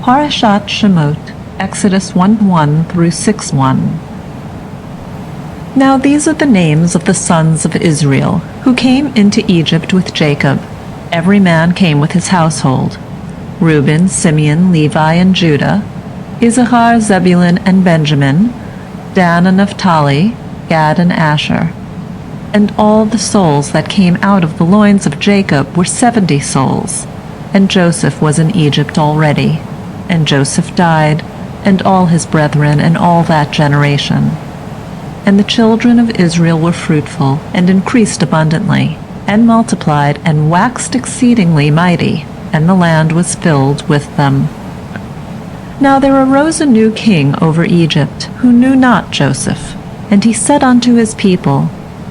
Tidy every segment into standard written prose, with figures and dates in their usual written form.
Parashat Shemot, Exodus 1:1 through 6:1. Now these are the names of the sons of Israel, who came into Egypt with Jacob. Every man came with his household: Reuben, Simeon, Levi, and Judah; Issachar, Zebulun, and Benjamin; Dan and Naphtali; Gad and Asher. And all the souls that came out of the loins of Jacob were 70 souls. And Joseph was in Egypt already. And Joseph died, and all his brethren, and all that generation. And the children of Israel were fruitful, and increased abundantly, and multiplied, and waxed exceedingly mighty, and the land was filled with them. Now there arose a new king over Egypt, who knew not Joseph. And he said unto his people,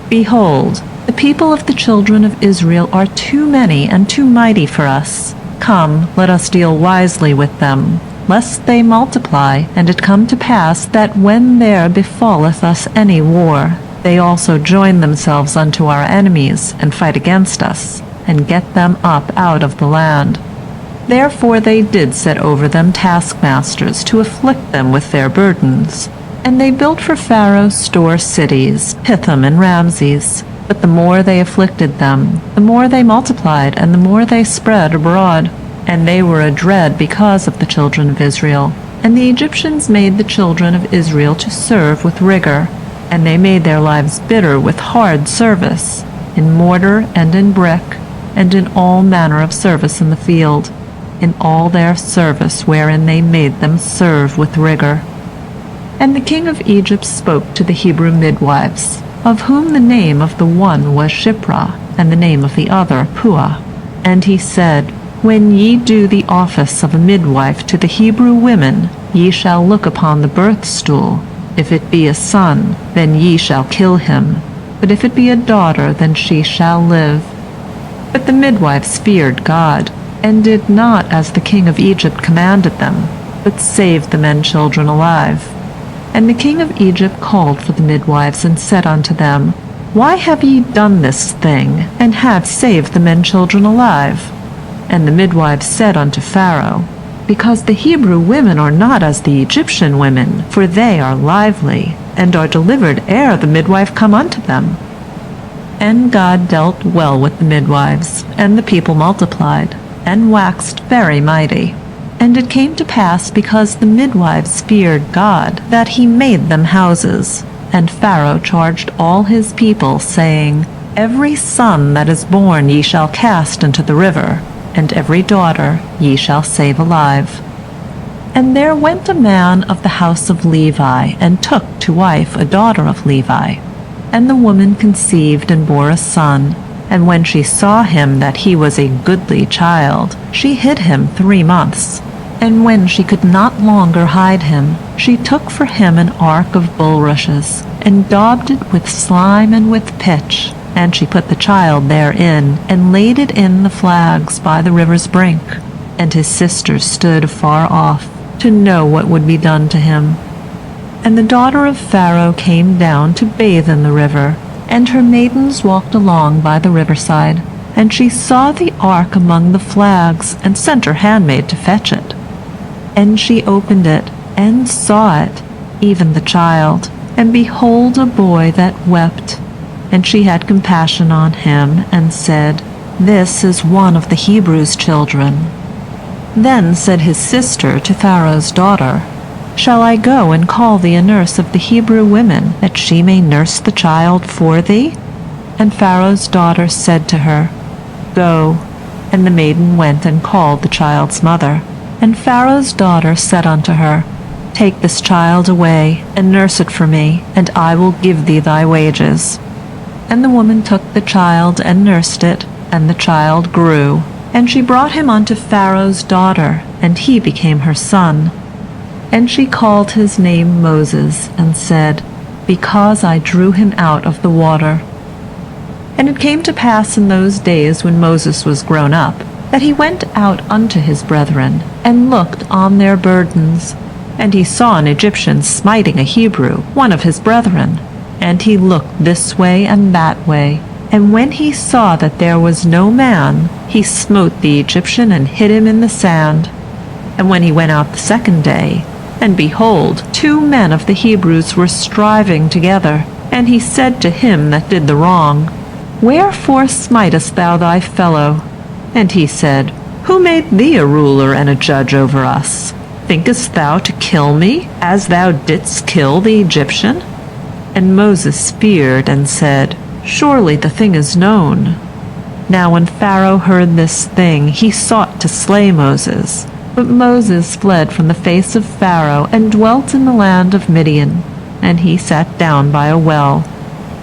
Behold, the people of the children of Israel are too many and too mighty for us. Come, let us deal wisely with them, lest they multiply, and it come to pass that when there befalleth us any war, they also join themselves unto our enemies, and fight against us, and get them up out of the land. Therefore they did set over them taskmasters to afflict them with their burdens. And they built for Pharaoh store cities, Pithom and Ramses. But the more they afflicted them, the more they multiplied, and the more they spread abroad. And they were a dread because of the children of Israel. And the Egyptians made the children of Israel to serve with rigor. And they made their lives bitter with hard service, in mortar and in brick, and in all manner of service in the field, in all their service wherein they made them serve with rigor. And the king of Egypt spoke to the Hebrew midwives, of whom the name of the one was Shiphrah, and the name of the other Puah. And he said, When ye do the office of a midwife to the Hebrew women, ye shall look upon the birth stool. If it be a son, then ye shall kill him. But if it be a daughter, then she shall live. But the midwives feared God, and did not as the king of Egypt commanded them, but saved the men children alive. And the king of Egypt called for the midwives, and said unto them, Why have ye done this thing, and have saved the men children alive? And the midwives said unto Pharaoh, Because the Hebrew women are not as the Egyptian women, for they are lively, and are delivered ere the midwife come unto them. And God dealt well with the midwives, and the people multiplied, and waxed very mighty. And it came to pass, because the midwives feared God, that he made them houses. And Pharaoh charged all his people, saying, Every son that is born ye shall cast into the river, and every daughter ye shall save alive. And there went a man of the house of Levi, and took to wife a daughter of Levi. And the woman conceived and bore a son. And when she saw him that he was a goodly child, she hid him 3 months. And when she could not longer hide him, she took for him an ark of bulrushes, and daubed it with slime and with pitch. And she put the child therein, and laid it in the flags by the river's brink. And his sisters stood afar off, to know what would be done to him. And the daughter of Pharaoh came down to bathe in the river, and her maidens walked along by the riverside. And she saw the ark among the flags, and sent her handmaid to fetch it. And she opened it, and saw it, even the child, and behold a boy that wept. And she had compassion on him, and said, This is one of the Hebrews' children. Then said his sister to Pharaoh's daughter, Shall I go and call thee a nurse of the Hebrew women, that she may nurse the child for thee? And Pharaoh's daughter said to her, Go. And the maiden went and called the child's mother. And Pharaoh's daughter said unto her, Take this child away, and nurse it for me, and I will give thee thy wages. And the woman took the child, and nursed it, and the child grew. And she brought him unto Pharaoh's daughter, and he became her son. And she called his name Moses, and said, Because I drew him out of the water. And it came to pass in those days, when Moses was grown up, that he went out unto his brethren, and looked on their burdens. And he saw an Egyptian smiting a Hebrew, one of his brethren. And he looked this way and that way. And when he saw that there was no man, he smote the Egyptian, and hid him in the sand. And when he went out the second day, and behold, 2 men of the Hebrews were striving together. And he said to him that did the wrong, Wherefore smitest thou thy fellow? And he said, Who made thee a ruler and a judge over us? Thinkest thou to kill me, as thou didst kill the Egyptian? And Moses feared and said, Surely the thing is known. Now when Pharaoh heard this thing, he sought to slay Moses. But Moses fled from the face of Pharaoh and dwelt in the land of Midian. And he sat down by a well.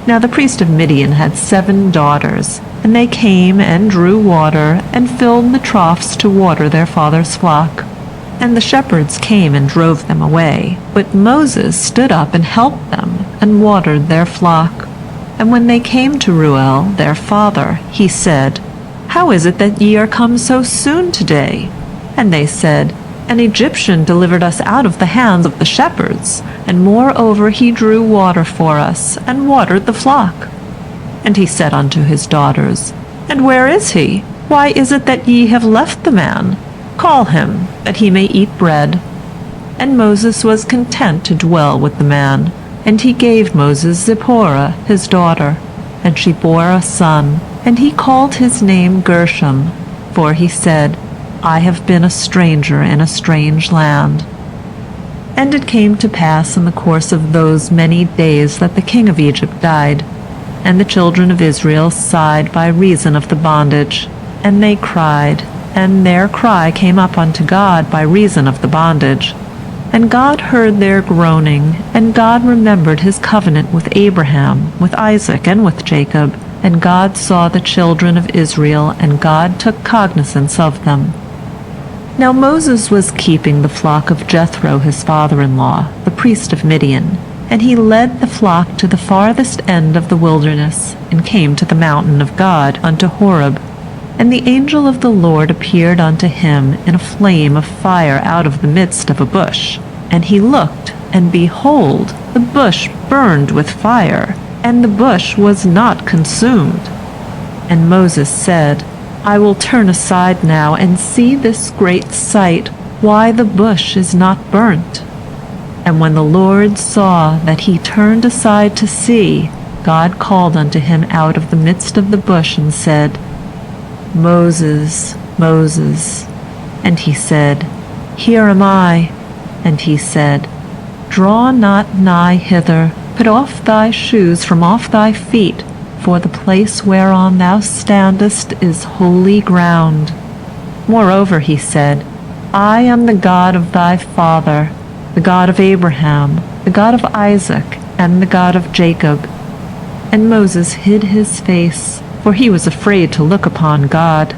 Now the priest of Midian had 7 daughters, and they came and drew water, and filled the troughs to water their father's flock. And the shepherds came and drove them away. But Moses stood up and helped them, and watered their flock. And when they came to Reuel, their father, he said, How is it that ye are come so soon today? And they said, An Egyptian delivered us out of the hands of the shepherds, and moreover he drew water for us, and watered the flock. And he said unto his daughters, And where is he? Why is it that ye have left the man? Call him, that he may eat bread. And Moses was content to dwell with the man. And he gave Moses Zipporah his daughter, and she bore a son, and he called his name Gershom, for he said, I have been a stranger in a strange land. And it came to pass in the course of those many days that the king of Egypt died, and the children of Israel sighed by reason of the bondage, and they cried, and their cry came up unto God by reason of the bondage. And God heard their groaning, and God remembered his covenant with Abraham, with Isaac, and with Jacob. And God saw the children of Israel, and God took cognizance of them. Now Moses was keeping the flock of Jethro his father-in-law, the priest of Midian. And he led the flock to the farthest end of the wilderness, and came to the mountain of God unto Horeb. And the angel of the Lord appeared unto him in a flame of fire out of the midst of a bush. And he looked, and behold, the bush burned with fire, and the bush was not consumed. And Moses said, I will turn aside now and see this great sight, why the bush is not burnt. And when the Lord saw that he turned aside to see, God called unto him out of the midst of the bush, and said, Moses, Moses. And he said, Here am I. And he said, Draw not nigh hither, put off thy shoes from off thy feet, for the place whereon thou standest is holy ground. Moreover he said, I am the God of thy father, the God of Abraham, the God of Isaac, and the God of Jacob. And Moses hid his face, for he was afraid to look upon God.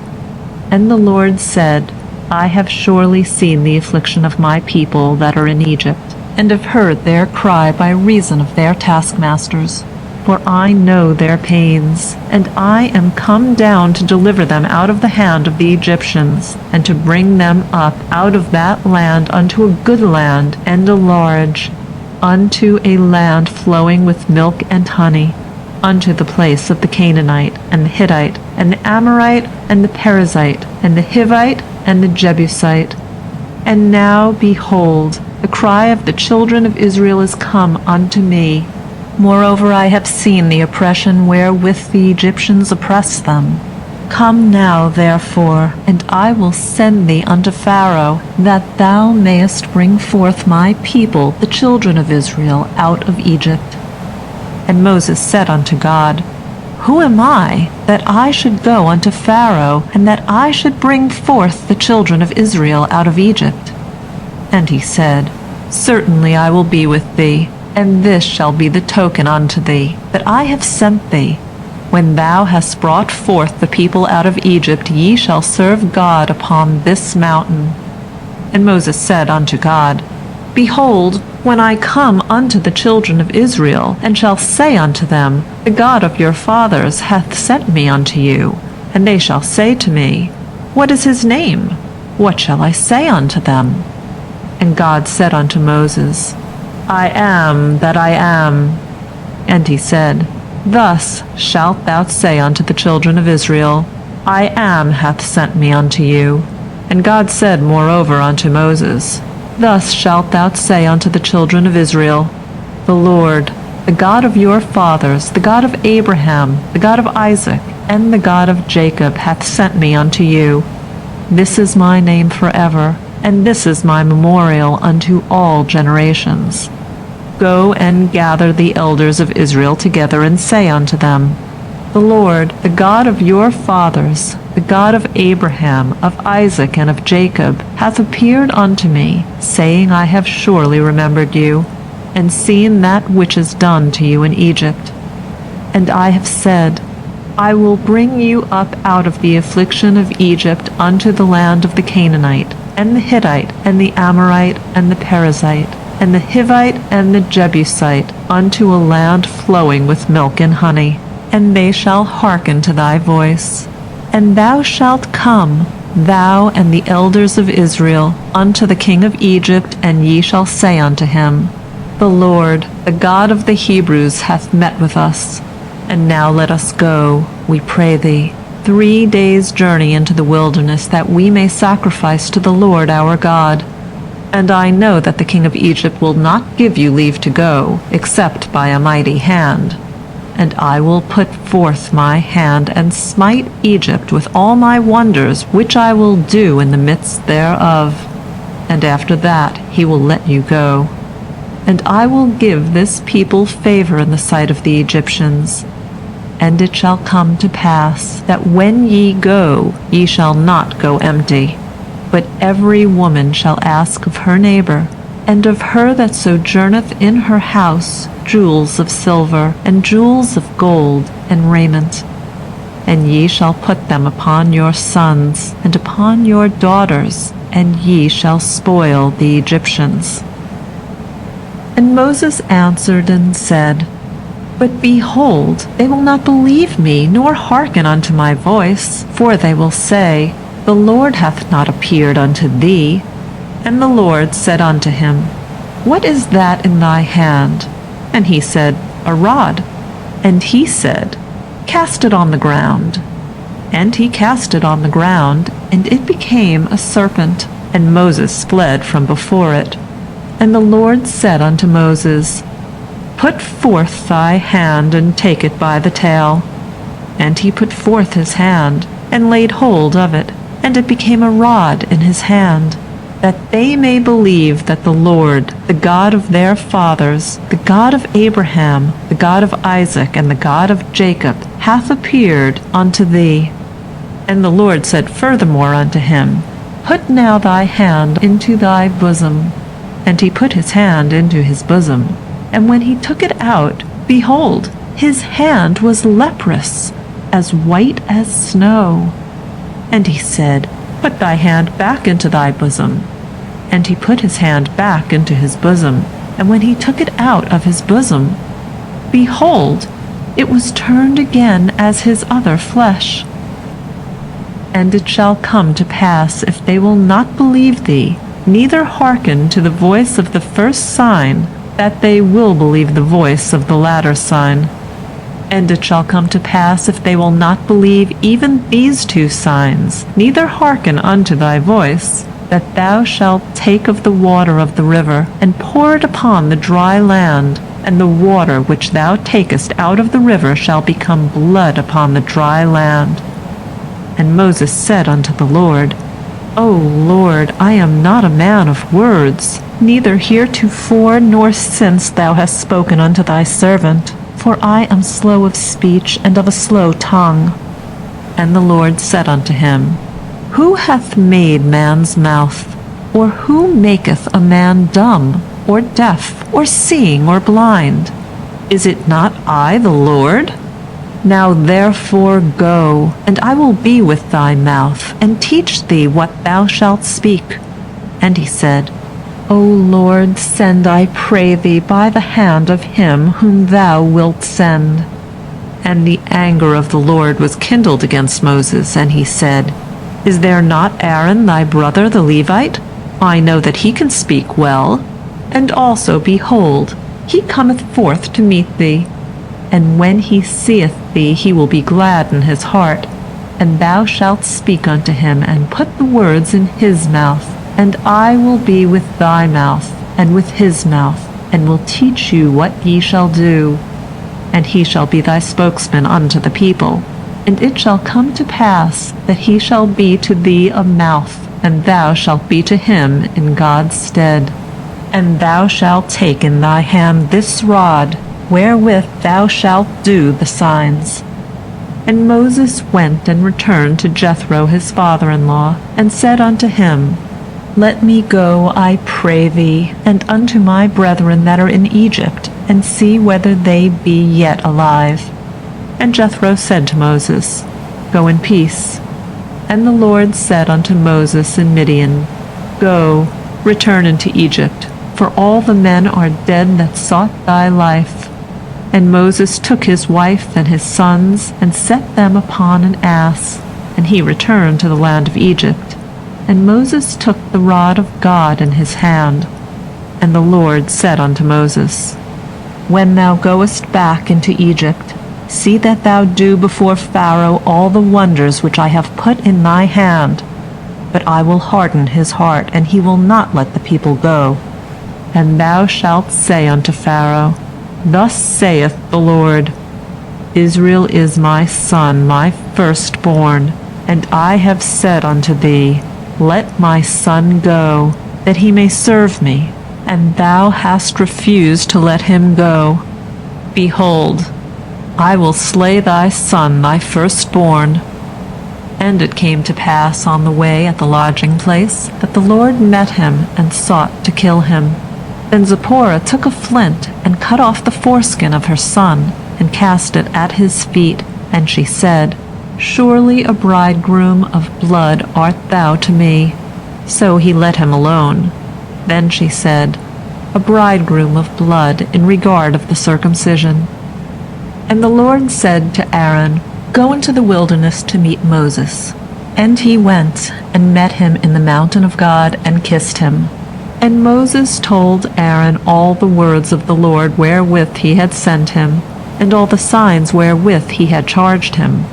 And the Lord said, I have surely seen the affliction of my people that are in Egypt, and have heard their cry by reason of their taskmasters. For I know their pains, and I am come down to deliver them out of the hand of the Egyptians, and to bring them up out of that land unto a good land and a large, unto a land flowing with milk and honey, unto the place of the Canaanite, and the Hittite, and the Amorite, and the Perizzite, and the Hivite, and the Jebusite. And now, behold, the cry of the children of Israel is come unto me. Moreover, I have seen the oppression wherewith the Egyptians oppress them. Come now, therefore, and I will send thee unto Pharaoh, that thou mayest bring forth my people, the children of Israel, out of Egypt. And Moses said unto God, Who am I, that I should go unto Pharaoh, and that I should bring forth the children of Israel out of Egypt? And he said, Certainly I will be with thee, and this shall be the token unto thee, that I have sent thee. When thou hast brought forth the people out of Egypt, ye shall serve God upon this mountain. And Moses said unto God, Behold, when I come unto the children of Israel, and shall say unto them, The God of your fathers hath sent me unto you, and they shall say to me, What is his name? What shall I say unto them? And God said unto Moses, I am that I am. And he said, Thus shalt thou say unto the children of Israel, I am hath sent me unto you. And God said moreover unto Moses, Thus shalt thou say unto the children of Israel, The Lord, the God of your fathers, the God of Abraham, the God of Isaac, and the God of Jacob hath sent me unto you. This is my name forever, and this is my memorial unto all generations. Go and gather the elders of Israel together, and say unto them, The Lord, the God of your fathers, the God of Abraham, of Isaac, and of Jacob, hath appeared unto me, saying, I have surely remembered you, and seen that which is done to you in Egypt. And I have said, I will bring you up out of the affliction of Egypt unto the land of the Canaanite, and the Hittite, and the Amorite, and the Perizzite, and the Hivite, and the Jebusite, unto a land flowing with milk and honey. And they shall hearken to thy voice. And thou shalt come, thou and the elders of Israel, unto the king of Egypt, and ye shall say unto him, The Lord, the God of the Hebrews, hath met with us. And now let us go, we pray thee, 3 days' journey into the wilderness, that we may sacrifice to the Lord our God. And I know that the king of Egypt will not give you leave to go, except by a mighty hand. And I will put forth my hand, and smite Egypt with all my wonders, which I will do in the midst thereof. And after that he will let you go. And I will give this people favor in the sight of the Egyptians. And it shall come to pass, that when ye go, ye shall not go empty. But every woman shall ask of her neighbor, and of her that sojourneth in her house, jewels of silver, and jewels of gold, and raiment. And ye shall put them upon your sons, and upon your daughters, and ye shall spoil the Egyptians. And Moses answered and said, But behold, they will not believe me, nor hearken unto my voice. For they will say, The Lord hath not appeared unto thee. And the Lord said unto him, What is that in thy hand? And he said, A rod. And he said, Cast it on the ground. And he cast it on the ground, and it became a serpent. And Moses fled from before it. And the Lord said unto Moses, Put forth thy hand, and take it by the tail. And he put forth his hand, and laid hold of it, and it became a rod in his hand, that they may believe that the Lord, the God of their fathers, the God of Abraham, the God of Isaac, and the God of Jacob, hath appeared unto thee. And the Lord said furthermore unto him, Put now thy hand into thy bosom. And he put his hand into his bosom. And when he took it out, behold, his hand was leprous, as white as snow. And he said, Put thy hand back into thy bosom. And he put his hand back into his bosom. And when he took it out of his bosom, behold, it was turned again as his other flesh. And it shall come to pass, if they will not believe thee, neither hearken to the voice of the first sign, that they will believe the voice of the latter sign. And it shall come to pass, if they will not believe even these 2 signs, neither hearken unto thy voice, that thou shalt take of the water of the river, and pour it upon the dry land, and the water which thou takest out of the river shall become blood upon the dry land. And Moses said unto the Lord, O Lord, I am not a man of words, neither heretofore nor since thou hast spoken unto thy servant, for I am slow of speech and of a slow tongue. And the Lord said unto him, Who hath made man's mouth? Or who maketh a man dumb, or deaf, or seeing, or blind? Is it not I the Lord? Now therefore go, and I will be with thy mouth, and teach thee what thou shalt speak. And he said, O Lord, send, I pray thee, by the hand of him whom thou wilt send. And the anger of the Lord was kindled against Moses, and he said, Is there not Aaron thy brother the Levite? I know that he can speak well. And also, behold, he cometh forth to meet thee. And when he seeth thee, he will be glad in his heart. and thou shalt speak unto him, and put the words in his mouth. And I will be with thy mouth, and with his mouth, and will teach you what ye shall do. And he shall be thy spokesman unto the people. And it shall come to pass that he shall be to thee a mouth, and thou shalt be to him in God's stead. And thou shalt take in thy hand this rod, wherewith thou shalt do the signs. And Moses went and returned to Jethro his father-in-law, and said unto him, Let me go, I pray thee, and unto my brethren that are in Egypt, and see whether they be yet alive. And Jethro said to Moses, Go in peace. And the Lord said unto Moses in Midian, Go, return into Egypt, for all the men are dead that sought thy life. And Moses took his wife and his sons, and set them upon an ass, and he returned to the land of Egypt. And Moses took the rod of God in his hand. And the Lord said unto Moses, When thou goest back into Egypt, see that thou do before Pharaoh all the wonders which I have put in thy hand. But I will harden his heart, and he will not let the people go. And thou shalt say unto Pharaoh, Thus saith the Lord, Israel is my son, my firstborn, and I have said unto thee, Let my son go, that he may serve me, and thou hast refused to let him go. Behold, I will slay thy son, thy firstborn. And it came to pass on the way at the lodging place, that the Lord met him and sought to kill him. Then Zipporah took a flint, and cut off the foreskin of her son, and cast it at his feet. And she said, Surely a bridegroom of blood art thou to me. So he let him alone. Then she said, A bridegroom of blood in regard of the circumcision. And the Lord said to Aaron, Go into the wilderness to meet Moses. And he went, and met him in the mountain of God, and kissed him. And Moses told Aaron all the words of the Lord wherewith he had sent him, and all the signs wherewith he had charged him.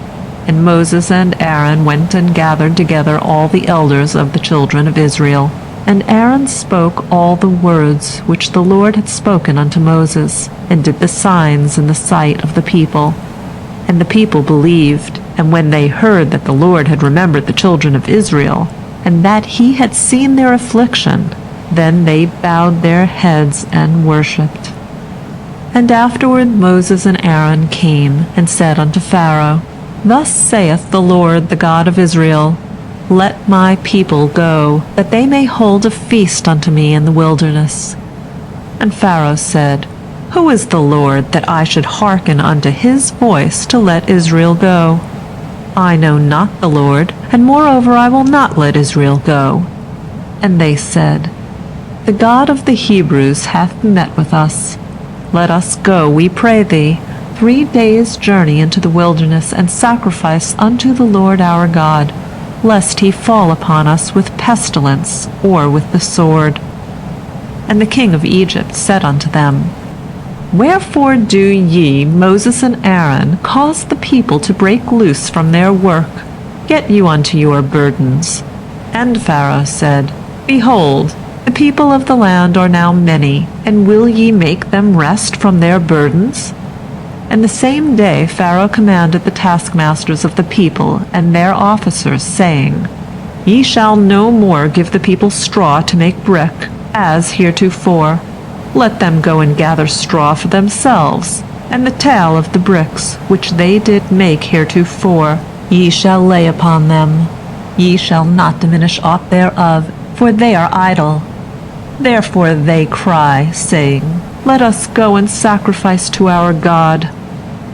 And Moses and Aaron went and gathered together all the elders of the children of Israel. And Aaron spoke all the words which the Lord had spoken unto Moses, and did the signs in the sight of the people. And the people believed, and when they heard that the Lord had remembered the children of Israel, and that he had seen their affliction, then they bowed their heads and worshipped. And afterward Moses and Aaron came, and said unto Pharaoh, Thus saith the Lord, the God of Israel, Let my people go, that they may hold a feast unto me in the wilderness. And Pharaoh said, Who is the Lord, that I should hearken unto his voice to let Israel go? I know not the Lord, and moreover I will not let Israel go. And they said, The God of the Hebrews hath met with us. Let us go, we pray thee, 3 days' journey into the wilderness, and sacrifice unto the Lord our God, lest he fall upon us with pestilence, or with the sword. And the king of Egypt said unto them, Wherefore do ye, Moses and Aaron, cause the people to break loose from their work? Get you unto your burdens. And Pharaoh said, Behold, the people of the land are now many, and will ye make them rest from their burdens? And the same day Pharaoh commanded the taskmasters of the people and their officers, saying, Ye shall no more give the people straw to make brick, as heretofore. Let them go and gather straw for themselves, and the tale of the bricks, which they did make heretofore, ye shall lay upon them. Ye shall not diminish aught thereof, for they are idle. Therefore they cry, saying, Let us go and sacrifice to our God.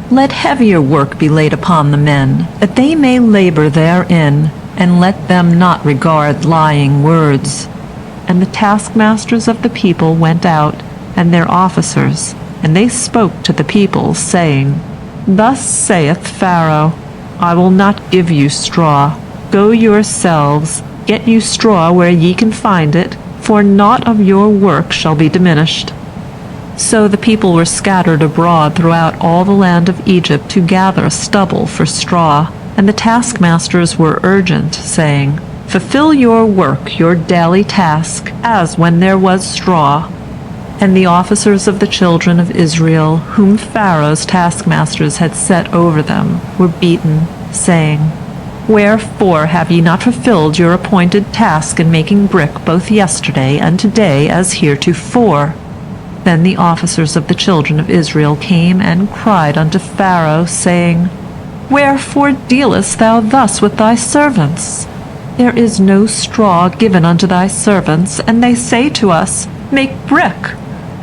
Let heavier work be laid upon the men, that they may labor therein, and let them not regard lying words. And the taskmasters of the people went out, and their officers, and they spoke to the people, saying, Thus saith Pharaoh, I will not give you straw. Go yourselves, get you straw where ye can find it, for naught of your work shall be diminished. So the people were scattered abroad throughout all the land of Egypt to gather stubble for straw, And the taskmasters were urgent, saying, "Fulfill your work, your daily task, as when there was straw." And the officers of the children of Israel, whom Pharaoh's taskmasters had set over them, were beaten, saying, "Wherefore have ye not fulfilled your appointed task in making brick both yesterday and today as heretofore?" Then the officers of the children of Israel came and cried unto Pharaoh, saying, "Wherefore dealest thou thus with thy servants? There is no straw given unto thy servants, and they say to us, Make brick.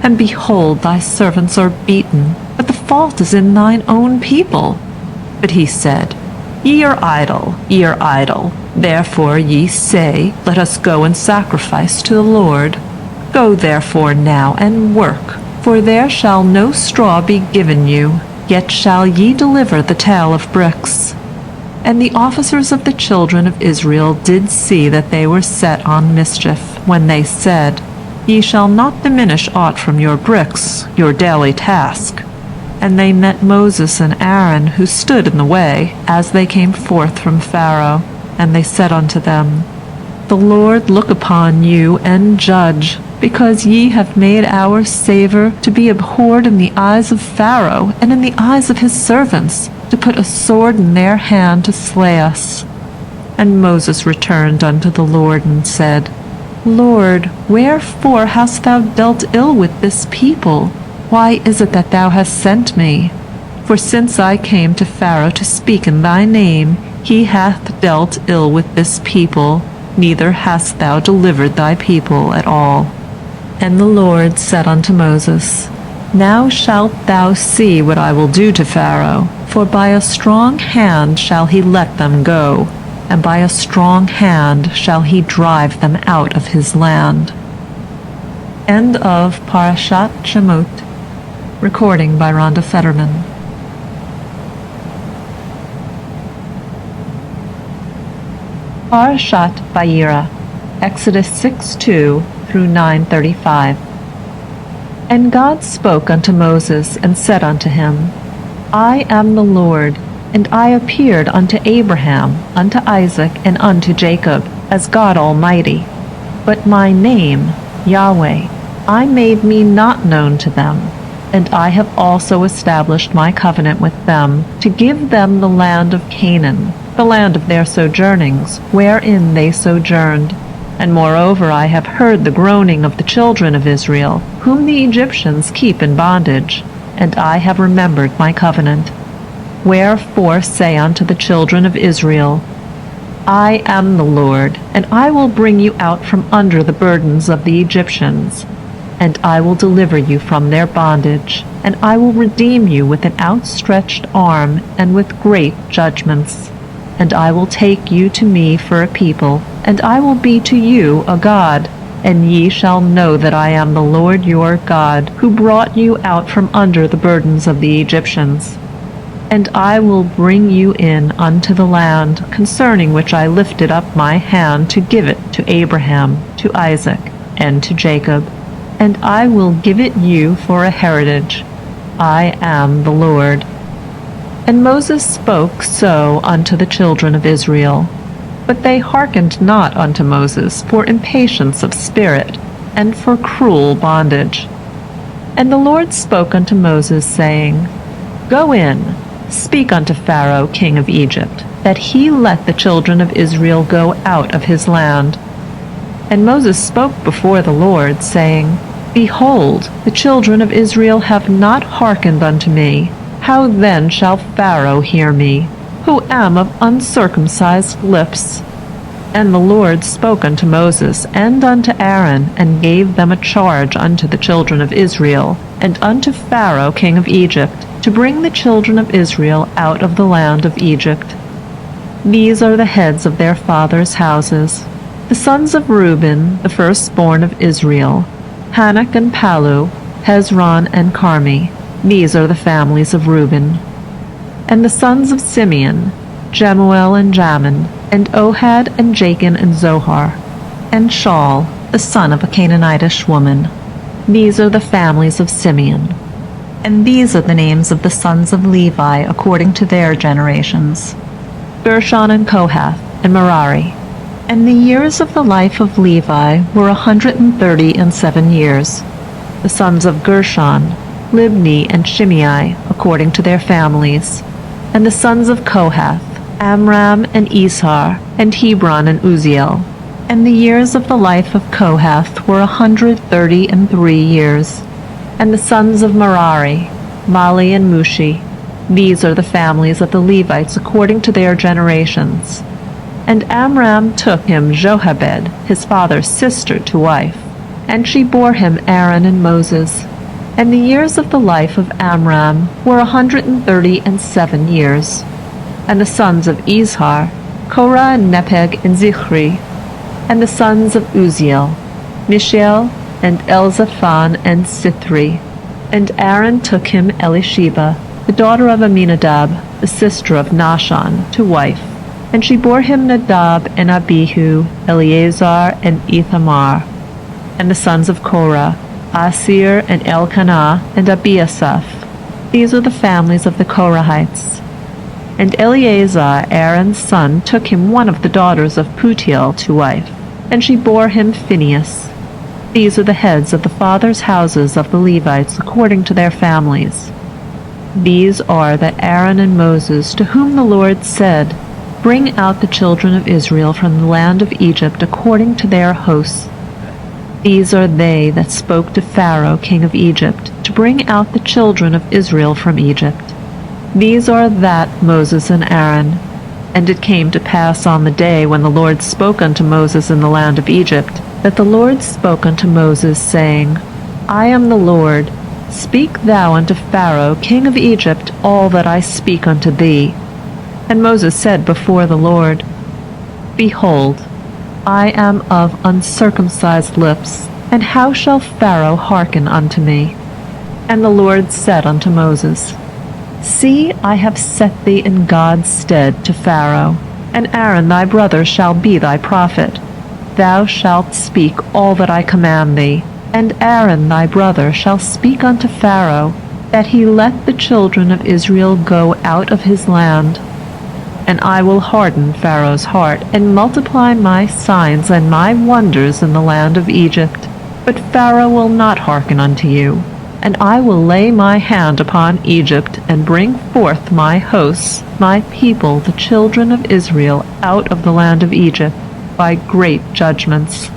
And behold, thy servants are beaten, but the fault is in thine own people." But he said, "Ye are idle, ye are idle. Therefore ye say, Let us go and sacrifice to the Lord. Go therefore now and work, for there shall no straw be given you, yet shall ye deliver the tale of bricks." And the officers of the children of Israel did see that they were set on mischief, when they said, "Ye shall not diminish aught from your bricks, your daily task." And they met Moses and Aaron, who stood in the way, as they came forth from Pharaoh. And they said unto them, "The Lord look upon you and judge, because ye have made our savor to be abhorred in the eyes of Pharaoh, and in the eyes of his servants, to put a sword in their hand to slay us." And Moses returned unto the Lord and said, "Lord, wherefore hast thou dealt ill with this people? Why is it that thou hast sent me? For since I came to Pharaoh to speak in thy name, he hath dealt ill with this people, neither hast thou delivered thy people at all." And the Lord said unto Moses, "Now shalt thou see what I will do to Pharaoh, for by a strong hand shall he let them go, and by a strong hand shall he drive them out of his land." End of Parashat Shemot. Recording by Rhonda Fetterman. Parashat Vayera, Exodus 6:2 through 9:35. And God spoke unto Moses, and said unto him, I am the Lord, and I appeared unto Abraham, unto Isaac, and unto Jacob, as God Almighty. But my name, Yahweh, I made me not known to them, and I have also established my covenant with them, to give them the land of Canaan, the land of their sojournings, wherein they sojourned. And moreover I have heard the groaning of the children of Israel, whom the Egyptians keep in bondage, and I have remembered my covenant. Wherefore say unto the children of Israel, I am the Lord, and I will bring you out from under the burdens of the Egyptians, and I will deliver you from their bondage, and I will redeem you with an outstretched arm and with great judgments. And I will take you to me for a people, and I will be to you a God, and ye shall know that I am the Lord your God, who brought you out from under the burdens of the Egyptians. And I will bring you in unto the land, concerning which I lifted up my hand to give it to Abraham, to Isaac, and to Jacob, and I will give it you for a heritage. I am the Lord. And Moses spoke so unto the children of Israel. But they hearkened not unto Moses for impatience of spirit, and for cruel bondage. And the Lord spoke unto Moses, saying, Go in, speak unto Pharaoh king of Egypt, that he let the children of Israel go out of his land. And Moses spoke before the Lord, saying, Behold, the children of Israel have not hearkened unto me. How then shall Pharaoh hear me, who am of uncircumcised lips? And the Lord spoke unto Moses and unto Aaron, and gave them a charge unto the children of Israel, and unto Pharaoh king of Egypt, to bring the children of Israel out of the land of Egypt. These are the heads of their fathers' houses. The sons of Reuben, the firstborn of Israel, Hanak and Palu, Hezron and Carmi. These are the families of Reuben. And the sons of Simeon, Jemuel and Jamin, and Ohad and Jachin and Zohar, and Shaul, the son of a Canaanitish woman. These are the families of Simeon. And these are the names of the sons of Levi according to their generations: Gershon and Kohath, and Merari. And the years of the life of Levi were 137 years. The sons of Gershon, Libni and Shimei, according to their families. And the sons of Kohath, Amram and Izhar, and Hebron and Uzziel. And the years of the life of Kohath were 133 years. And the sons of Merari, Mali and Mushi. These are the families of the Levites according to their generations. And Amram took him Jochebed, his father's sister, to wife. And she bore him Aaron and Moses. And the years of the life of Amram were 137 years. And the sons of Izhar, Korah and Nepheg and Zichri. And the sons of Uzziel, Mishael and Elzaphan and Sithri. And Aaron took him Elisheba, the daughter of Aminadab, the sister of Nahshon, to wife. And she bore him Nadab and Abihu, Eleazar and Ithamar. And the sons of Korah, Asir and Elkanah and Abiasaph. These are the families of the Korahites. And Eleazar, Aaron's son, took him one of the daughters of Putiel to wife, and she bore him Phinehas. These are the heads of the fathers' houses of the Levites according to their families. These are the Aaron and Moses, to whom the Lord said, Bring out the children of Israel from the land of Egypt according to their hosts. These are they that spoke to Pharaoh king of Egypt, to bring out the children of Israel from Egypt. These are that Moses and Aaron. And it came to pass on the day when the Lord spoke unto Moses in the land of Egypt, that the Lord spoke unto Moses, saying, I am the Lord. Speak thou unto Pharaoh king of Egypt all that I speak unto thee. And Moses said before the Lord, Behold, I am of uncircumcised lips, and how shall Pharaoh hearken unto me? And the Lord said unto Moses, See, I have set thee in God's stead to Pharaoh, and Aaron thy brother shall be thy prophet. Thou shalt speak all that I command thee, and Aaron thy brother shall speak unto Pharaoh, that he let the children of Israel go out of his land. And I will harden Pharaoh's heart, and multiply my signs and my wonders in the land of Egypt. But Pharaoh will not hearken unto you. And I will lay my hand upon Egypt, and bring forth my hosts, my people, the children of Israel, out of the land of Egypt, by great judgments.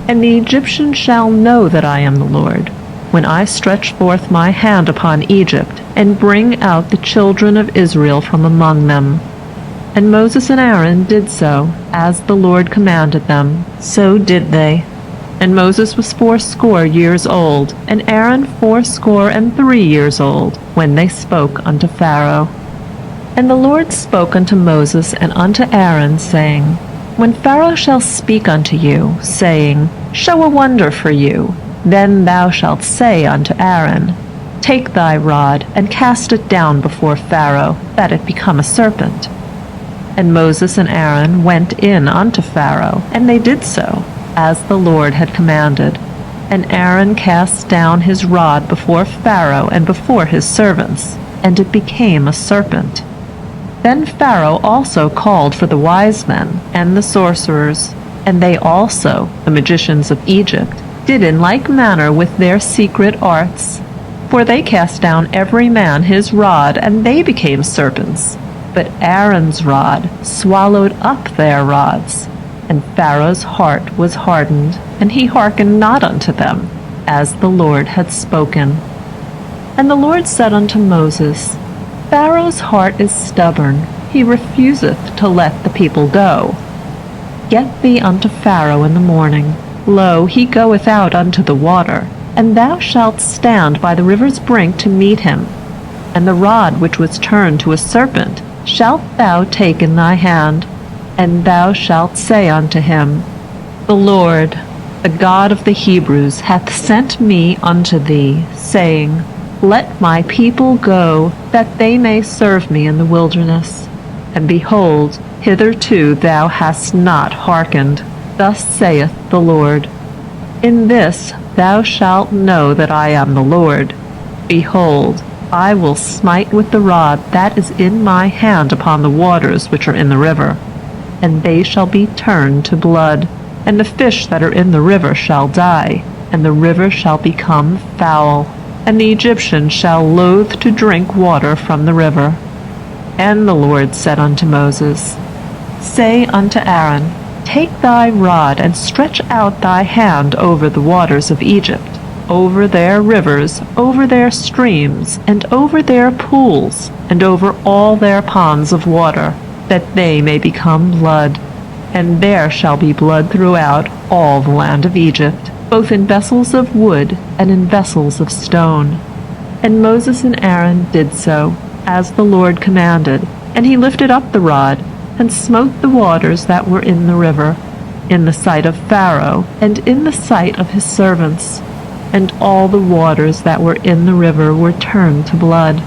And the Egyptians shall know that I am the Lord, when I stretch forth my hand upon Egypt, and bring out the children of Israel from among them. And Moses and Aaron did so, as the Lord commanded them, so did they. And Moses was 80 years old, and Aaron 83 years old, when they spoke unto Pharaoh. And the Lord spoke unto Moses and unto Aaron, saying, When Pharaoh shall speak unto you, saying, Show a wonder for you, then thou shalt say unto Aaron, Take thy rod, and cast it down before Pharaoh, that it become a serpent. And Moses and Aaron went in unto Pharaoh, and they did so, as the Lord had commanded. And Aaron cast down his rod before Pharaoh and before his servants, and it became a serpent. Then Pharaoh also called for the wise men and the sorcerers, and they also, the magicians of Egypt, did in like manner with their secret arts. For they cast down every man his rod, and they became serpents. But Aaron's rod swallowed up their rods. And Pharaoh's heart was hardened, and he hearkened not unto them, as the Lord had spoken. And the Lord said unto Moses, Pharaoh's heart is stubborn, he refuseth to let the people go. Get thee unto Pharaoh in the morning. Lo, he goeth out unto the water, and thou shalt stand by the river's brink to meet him. And the rod which was turned to a serpent shalt thou take in thy hand, and thou shalt say unto him, The Lord, the God of the Hebrews, hath sent me unto thee, saying, Let my people go, that they may serve me in the wilderness. And behold, hitherto thou hast not hearkened. Thus saith the Lord, In this thou shalt know that I am the Lord. Behold, I will smite with the rod that is in my hand upon the waters which are in the river, and they shall be turned to blood, and the fish that are in the river shall die, and the river shall become foul, and the Egyptians shall loathe to drink water from the river. And the Lord said unto Moses, Say unto Aaron, Take thy rod, and stretch out thy hand over the waters of Egypt, over their rivers, over their streams, and over their pools, and over all their ponds of water, that they may become blood. And there shall be blood throughout all the land of Egypt, both in vessels of wood and in vessels of stone. And Moses and Aaron did so, as the Lord commanded, and he lifted up the rod, and smote the waters that were in the river, in the sight of Pharaoh, and in the sight of his servants. And all the waters that were in the river were turned to blood,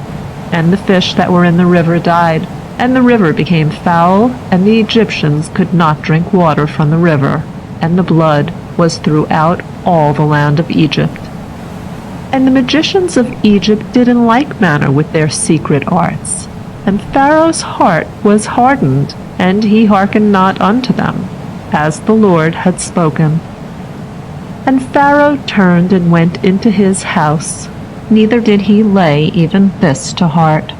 and the fish that were in the river died, and the river became foul, and the Egyptians could not drink water from the river, and the blood was throughout all the land of Egypt. And the magicians of Egypt did in like manner with their secret arts. And Pharaoh's heart was hardened, and he hearkened not unto them, as the Lord had spoken. And Pharaoh turned and went into his house, neither did he lay even this to heart.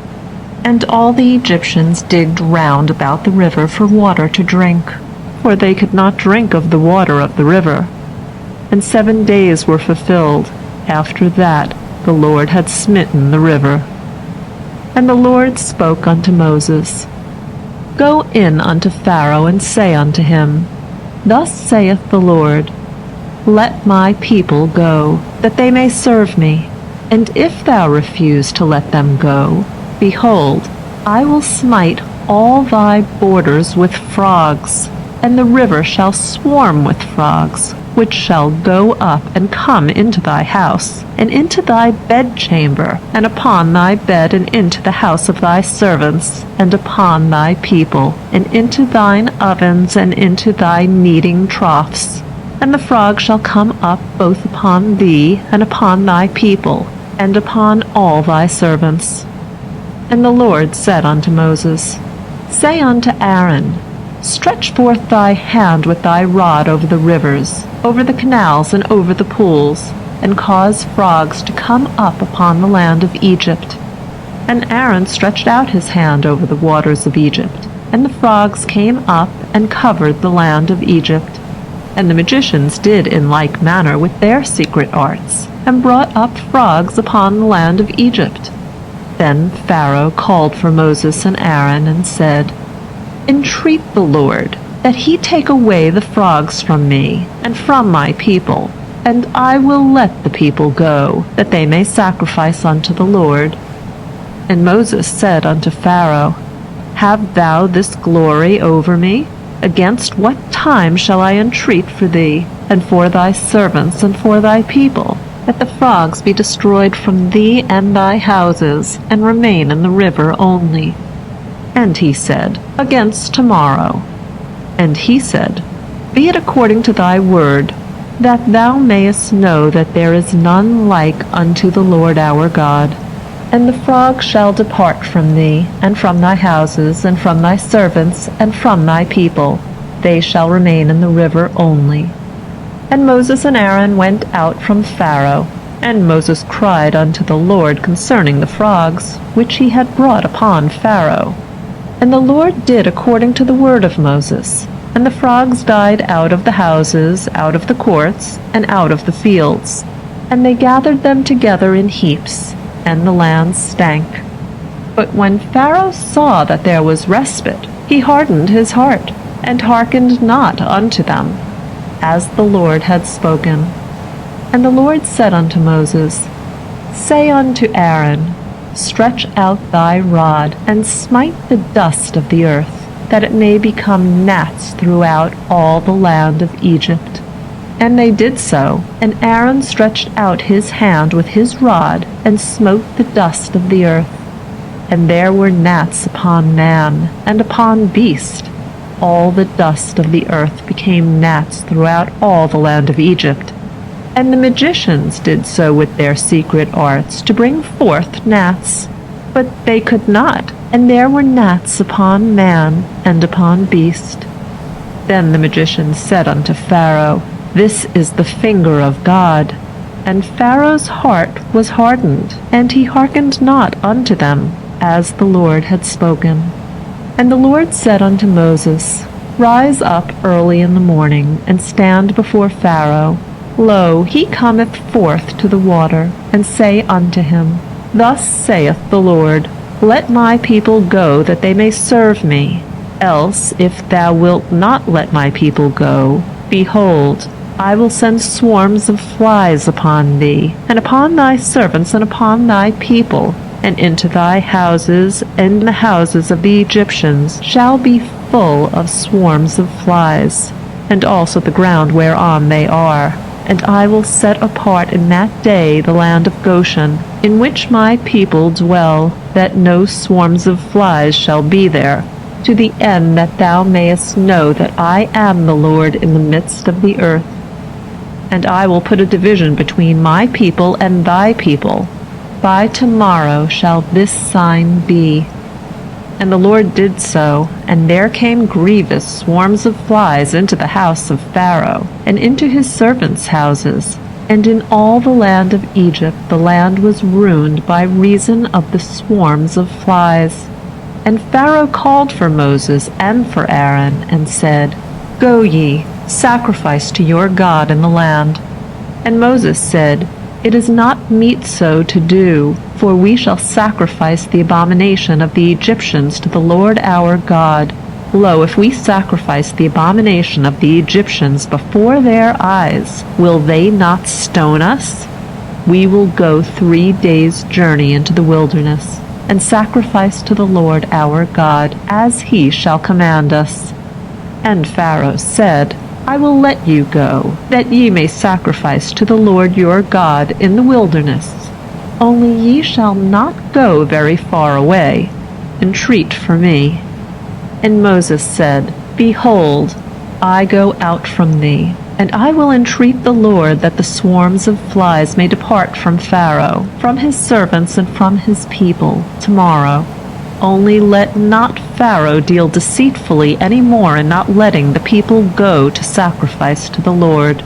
And all the Egyptians digged round about the river for water to drink, for they could not drink of the water of the river. And 7 days were fulfilled. After that the Lord had smitten the river. And the Lord spoke unto Moses, Go in unto Pharaoh, and say unto him, Thus saith the Lord, Let my people go, that they may serve me. And if thou refuse to let them go, behold, I will smite all thy borders with frogs, and the river shall swarm with frogs, which shall go up and come into thy house, and into thy bedchamber, and upon thy bed, and into the house of thy servants, and upon thy people, and into thine ovens, and into thy kneading troughs. And the frog shall come up both upon thee, and upon thy people, and upon all thy servants. And the Lord said unto Moses, Say unto Aaron, Stretch forth thy hand with thy rod over the rivers, over the canals, and over the pools, and cause frogs to come up upon the land of Egypt. And Aaron stretched out his hand over the waters of Egypt, and the frogs came up and covered the land of Egypt. And the magicians did in like manner with their secret arts, and brought up frogs upon the land of Egypt. Then Pharaoh called for Moses and Aaron, and said, Entreat the Lord, that he take away the frogs from me, and from my people, and I will let the people go, that they may sacrifice unto the Lord. And Moses said unto Pharaoh, Have thou this glory over me? Against what time shall I entreat for thee, and for thy servants, and for thy people, that the frogs be destroyed from thee and thy houses, and remain in the river only? And he said, Against tomorrow. And he said, Be it according to thy word, that thou mayest know that there is none like unto the Lord our God. And the frogs shall depart from thee, and from thy houses, and from thy servants, and from thy people. They shall remain in the river only. And Moses and Aaron went out from Pharaoh, and Moses cried unto the Lord concerning the frogs, which he had brought upon Pharaoh. And the Lord did according to the word of Moses, and the frogs died out of the houses, out of the courts, and out of the fields. And they gathered them together in heaps, and the land stank. But when Pharaoh saw that there was respite, he hardened his heart, and hearkened not unto them, as the Lord had spoken. And the Lord said unto Moses, Say unto Aaron, Stretch out thy rod, and smite the dust of the earth, that it may become gnats throughout all the land of Egypt. And they did so, and Aaron stretched out his hand with his rod, and smote the dust of the earth. And there were gnats upon man, and upon beast. All the dust of the earth became gnats throughout all the land of Egypt. And the magicians did so with their secret arts to bring forth gnats. But they could not, and there were gnats upon man and upon beast. Then the magicians said unto Pharaoh, This is the finger of God. And Pharaoh's heart was hardened, and he hearkened not unto them, as the Lord had spoken. And the Lord said unto Moses, Rise up early in the morning, and stand before Pharaoh. Lo, he cometh forth to the water, and say unto him, Thus saith the Lord, Let my people go, that they may serve me. Else, if thou wilt not let my people go, behold, I will send swarms of flies upon thee, and upon thy servants, and upon thy people, and into thy houses, and the houses of the Egyptians shall be full of swarms of flies, and also the ground whereon they are. And I will set apart in that day the land of Goshen, in which my people dwell, that no swarms of flies shall be there, to the end that thou mayest know that I am the Lord in the midst of the earth. And I will put a division between my people and thy people. By tomorrow shall this sign be. And the Lord did so, and there came grievous swarms of flies into the house of Pharaoh, and into his servants' houses. And in all the land of Egypt the land was ruined by reason of the swarms of flies. And Pharaoh called for Moses and for Aaron, and said, Go ye, sacrifice to your God in the land. And Moses said, It is not meet so to do, for we shall sacrifice the abomination of the Egyptians to the Lord our God. Lo, if we sacrifice the abomination of the Egyptians before their eyes, will they not stone us? We will go 3 days' journey into the wilderness, and sacrifice to the Lord our God, as he shall command us. And Pharaoh said, I will let you go, that ye may sacrifice to the Lord your God in the wilderness. Only ye shall not go very far away. Entreat for me. And Moses said, Behold, I go out from thee, and I will entreat the Lord that the swarms of flies may depart from Pharaoh, from his servants, and from his people, tomorrow. Only let not Pharaoh deal deceitfully any more in not letting the people go to sacrifice to the Lord.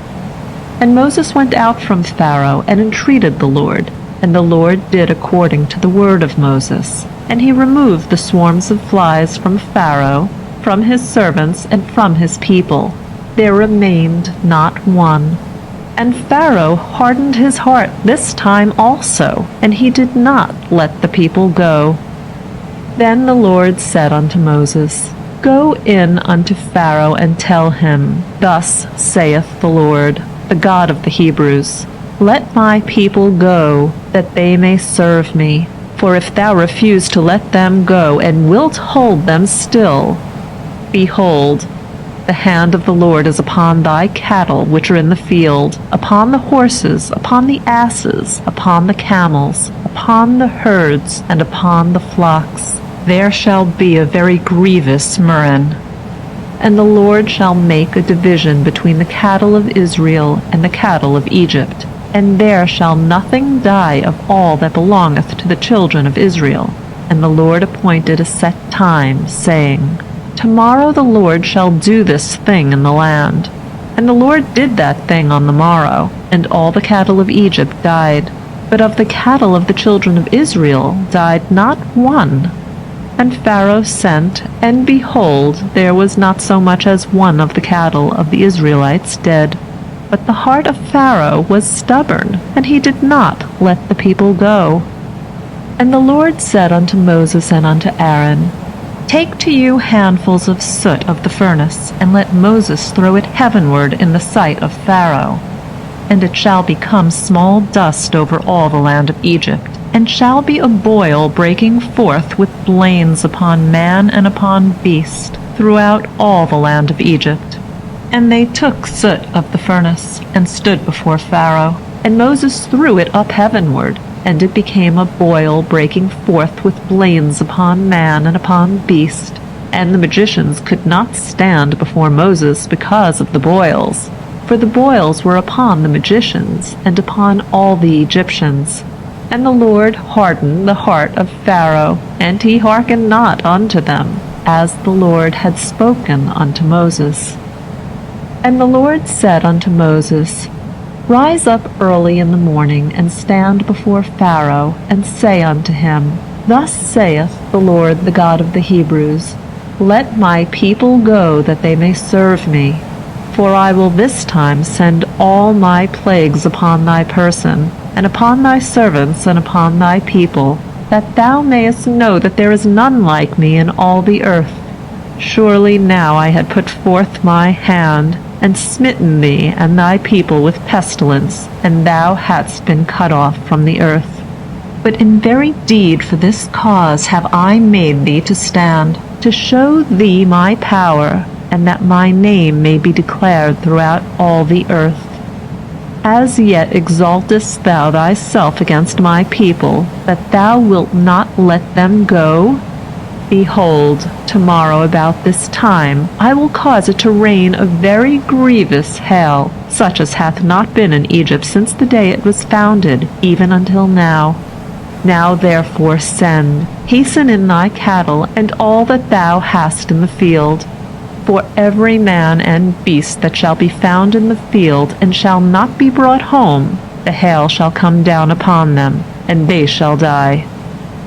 And Moses went out from Pharaoh and entreated the Lord. And the Lord did according to the word of Moses. And he removed the swarms of flies from Pharaoh, from his servants, and from his people. There remained not one. And Pharaoh hardened his heart this time also, and he did not let the people go. Then the Lord said unto Moses, Go in unto Pharaoh, and tell him, Thus saith the Lord, the God of the Hebrews, Let my people go, that they may serve me. For if thou refuse to let them go, and wilt hold them still, behold, the hand of the Lord is upon thy cattle which are in the field, upon the horses, upon the asses, upon the camels, upon the herds, and upon the flocks. There shall be a very grievous murrain. And the Lord shall make a division between the cattle of Israel and the cattle of Egypt. And there shall nothing die of all that belongeth to the children of Israel. And the Lord appointed a set time, saying, Tomorrow the Lord shall do this thing in the land. And the Lord did that thing on the morrow, and all the cattle of Egypt died. But of the cattle of the children of Israel died not one. And Pharaoh sent, and behold, there was not so much as one of the cattle of the Israelites dead. But the heart of Pharaoh was stubborn, and he did not let the people go. And the Lord said unto Moses and unto Aaron, Take to you handfuls of soot of the furnace, and let Moses throw it heavenward in the sight of Pharaoh. And it shall become small dust over all the land of Egypt, and shall be a boil breaking forth with blains upon man and upon beast, throughout all the land of Egypt. And they took soot of the furnace, and stood before Pharaoh. And Moses threw it up heavenward, and it became a boil breaking forth with blains upon man and upon beast. And the magicians could not stand before Moses because of the boils, for the boils were upon the magicians and upon all the Egyptians. And the Lord hardened the heart of Pharaoh, and he hearkened not unto them, as the Lord had spoken unto Moses. And the Lord said unto Moses, Rise up early in the morning, and stand before Pharaoh, and say unto him, Thus saith the Lord, the God of the Hebrews, Let my people go, that they may serve me. For I will this time send all my plagues upon thy person, and upon thy servants, and upon thy people, that thou mayest know that there is none like me in all the earth. Surely now I had put forth my hand, and smitten thee and thy people with pestilence, and thou hadst been cut off from the earth. But in very deed for this cause have I made thee to stand, to show thee my power, and that my name may be declared throughout all the earth. As yet exaltest thou thyself against my people, that thou wilt not let them go? Behold, tomorrow about this time I will cause it to rain a very grievous hail, such as hath not been in Egypt since the day it was founded, even until now. Now therefore send, hasten in thy cattle, and all that thou hast in the field. For every man and beast that shall be found in the field, and shall not be brought home, the hail shall come down upon them, and they shall die.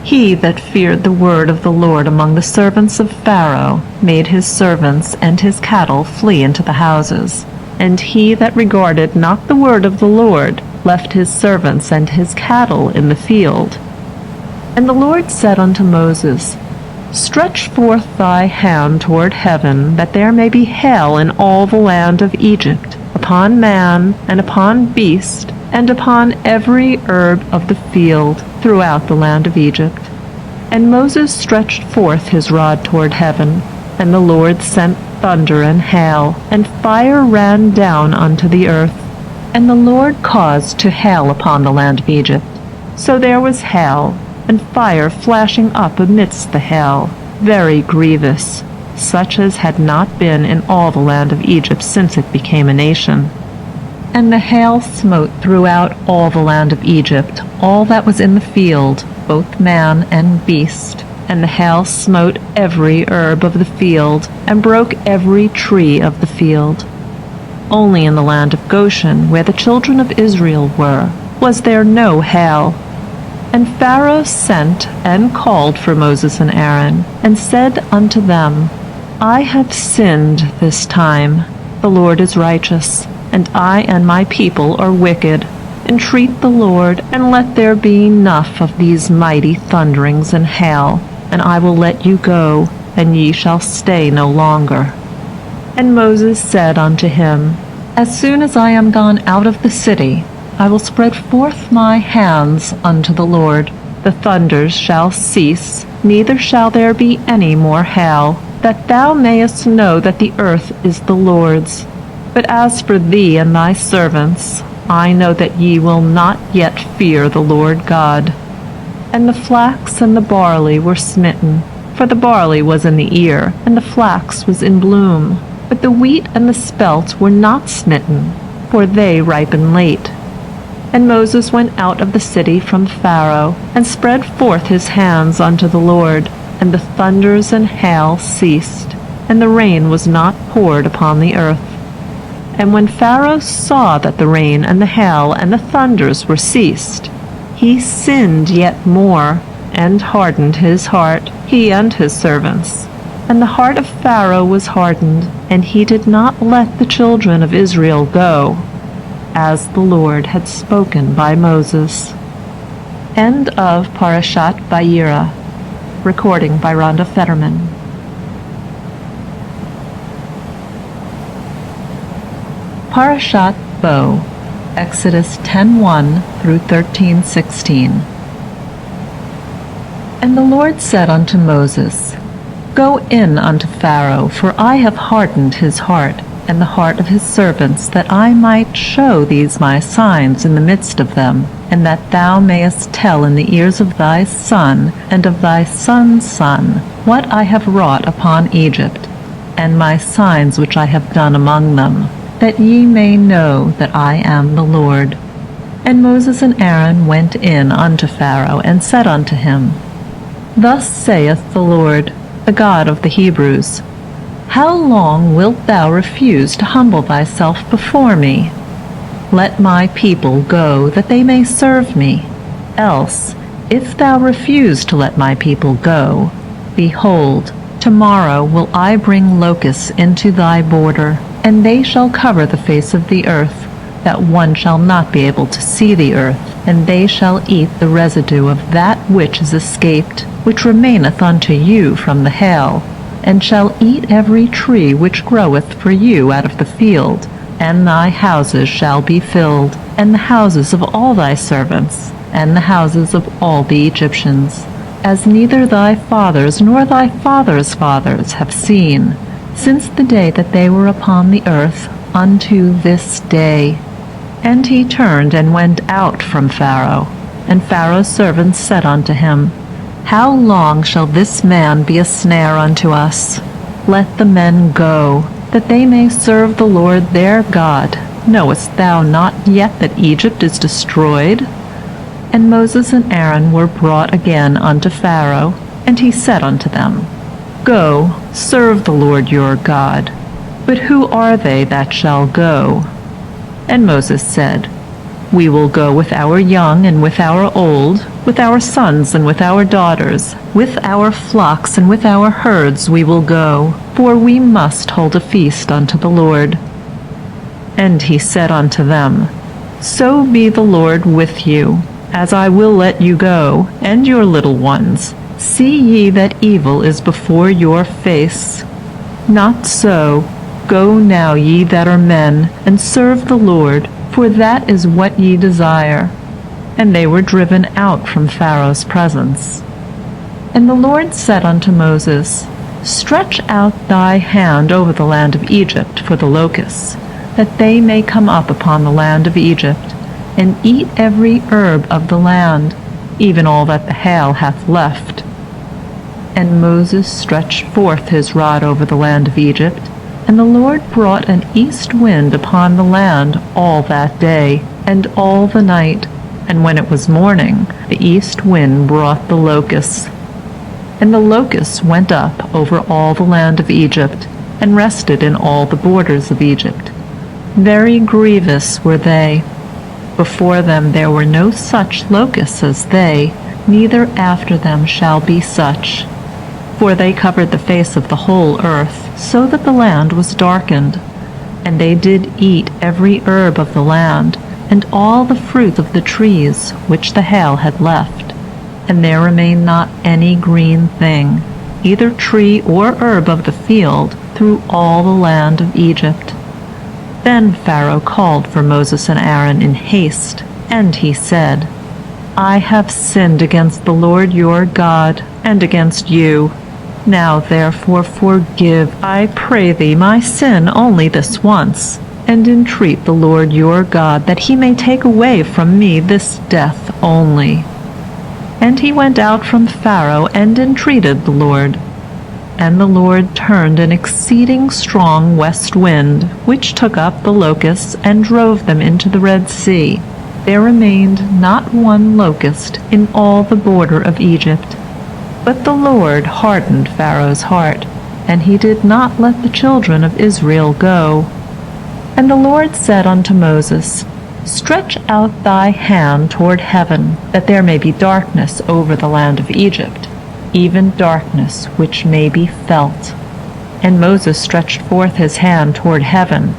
He that feared the word of the Lord among the servants of Pharaoh made his servants and his cattle flee into the houses. And he that regarded not the word of the Lord left his servants and his cattle in the field. And the Lord said unto Moses, Stretch forth thy hand toward heaven, that there may be hail in all the land of Egypt, upon man, and upon beast, and upon every herb of the field, throughout the land of Egypt. And Moses stretched forth his rod toward heaven, and the Lord sent thunder and hail, and fire ran down unto the earth. And the Lord caused to hail upon the land of Egypt. So there was hail, and fire flashing up amidst the hail, very grievous, such as had not been in all the land of Egypt since it became a nation. And the hail smote throughout all the land of Egypt, all that was in the field, both man and beast. And the hail smote every herb of the field, and broke every tree of the field. Only in the land of Goshen, where the children of Israel were, was there no hail. And Pharaoh sent and called for Moses and Aaron, and said unto them, I have sinned this time. The Lord is righteous, and I and my people are wicked. Entreat the Lord, and let there be enough of these mighty thunderings and hail, and I will let you go, and ye shall stay no longer. And Moses said unto him, As soon as I am gone out of the city, I will spread forth my hands unto the Lord. The thunders shall cease, neither shall there be any more hail, that thou mayest know that the earth is the Lord's. But as for thee and thy servants, I know that ye will not yet fear the Lord God. And the flax and the barley were smitten, for the barley was in the ear, and the flax was in bloom. But the wheat and the spelt were not smitten, for they ripen late. And Moses went out of the city from Pharaoh, and spread forth his hands unto the Lord, and the thunders and hail ceased, and the rain was not poured upon the earth. And when Pharaoh saw that the rain and the hail and the thunders were ceased, he sinned yet more, and hardened his heart, he and his servants. And the heart of Pharaoh was hardened, and he did not let the children of Israel go, as the Lord had spoken by Moses. End of Parashat Vayera. Recording by Rhonda Fetterman. Parashat Bo, Exodus 10:1 through 13:16. And the Lord said unto Moses, Go in unto Pharaoh, for I have hardened his heart, and the heart of his servants, that I might show these my signs in the midst of them, and that thou mayest tell in the ears of thy son and of thy son's son what I have wrought upon Egypt, and my signs which I have done among them, that ye may know that I am the Lord. And Moses and Aaron went in unto Pharaoh, and said unto him, Thus saith the Lord, the God of the Hebrews, How long wilt thou refuse to humble thyself before me? Let my people go, that they may serve me. Else, if thou refuse to let my people go, behold, tomorrow will I bring locusts into thy border, and they shall cover the face of the earth, that one shall not be able to see the earth, and they shall eat the residue of that which is escaped, which remaineth unto you from the hail, and shall eat every tree which groweth for you out of the field, and thy houses shall be filled, and the houses of all thy servants, and the houses of all the Egyptians, as neither thy fathers nor thy fathers' fathers have seen, since the day that they were upon the earth unto this day. And he turned and went out from Pharaoh. And Pharaoh's servants said unto him, How long shall this man be a snare unto us? Let the men go, that they may serve the Lord their God. Knowest thou not yet that Egypt is destroyed? And Moses and Aaron were brought again unto Pharaoh, and he said unto them, Go, serve the Lord your God. But who are they that shall go? And Moses said, We will go with our young and with our old, with our sons and with our daughters, with our flocks and with our herds we will go, for we must hold a feast unto the Lord. And he said unto them, So be the Lord with you, as I will let you go, and your little ones. See ye that evil is before your face? Not so. Go now, ye that are men, and serve the Lord, for that is what ye desire. And they were driven out from Pharaoh's presence. And the Lord said unto Moses, Stretch out thy hand over the land of Egypt for the locusts, that they may come up upon the land of Egypt, and eat every herb of the land, even all that the hail hath left. And Moses stretched forth his rod over the land of Egypt, and the Lord brought an east wind upon the land all that day, and all the night. And when it was morning, the east wind brought the locusts. And the locusts went up over all the land of Egypt, and rested in all the borders of Egypt. Very grievous were they. Before them there were no such locusts as they, neither after them shall be such. For they covered the face of the whole earth, so that the land was darkened. And they did eat every herb of the land, and all the fruit of the trees, which the hail had left. And there remained not any green thing, either tree or herb of the field, through all the land of Egypt. Then Pharaoh called for Moses and Aaron in haste, and he said, I have sinned against the Lord your God, and against you. Now therefore forgive, I pray thee, my sin only this once, and entreat the Lord your God, that he may take away from me this death only. And he went out from Pharaoh, and entreated the Lord. And the Lord turned an exceeding strong west wind, which took up the locusts, and drove them into the Red Sea. There remained not one locust in all the border of Egypt. But the Lord hardened Pharaoh's heart, and he did not let the children of Israel go. And the Lord said unto Moses, Stretch out thy hand toward heaven, that there may be darkness over the land of Egypt, even darkness which may be felt. And Moses stretched forth his hand toward heaven,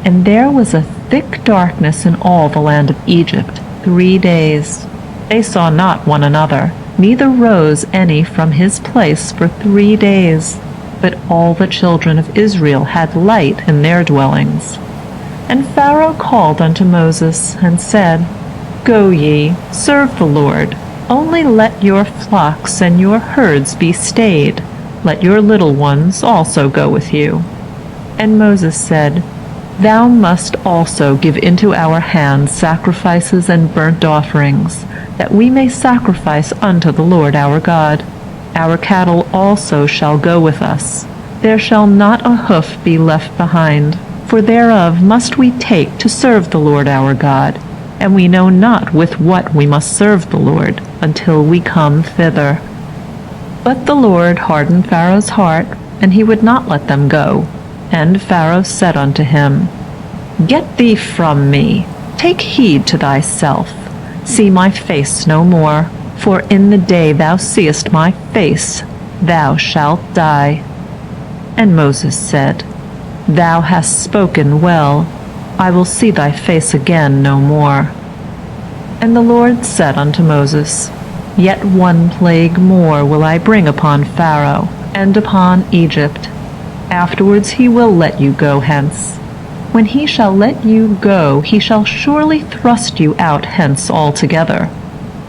and there was a thick darkness in all the land of Egypt 3 days. They saw not one another, neither rose any from his place for 3 days. But all the children of Israel had light in their dwellings. And Pharaoh called unto Moses, and said, Go ye, serve the Lord. Only let your flocks and your herds be stayed. Let your little ones also go with you. And Moses said, Thou must also give into our hands sacrifices and burnt offerings, that we may sacrifice unto the Lord our God. Our cattle also shall go with us. There shall not a hoof be left behind. For thereof must we take to serve the Lord our God, and we know not with what we must serve the Lord until we come thither. But the Lord hardened Pharaoh's heart, and he would not let them go. And Pharaoh said unto him, Get thee from me, take heed to thyself, see my face no more, for in the day thou seest my face, thou shalt die. And Moses said, Thou hast spoken well, I will see thy face again no more. And the Lord said unto Moses, Yet one plague more will I bring upon Pharaoh, and upon Egypt. Afterwards he will let you go hence. When he shall let you go, he shall surely thrust you out hence altogether.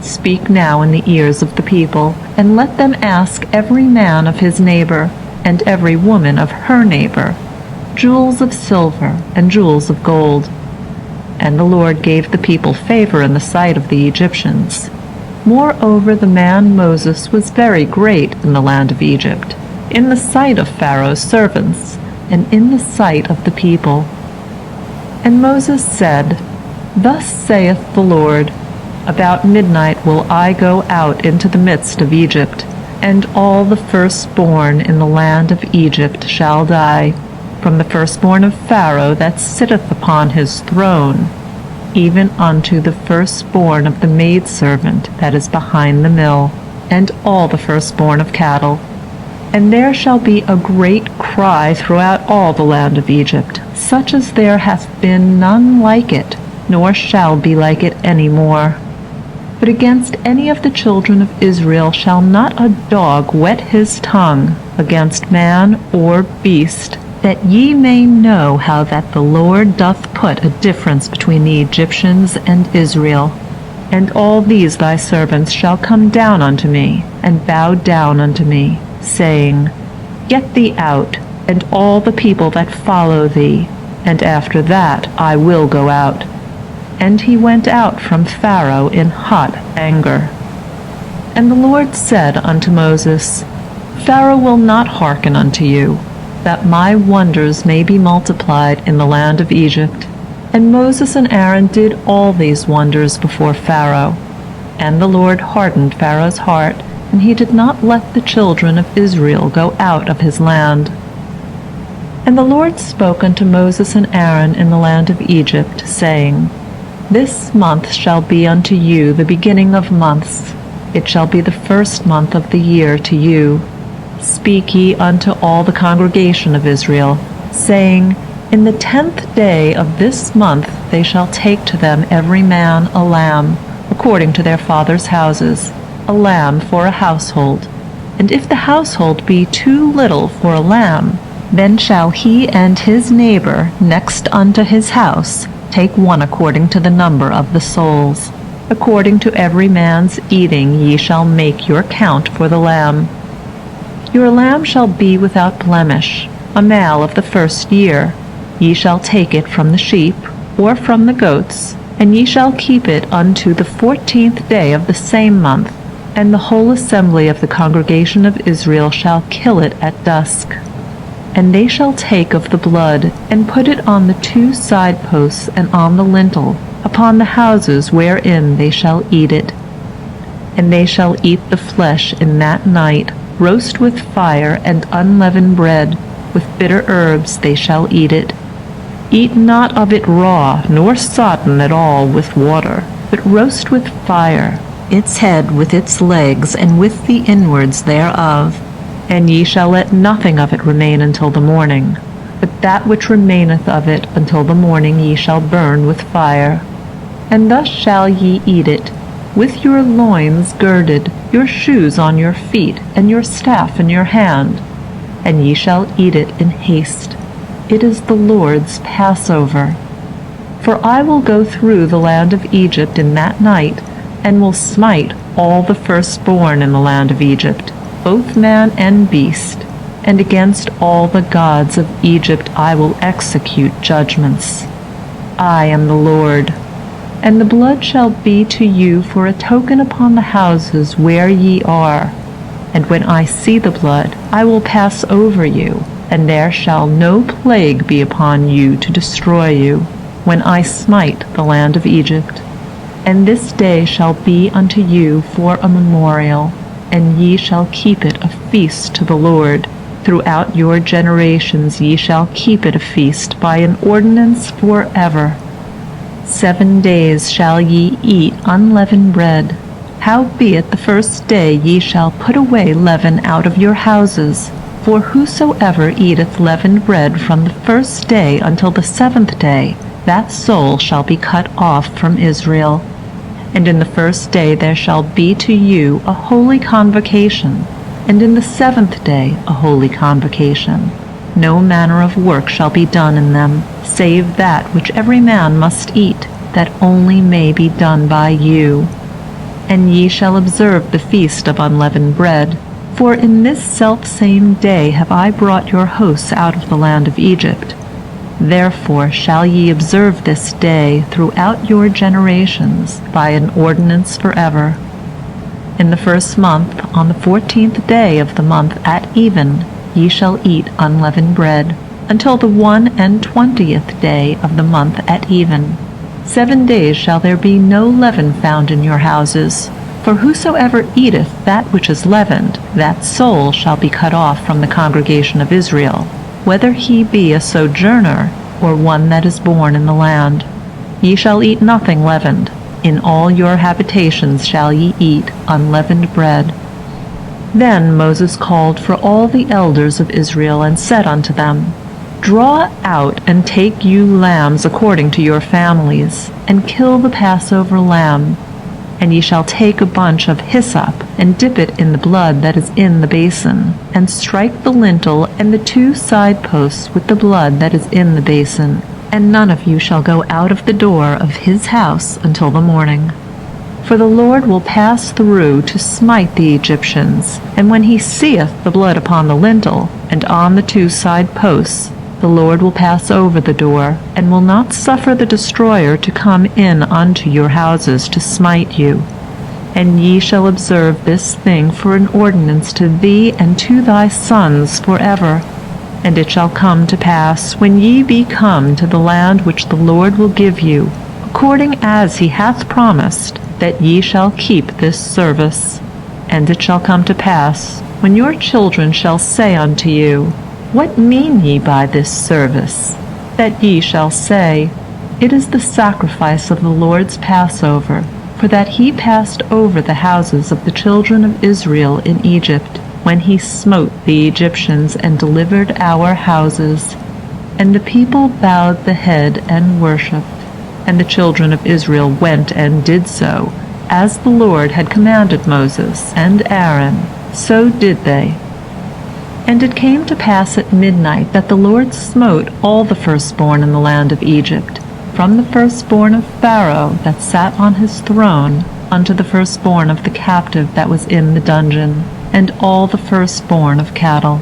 Speak now in the ears of the people, and let them ask every man of his neighbor, and every woman of her neighbor, jewels of silver and jewels of gold. And the Lord gave the people favor in the sight of the Egyptians. Moreover, the man Moses was very great in the land of Egypt, in the sight of Pharaoh's servants, and in the sight of the people. And Moses said, Thus saith the Lord, About midnight will I go out into the midst of Egypt, and all the firstborn in the land of Egypt shall die, from the firstborn of Pharaoh that sitteth upon his throne, even unto the firstborn of the maidservant that is behind the mill, and all the firstborn of cattle. And there shall be a great cry throughout all the land of Egypt, such as there hath been none like it, nor shall be like it any more. But against any of the children of Israel shall not a dog wet his tongue against man or beast, that ye may know how that the Lord doth put a difference between the Egyptians and Israel. And all these thy servants shall come down unto me, and bow down unto me, saying, Get thee out, and all the people that follow thee, and after that I will go out. And he went out from Pharaoh in hot anger. And the Lord said unto Moses, Pharaoh will not hearken unto you, that my wonders may be multiplied in the land of Egypt. And Moses and Aaron did all these wonders before Pharaoh. And the Lord hardened Pharaoh's heart, and he did not let the children of Israel go out of his land. And the Lord spoke unto Moses and Aaron in the land of Egypt, saying, This month shall be unto you the beginning of months. It shall be the first month of the year to you. Speak ye unto all the congregation of Israel, saying, In the 10th day of this month they shall take to them every man a lamb, according to their fathers' houses, a lamb for a household. And if the household be too little for a lamb, then shall he and his neighbor next unto his house take one according to the number of the souls. According to every man's eating ye shall make your count for the lamb. Your lamb shall be without blemish, a male of the first year. Ye shall take it from the sheep, or from the goats, and ye shall keep it unto the 14th day of the same month, and the whole assembly of the congregation of Israel shall kill it at dusk. And they shall take of the blood, and put it on the 2 side posts and on the lintel, upon the houses wherein they shall eat it. And they shall eat the flesh in that night, roast with fire and unleavened bread, with bitter herbs they shall eat it. Eat not of it raw, nor sodden at all with water, but roast with fire, its head with its legs, and with the inwards thereof. And ye shall let nothing of it remain until the morning, but that which remaineth of it until the morning ye shall burn with fire. And thus shall ye eat it, with your loins girded, your shoes on your feet, and your staff in your hand. And ye shall eat it in haste. It is the Lord's Passover. For I will go through the land of Egypt in that night, and will smite all the firstborn in the land of Egypt, both man and beast, and against all the gods of Egypt I will execute judgments. I am the Lord. And the blood shall be to you for a token upon the houses where ye are. And when I see the blood, I will pass over you, and there shall no plague be upon you to destroy you, when I smite the land of Egypt. And this day shall be unto you for a memorial, and ye shall keep it a feast to the Lord. Throughout your generations ye shall keep it a feast by an ordinance forever. 7 days shall ye eat unleavened bread. Howbeit the first day ye shall put away leaven out of your houses. For whosoever eateth leavened bread from the first day until the 7th day, that soul shall be cut off from Israel. And in the first day there shall be to you a holy convocation, and in the 7th day a holy convocation. No manner of work shall be done in them, save that which every man must eat, that only may be done by you. And ye shall observe the feast of unleavened bread, for in this selfsame day have I brought your hosts out of the land of Egypt. Therefore shall ye observe this day throughout your generations by an ordinance forever. In the 1st month, on the 14th day of the month at even, ye shall eat unleavened bread, until the 21st day of the month at even. 7 days shall there be no leaven found in your houses. For whosoever eateth that which is leavened, that soul shall be cut off from the congregation of Israel, whether he be a sojourner, or one that is born in the land. Ye shall eat nothing leavened. In all your habitations shall ye eat unleavened bread. Then Moses called for all the elders of Israel, and said unto them, Draw out and take you lambs according to your families, and kill the Passover lamb. And ye shall take a bunch of hyssop, and dip it in the blood that is in the basin, and strike the lintel and the 2 side posts with the blood that is in the basin. And none of you shall go out of the door of his house until the morning. For the Lord will pass through to smite the Egyptians, and when he seeth the blood upon the lintel, and on the 2 side posts, the Lord will pass over the door, and will not suffer the destroyer to come in unto your houses to smite you. And ye shall observe this thing for an ordinance to thee and to thy sons forever. And it shall come to pass, when ye be come to the land which the Lord will give you, according as he hath promised, that ye shall keep this service. And it shall come to pass, when your children shall say unto you, What mean ye by this service? That ye shall say, It is the sacrifice of the Lord's Passover, for that he passed over the houses of the children of Israel in Egypt, when he smote the Egyptians and delivered our houses. And the people bowed the head and worshipped. And the children of Israel went and did so, as the Lord had commanded Moses and Aaron, so did they. And it came to pass at midnight that the Lord smote all the firstborn in the land of Egypt, from the firstborn of Pharaoh that sat on his throne, unto the firstborn of the captive that was in the dungeon, and all the firstborn of cattle.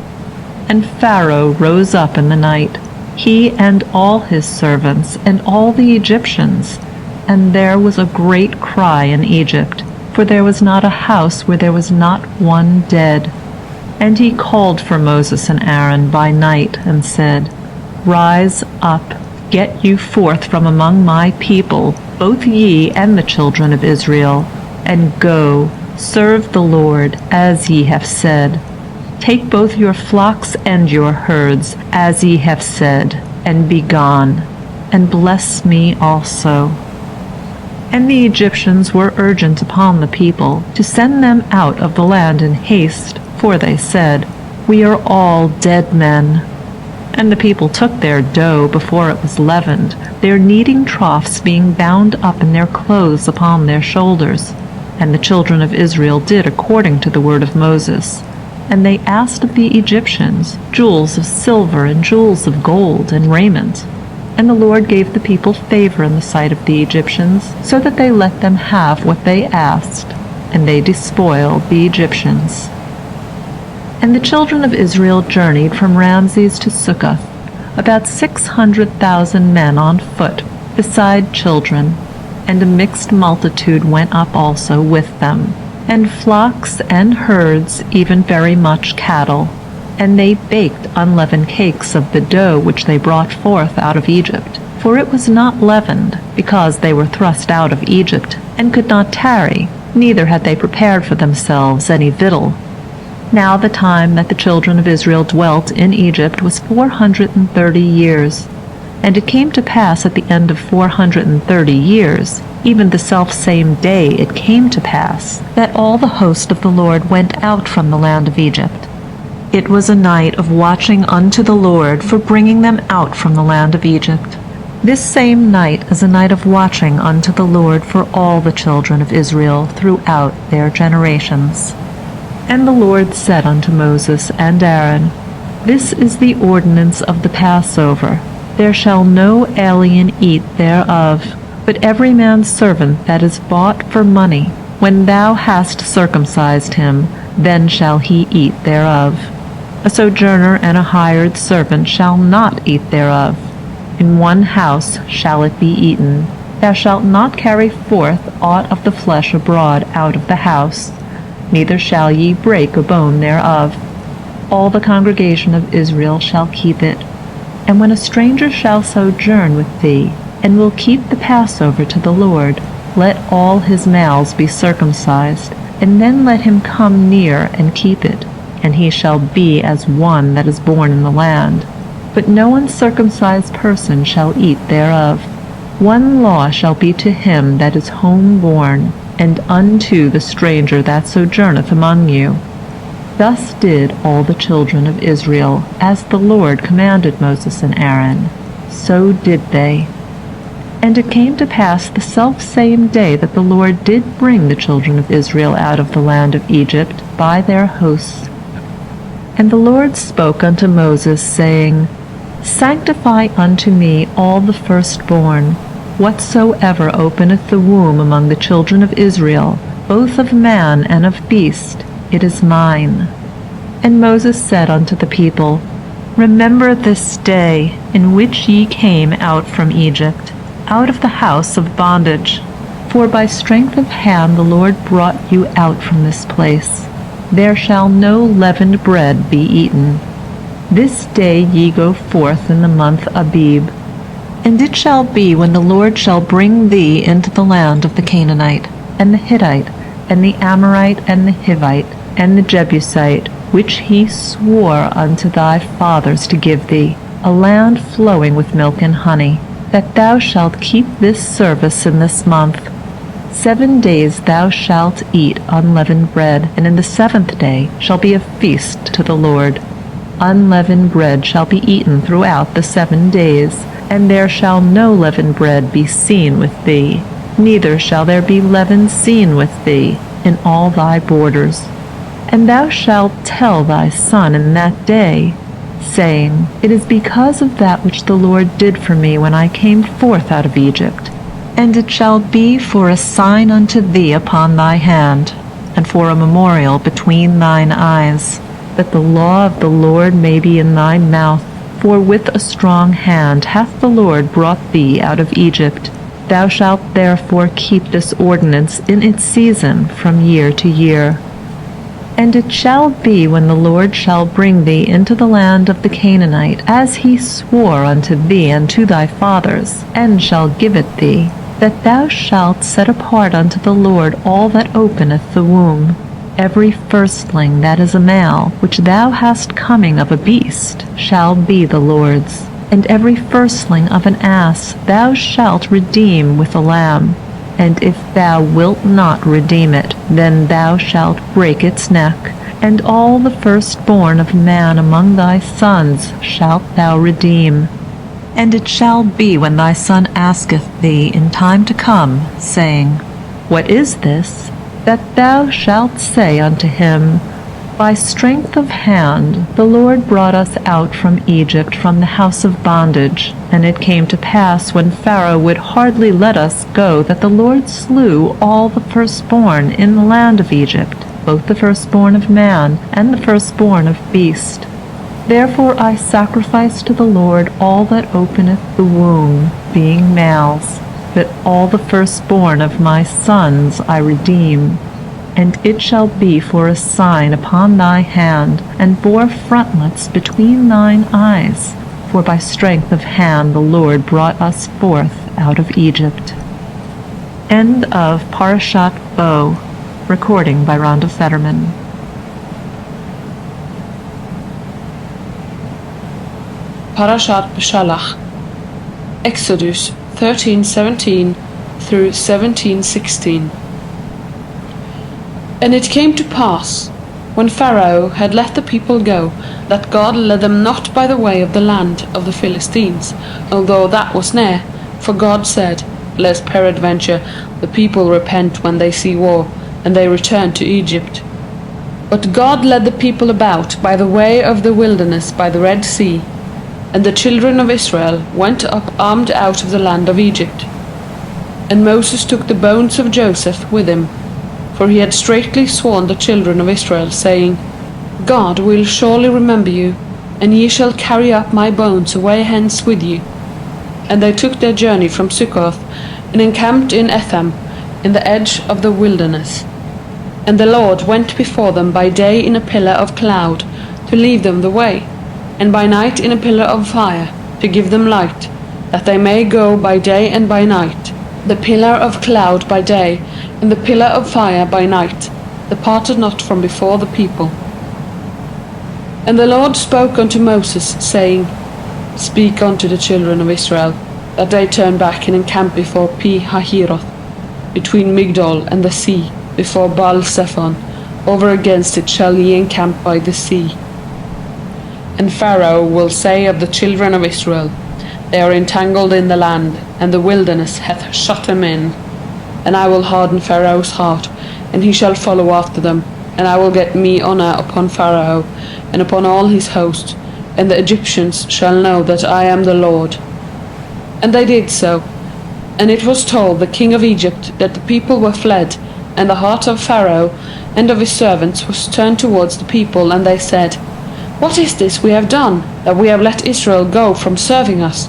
And Pharaoh rose up in the night, he and all his servants, and all the Egyptians. And there was a great cry in Egypt, for there was not a house where there was not one dead. And he called for Moses and Aaron by night, and said, Rise up, get you forth from among my people, both ye and the children of Israel, and go, serve the Lord, as ye have said. Take both your flocks and your herds, as ye have said, and be gone, and bless me also. And the Egyptians were urgent upon the people to send them out of the land in haste, for they said, We are all dead men. And the people took their dough before it was leavened, their kneading troughs being bound up in their clothes upon their shoulders. And the children of Israel did according to the word of Moses. And they asked of the Egyptians jewels of silver and jewels of gold and raiment. And the Lord gave the people favor in the sight of the Egyptians, so that they let them have what they asked, and they despoiled the Egyptians. And the children of Israel journeyed from Ramses to Succoth, about 600,000 men on foot, beside children. And a mixed multitude went up also with them, and flocks and herds, even very much cattle. And they baked unleavened cakes of the dough which they brought forth out of Egypt. For it was not leavened, because they were thrust out of Egypt, and could not tarry, neither had they prepared for themselves any victual. Now the time that the children of Israel dwelt in Egypt was 430 years. And it came to pass at the end of 430 years, even the selfsame day it came to pass, that all the host of the Lord went out from the land of Egypt. It was a night of watching unto the Lord for bringing them out from the land of Egypt. This same night is a night of watching unto the Lord for all the children of Israel throughout their generations. And the Lord said unto Moses and Aaron, This is the ordinance of the Passover. There shall no alien eat thereof, but every man's servant that is bought for money, when thou hast circumcised him, then shall he eat thereof. A sojourner and a hired servant shall not eat thereof. In one house shall it be eaten. Thou shalt not carry forth aught of the flesh abroad out of the house, neither shall ye break a bone thereof. All the congregation of Israel shall keep it. And when a stranger shall sojourn with thee, and will keep the Passover to the Lord, let all his males be circumcised, and then let him come near and keep it, and he shall be as one that is born in the land. But no uncircumcised person shall eat thereof. One law shall be to him that is home-born, and unto the stranger that sojourneth among you. Thus did all the children of Israel, as the Lord commanded Moses and Aaron, so did they. And it came to pass the selfsame day that the Lord did bring the children of Israel out of the land of Egypt by their hosts. And the Lord spoke unto Moses, saying, Sanctify unto me all the firstborn, whatsoever openeth the womb among the children of Israel, both of man and of beast, it is mine. And Moses said unto the people, Remember this day in which ye came out from Egypt, out of the house of bondage. For by strength of hand the Lord brought you out from this place. There shall no leavened bread be eaten. This day ye go forth in the month Abib. And it shall be when the Lord shall bring thee into the land of the Canaanite, and the Hittite, and the Amorite, and the Hivite, and the Jebusite, which he swore unto thy fathers to give thee, a land flowing with milk and honey, that thou shalt keep this service in this month. 7 days thou shalt eat unleavened bread, and in the 7th day shall be a feast to the Lord. Unleavened bread shall be eaten throughout the 7 days, and there shall no leavened bread be seen with thee, neither shall there be leaven seen with thee in all thy borders. And thou shalt tell thy son in that day, saying, It is because of that which the Lord did for me when I came forth out of Egypt. And it shall be for a sign unto thee upon thy hand, and for a memorial between thine eyes, that the law of the Lord may be in thy mouth. For with a strong hand hath the Lord brought thee out of Egypt. Thou shalt therefore keep this ordinance in its season from year to year. And it shall be when the Lord shall bring thee into the land of the Canaanite, as he swore unto thee and to thy fathers, and shall give it thee, that thou shalt set apart unto the Lord all that openeth the womb, every firstling that is a male, which thou hast coming of a beast, shall be the Lord's. And every firstling of an ass thou shalt redeem with a lamb. And if thou wilt not redeem it, then thou shalt break its neck. And all the firstborn of man among thy sons shalt thou redeem. And it shall be when thy son asketh thee in time to come, saying, What is this? That thou shalt say unto him, By strength of hand the Lord brought us out from Egypt from the house of bondage. And it came to pass, when Pharaoh would hardly let us go, that the Lord slew all the firstborn in the land of Egypt, both the firstborn of man and the firstborn of beast. Therefore I sacrifice to the Lord all that openeth the womb, being males, but all the firstborn of my sons I redeem. And it shall be for a sign upon thy hand, and for frontlets between thine eyes. For by strength of hand the Lord brought us forth out of Egypt. End of Parashat Bo. Recording by Rhonda Fetterman. Parashat Beshalach. Exodus 13:17 through 17:16. And it came to pass, when Pharaoh had let the people go, that God led them not by the way of the land of the Philistines, although that was near. For God said, lest peradventure the people repent when they see war, and they return to Egypt. But God led the people about by the way of the wilderness by the Red Sea, and the children of Israel went up armed out of the land of Egypt. And Moses took the bones of Joseph with him, for he had straitly sworn the children of Israel, saying, God will surely remember you, and ye shall carry up my bones away hence with you. And they took their journey from Succoth, and encamped in Etham, in the edge of the wilderness. And the Lord went before them by day in a pillar of cloud, to lead them the way, and by night in a pillar of fire, to give them light, that they may go by day and by night. The pillar of cloud by day, and the pillar of fire by night, departed not from before the people. And the Lord spoke unto Moses, saying, Speak unto the children of Israel, that they turn back and encamp before Pi-hahiroth, between Migdol and the sea, before Baal-zephon. Over against it shall ye encamp by the sea. And Pharaoh will say of the children of Israel, They are entangled in the land, and the wilderness hath shut them in. And I will harden Pharaoh's heart, and he shall follow after them. And I will get me honour upon Pharaoh, and upon all his host, and the Egyptians shall know that I am the Lord. And they did so. And it was told the king of Egypt that the people were fled, and the heart of Pharaoh and of his servants was turned towards the people, and they said, What is this we have done, that we have let Israel go from serving us?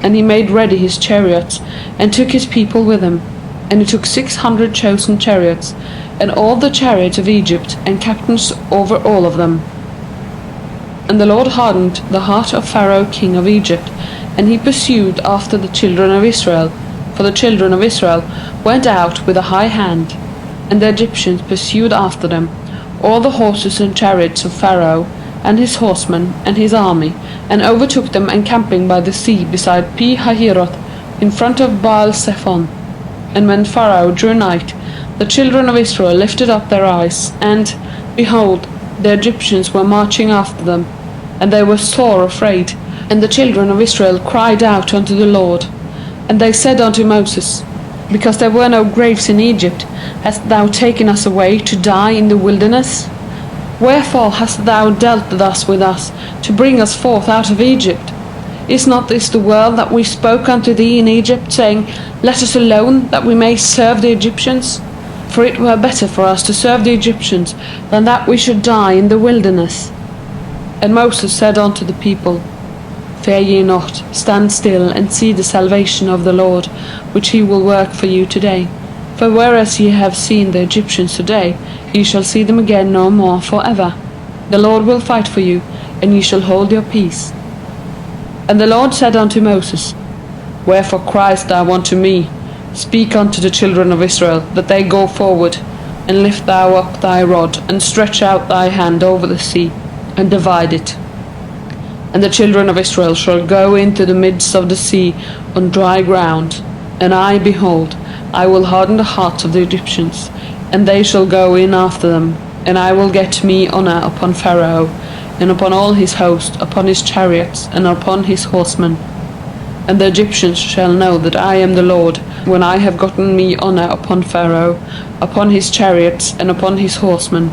And he made ready his chariots, and took his people with him. And he took 600 chosen chariots, and all the chariots of Egypt, and captains over all of them. And the Lord hardened the heart of Pharaoh king of Egypt, and he pursued after the children of Israel. For the children of Israel went out with a high hand, and the Egyptians pursued after them, all the horses and chariots of Pharaoh, and his horsemen, and his army, and overtook them encamping by the sea beside Pi-hahiroth, in front of Baal-zephon. And when Pharaoh drew nigh, the children of Israel lifted up their eyes, and, behold, the Egyptians were marching after them, and they were sore afraid. And the children of Israel cried out unto the Lord. And they said unto Moses, Because there were no graves in Egypt, hast thou taken us away to die in the wilderness? Wherefore hast thou dealt thus with us, to bring us forth out of Egypt? Is not this the word that we spoke unto thee in Egypt, saying, Let us alone, that we may serve the Egyptians? For it were better for us to serve the Egyptians, than that we should die in the wilderness. And Moses said unto the people, Fear ye not, stand still, and see the salvation of the Lord, which he will work for you today. For whereas ye have seen the Egyptians today, ye shall see them again no more for ever. The Lord will fight for you, and ye shall hold your peace. And the Lord said unto Moses, Wherefore criest thou unto me? Speak unto the children of Israel, that they go forward, and lift thou up thy rod, and stretch out thy hand over the sea, and divide it. And the children of Israel shall go into the midst of the sea on dry ground. And I, behold, I will harden the hearts of the Egyptians, and they shall go in after them. And I will get me honour upon Pharaoh, and upon all his host, upon his chariots, and upon his horsemen. And the Egyptians shall know that I am the Lord, when I have gotten me honour upon Pharaoh, upon his chariots, and upon his horsemen.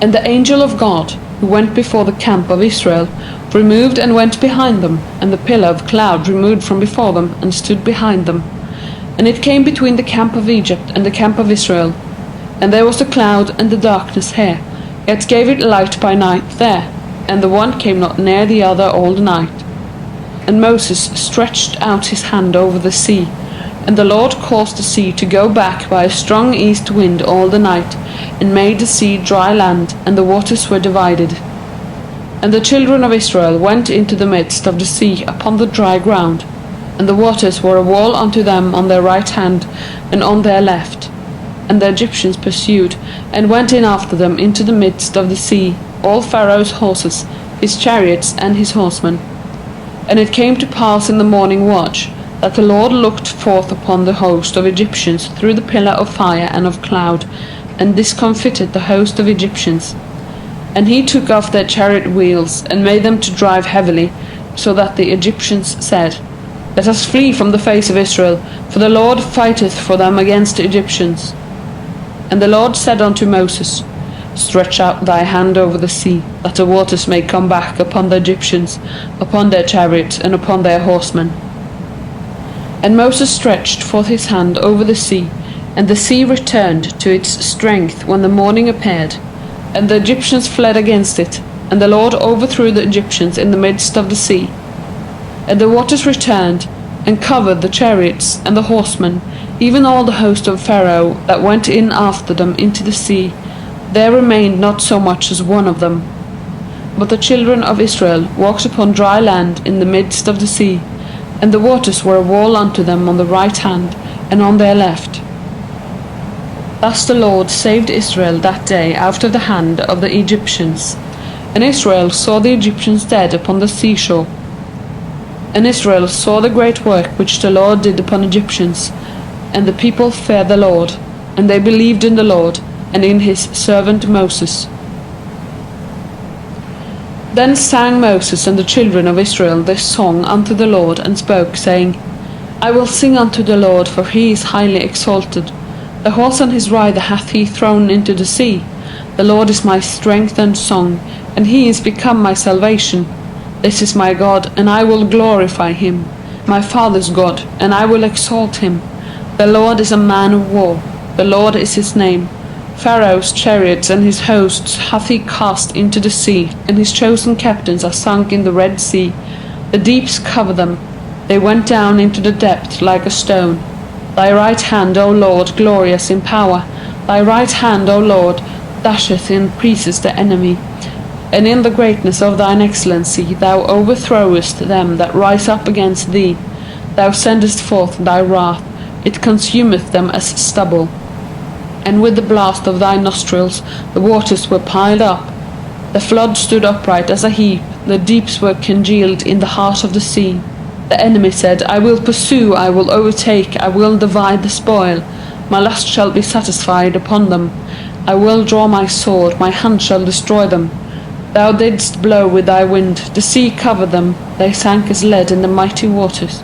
And the angel of God, who went before the camp of Israel, removed and went behind them, and the pillar of cloud removed from before them, and stood behind them. And it came between the camp of Egypt and the camp of Israel. And there was the cloud and the darkness here, yet gave it light by night there, and the one came not near the other all the night. And Moses stretched out his hand over the sea, And the Lord caused the sea to go back by a strong east wind all the night, and made the sea dry land, and the waters were divided. And the children of Israel went into the midst of the sea upon the dry ground, and the waters were a wall unto them on their right hand and on their left. And the Egyptians pursued, and went in after them into the midst of the sea, all Pharaoh's horses, his chariots, and his horsemen. And it came to pass in the morning watch, that the Lord looked forth upon the host of Egyptians through the pillar of fire and of cloud, and discomfited the host of Egyptians. And he took off their chariot wheels, and made them to drive heavily, so that the Egyptians said, Let us flee from the face of Israel, for the Lord fighteth for them against the Egyptians. And the Lord said unto Moses, Stretch out thy hand over the sea, that the waters may come back upon the Egyptians, upon their chariots, and upon their horsemen. And Moses stretched forth his hand over the sea, and the sea returned to its strength when the morning appeared, and the Egyptians fled against it, and the Lord overthrew the Egyptians in the midst of the sea. And the waters returned, and covered the chariots and the horsemen, even all the host of Pharaoh that went in after them into the sea. There remained not so much as one of them. But the children of Israel walked upon dry land in the midst of the sea, and the waters were a wall unto them on the right hand and on their left. Thus the Lord saved Israel that day out of the hand of the Egyptians. And Israel saw the Egyptians dead upon the seashore. And Israel saw the great work which the Lord did upon Egyptians, and the people feared the Lord, and they believed in the Lord, and in his servant Moses. Then sang Moses and the children of Israel this song unto the Lord, and spoke, saying, I will sing unto the Lord, for he is highly exalted. The horse and his rider hath he thrown into the sea. The Lord is my strength and song, and he is become my salvation. This is my God, and I will glorify him, my father's God, and I will exalt him. The Lord is a man of war, the Lord is his name. Pharaoh's chariots and his hosts hath he cast into the sea, and his chosen captains are sunk in the Red Sea. The deeps cover them, they went down into the depth like a stone. Thy right hand, O Lord, glorious in power, thy right hand, O Lord, dasheth in pieces the enemy. And in the greatness of thine excellency thou overthrowest them that rise up against thee. Thou sendest forth thy wrath, it consumeth them as stubble. And with the blast of thy nostrils the waters were piled up. The flood stood upright as a heap, the deeps were congealed in the heart of the sea. The enemy said, I will pursue, I will overtake, I will divide the spoil. My lust shall be satisfied upon them. I will draw my sword, my hand shall destroy them. Thou didst blow with thy wind, the sea covered them, they sank as lead in the mighty waters.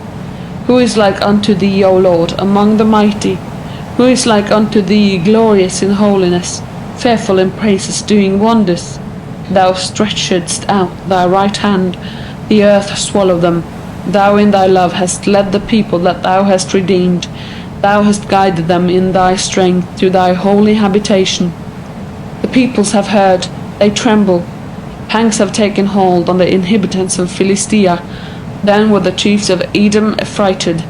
Who is like unto thee, O Lord, among the mighty? Who is like unto thee, glorious in holiness, fearful in praises, doing wonders? Thou stretchedst out thy right hand, the earth swallowed them. Thou in thy love hast led the people that thou hast redeemed. Thou hast guided them in thy strength to thy holy habitation. The peoples have heard, they tremble. Pangs have taken hold on the inhabitants of Philistia. Then were the chiefs of Edom affrighted.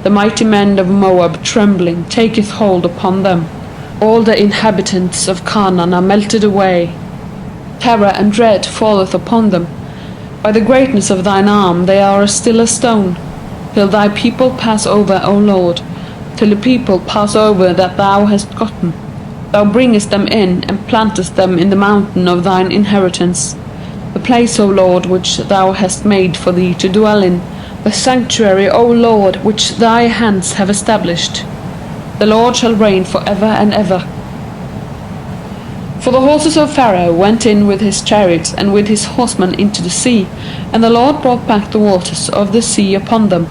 The mighty men of Moab trembling taketh hold upon them. All the inhabitants of Canaan are melted away. Terror and dread falleth upon them. By the greatness of thine arm they are as still as stone. Till thy people pass over, O Lord, till the people pass over that thou hast gotten. Thou bringest them in, and plantest them in the mountain of thine inheritance. The place, O Lord, which thou hast made for thee to dwell in, the sanctuary, O Lord, which thy hands have established. The Lord shall reign for ever and ever. For the horses of Pharaoh went in with his chariots and with his horsemen into the sea, and the Lord brought back the waters of the sea upon them.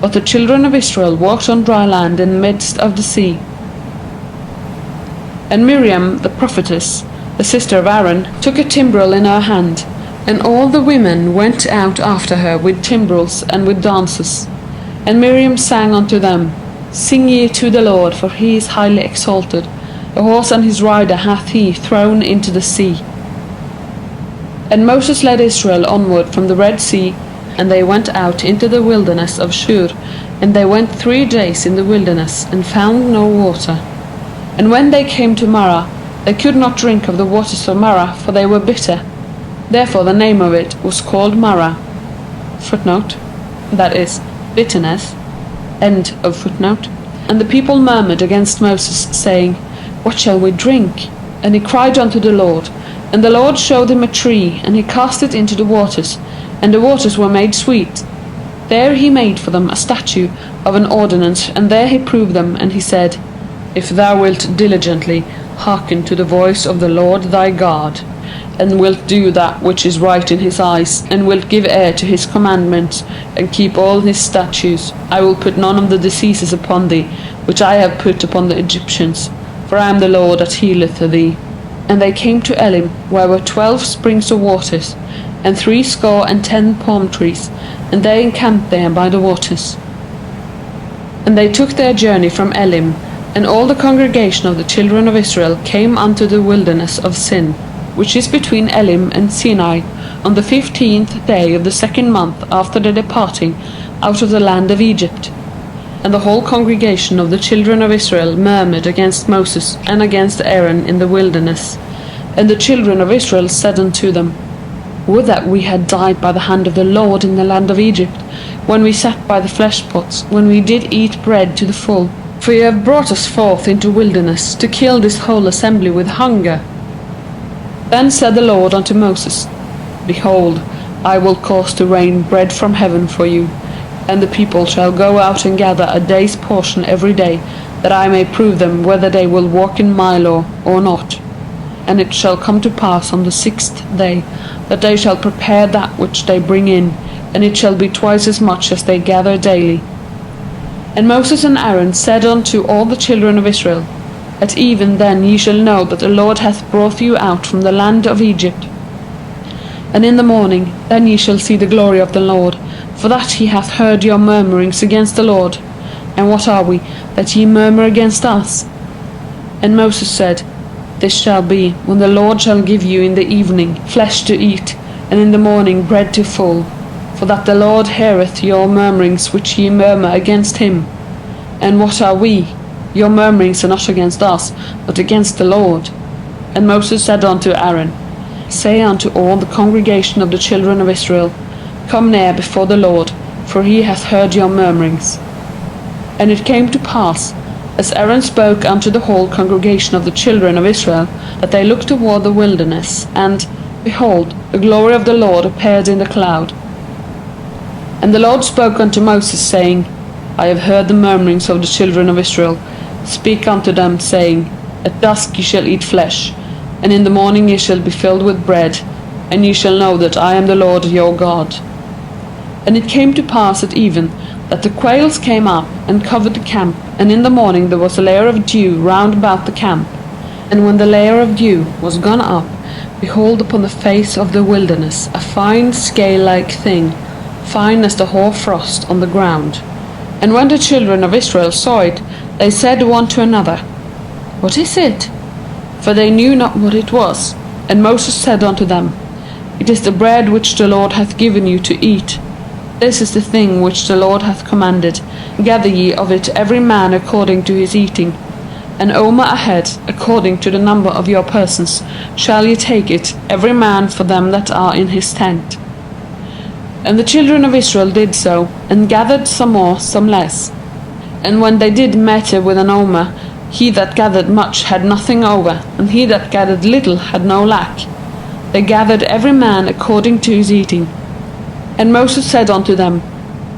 But the children of Israel walked on dry land in the midst of the sea. And Miriam the prophetess, the sister of Aaron, took a timbrel in her hand, and all the women went out after her with timbrels and with dances. And Miriam sang unto them, Sing ye to the Lord, for he is highly exalted. The horse and his rider hath he thrown into the sea. And Moses led Israel onward from the Red Sea, And they went out into the wilderness of Shur, and they went 3 days in the wilderness, and found no water. And when they came to Marah, they could not drink of the waters of Marah, for they were bitter. Therefore the name of it was called Marah. Footnote, that is, bitterness. End of footnote. And the people murmured against Moses, saying, What shall we drink? And he cried unto the Lord. And the Lord showed him a tree, and he cast it into the waters, and the waters were made sweet. There he made for them a statue of an ordinance, and there he proved them, and he said, If thou wilt diligently hearken to the voice of the Lord thy God, and wilt do that which is right in his eyes, and wilt give ear to his commandments, and keep all his statutes, I will put none of the diseases upon thee, which I have put upon the Egyptians, for I am the Lord that healeth thee. And they came to Elim, where were 12 springs of waters, and 70 palm trees, and they encamped there by the waters. And they took their journey from Elim, and all the congregation of the children of Israel came unto the wilderness of Sin, which is between Elim and Sinai, on the 15th day of the 2nd month after the departing out of the land of Egypt. And the whole congregation of the children of Israel murmured against Moses and against Aaron in the wilderness. And the children of Israel said unto them, Would that we had died by the hand of the Lord in the land of Egypt, when we sat by the flesh pots, when we did eat bread to the full. For ye have brought us forth into wilderness, to kill this whole assembly with hunger. Then said the Lord unto Moses, Behold, I will cause to rain bread from heaven for you, and the people shall go out and gather a day's portion every day, that I may prove them whether they will walk in my law or not. And it shall come to pass on the 6th day, that they shall prepare that which they bring in, and it shall be twice as much as they gather daily. And Moses and Aaron said unto all the children of Israel, At even then ye shall know that the Lord hath brought you out from the land of Egypt. And in the morning then ye shall see the glory of the Lord, for that he hath heard your murmurings against the Lord. And what are we, that ye murmur against us? And Moses said, This shall be, when the Lord shall give you in the evening flesh to eat, and in the morning bread to full, for that the Lord heareth your murmurings which ye murmur against him. And what are we? Your murmurings are not against us, but against the Lord. And Moses said unto Aaron, Say unto all the congregation of the children of Israel, Come near before the Lord, for he hath heard your murmurings. And it came to pass, as Aaron spoke unto the whole congregation of the children of Israel, that they looked toward the wilderness, and, behold, the glory of the Lord appeared in the cloud. And the Lord spoke unto Moses, saying, I have heard the murmurings of the children of Israel. Speak unto them, saying, At dusk ye shall eat flesh, and in the morning ye shall be filled with bread, and ye shall know that I am the Lord your God. And it came to pass at even, that the quails came up and covered the camp, and in the morning there was a layer of dew round about the camp. And when the layer of dew was gone up, behold, upon the face of the wilderness a fine scale-like thing, fine as the hoar frost on the ground. And when the children of Israel saw it, they said one to another, What is it? For they knew not what it was. And Moses said unto them, It is the bread which the Lord hath given you to eat. This is the thing which the Lord hath commanded. Gather ye of it every man according to his eating. An omer a head, according to the number of your persons, shall ye take it, every man for them that are in his tent. And the children of Israel did so, and gathered some more, some less. And when they did measure with an omer, he that gathered much had nothing over, and he that gathered little had no lack. They gathered every man according to his eating. And Moses said unto them,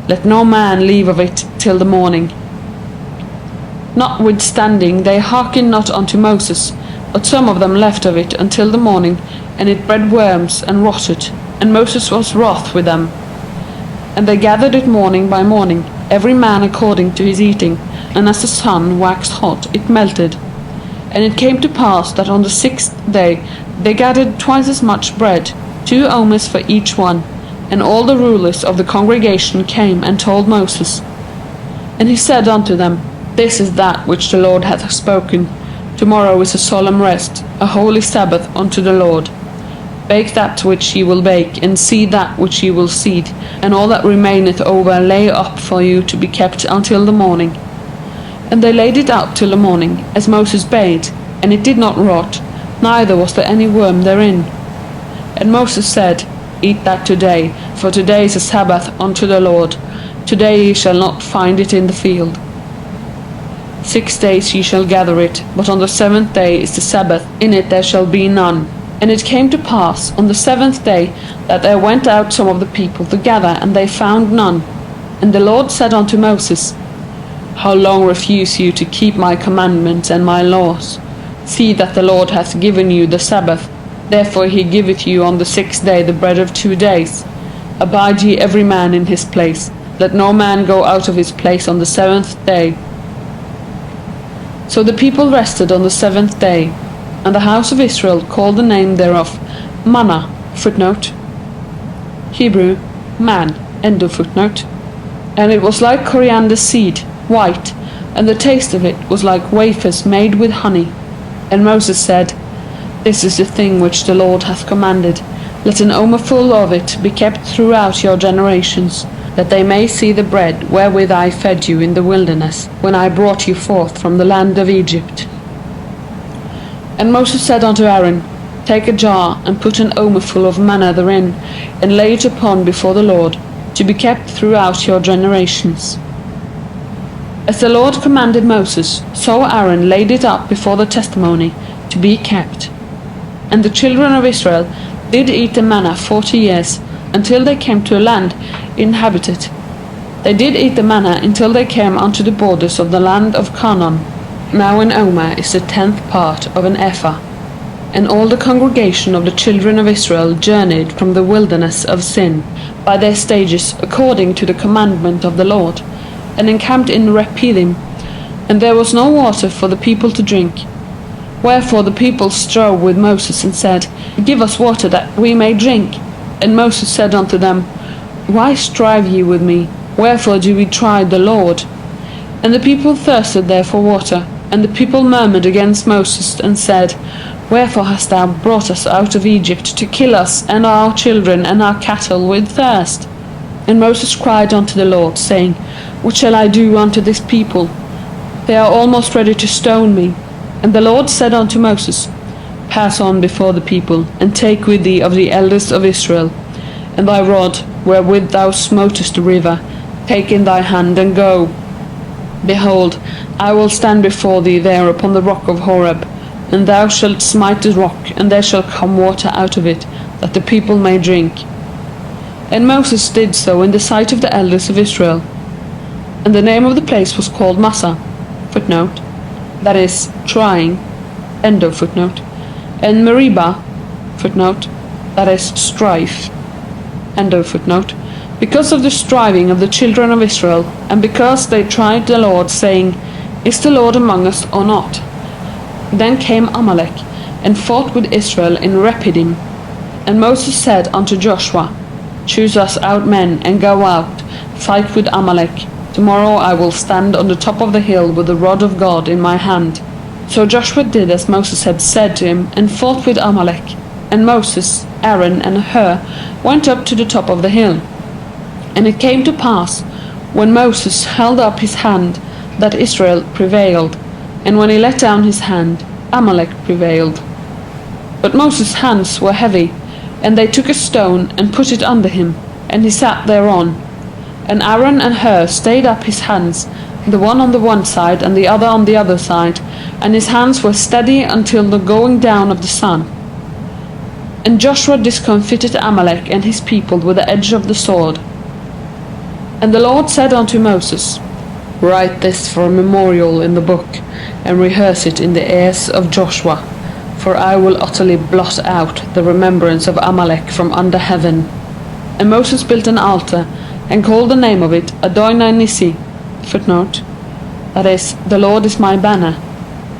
Let no man leave of it till the morning. Notwithstanding they hearkened not unto Moses, but some of them left of it until the morning, and it bred worms and rotted, and Moses was wroth with them. And they gathered it morning by morning, every man according to his eating, and as the sun waxed hot, it melted. And it came to pass that on the 6th day they gathered twice as much bread, 2 omers for each one. And all the rulers of the congregation came and told Moses. And he said unto them, This is that which the Lord hath spoken. Tomorrow is a solemn rest, a holy Sabbath unto the Lord. Bake that which ye will bake, and seed that which ye will seed, and all that remaineth over lay up for you to be kept until the morning. And they laid it out till the morning, as Moses bade, and it did not rot, neither was there any worm therein. And Moses said, Eat that today, for today is a Sabbath unto the Lord. Today ye shall not find it in the field. 6 days ye shall gather it, but on the 7th day is the Sabbath, in it there shall be none. And it came to pass on the 7th day that there went out some of the people to gather, and they found none. And the Lord said unto Moses, How long refuse you to keep my commandments and my laws? See that the Lord hath given you the Sabbath. Therefore he giveth you on the 6th day the bread of 2 days. Abide ye every man in his place. Let no man go out of his place on the 7th day. So the people rested on the 7th day, and the house of Israel called the name thereof manna, footnote, Hebrew, man, end of footnote. And it was like coriander seed, white, and the taste of it was like wafers made with honey. And Moses said, This is the thing which the Lord hath commanded. Let an omerful of it be kept throughout your generations, that they may see the bread wherewith I fed you in the wilderness, when I brought you forth from the land of Egypt. And Moses said unto Aaron, Take a jar, and put an omerful of manna therein, and lay it upon before the Lord, to be kept throughout your generations. As the Lord commanded Moses, so Aaron laid it up before the testimony, to be kept. And the children of Israel did eat the manna 40 years, until they came to a land inhabited. They did eat the manna until they came unto the borders of the land of Canaan. Now an omer is the 10th part of an ephah. And all the congregation of the children of Israel journeyed from the wilderness of Sin by their stages according to the commandment of the Lord, and encamped in Rephidim, and there was no water for the people to drink. Wherefore the people strove with Moses and said, Give us water that we may drink. And Moses said unto them, Why strive ye with me? Wherefore do we try the Lord? And the people thirsted there for water. And the people murmured against Moses, and said, Wherefore hast thou brought us out of Egypt, to kill us, and our children, and our cattle with thirst? And Moses cried unto the Lord, saying, What shall I do unto this people? They are almost ready to stone me. And the Lord said unto Moses, Pass on before the people, and take with thee of the elders of Israel, and thy rod, wherewith thou smotest the river, take in thy hand, and go. Behold, I will stand before thee there upon the rock of Horeb, and thou shalt smite the rock, and there shall come water out of it, that the people may drink. And Moses did so in the sight of the elders of Israel. And the name of the place was called Massah, footnote, that is, trying, end of footnote, and Meribah, footnote, that is, strife, end of footnote, because of the striving of the children of Israel, and because they tried the Lord, saying, Is the Lord among us or not? Then came Amalek, and fought with Israel in Rephidim. And Moses said unto Joshua, Choose us out men, and go out, fight with Amalek. Tomorrow I will stand on the top of the hill with the rod of God in my hand. So Joshua did as Moses had said to him, and fought with Amalek. And Moses, Aaron, and Hur went up to the top of the hill. And it came to pass, when Moses held up his hand, that Israel prevailed, and when he let down his hand, Amalek prevailed. But Moses' hands were heavy, and they took a stone, and put it under him, and he sat thereon. And Aaron and Hur stayed up his hands, the one on the one side, and the other on the other side, and his hands were steady until the going down of the sun. And Joshua discomfited Amalek and his people with the edge of the sword. And the Lord said unto Moses, Write this for a memorial in the book, and rehearse it in the ears of Joshua, for I will utterly blot out the remembrance of Amalek from under heaven. And Moses built an altar, and called the name of it Adonai Nissi, footnote, that is, the Lord is my banner,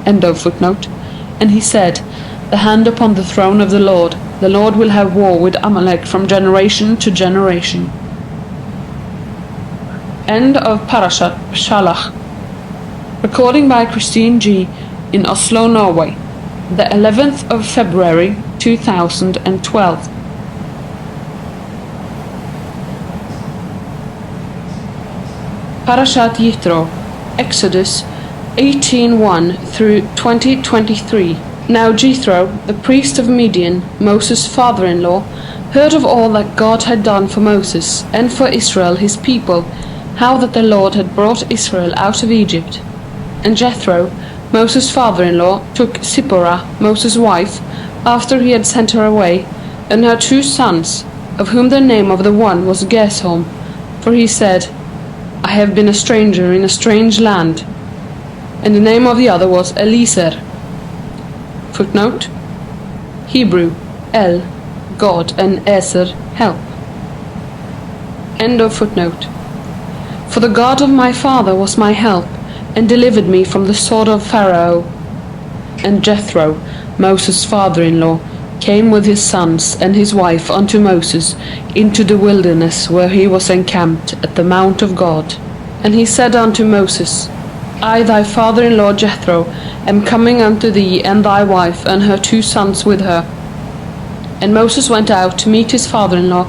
end of footnote. And he said, The hand upon the throne of the Lord will have war with Amalek from generation to generation. End of Parashat Shalach. Recording by Christine G. in Oslo, Norway, the 11th of February 2012. Parashat Yitro, Exodus 18:1 through 20:23. Now Jethro, the priest of Midian, Moses' father-in-law, heard of all that God had done for Moses and for Israel his people, how that the Lord had brought Israel out of Egypt. And Jethro, Moses' father-in-law, took Zipporah, Moses' wife, after he had sent her away, and her 2 sons, of whom the name of the one was Gershom, for he said, I have been a stranger in a strange land. And the name of the other was Eliezer. Footnote: Hebrew, El, God, and Ezer, help. End of footnote. For the God of my father was my help, and delivered me from the sword of Pharaoh. And Jethro, Moses' father-in-law, came with his sons and his wife unto Moses into the wilderness where he was encamped at the mount of God. And he said unto Moses, I thy father-in-law Jethro am coming unto thee, and thy wife and her 2 sons with her. And Moses went out to meet his father-in-law,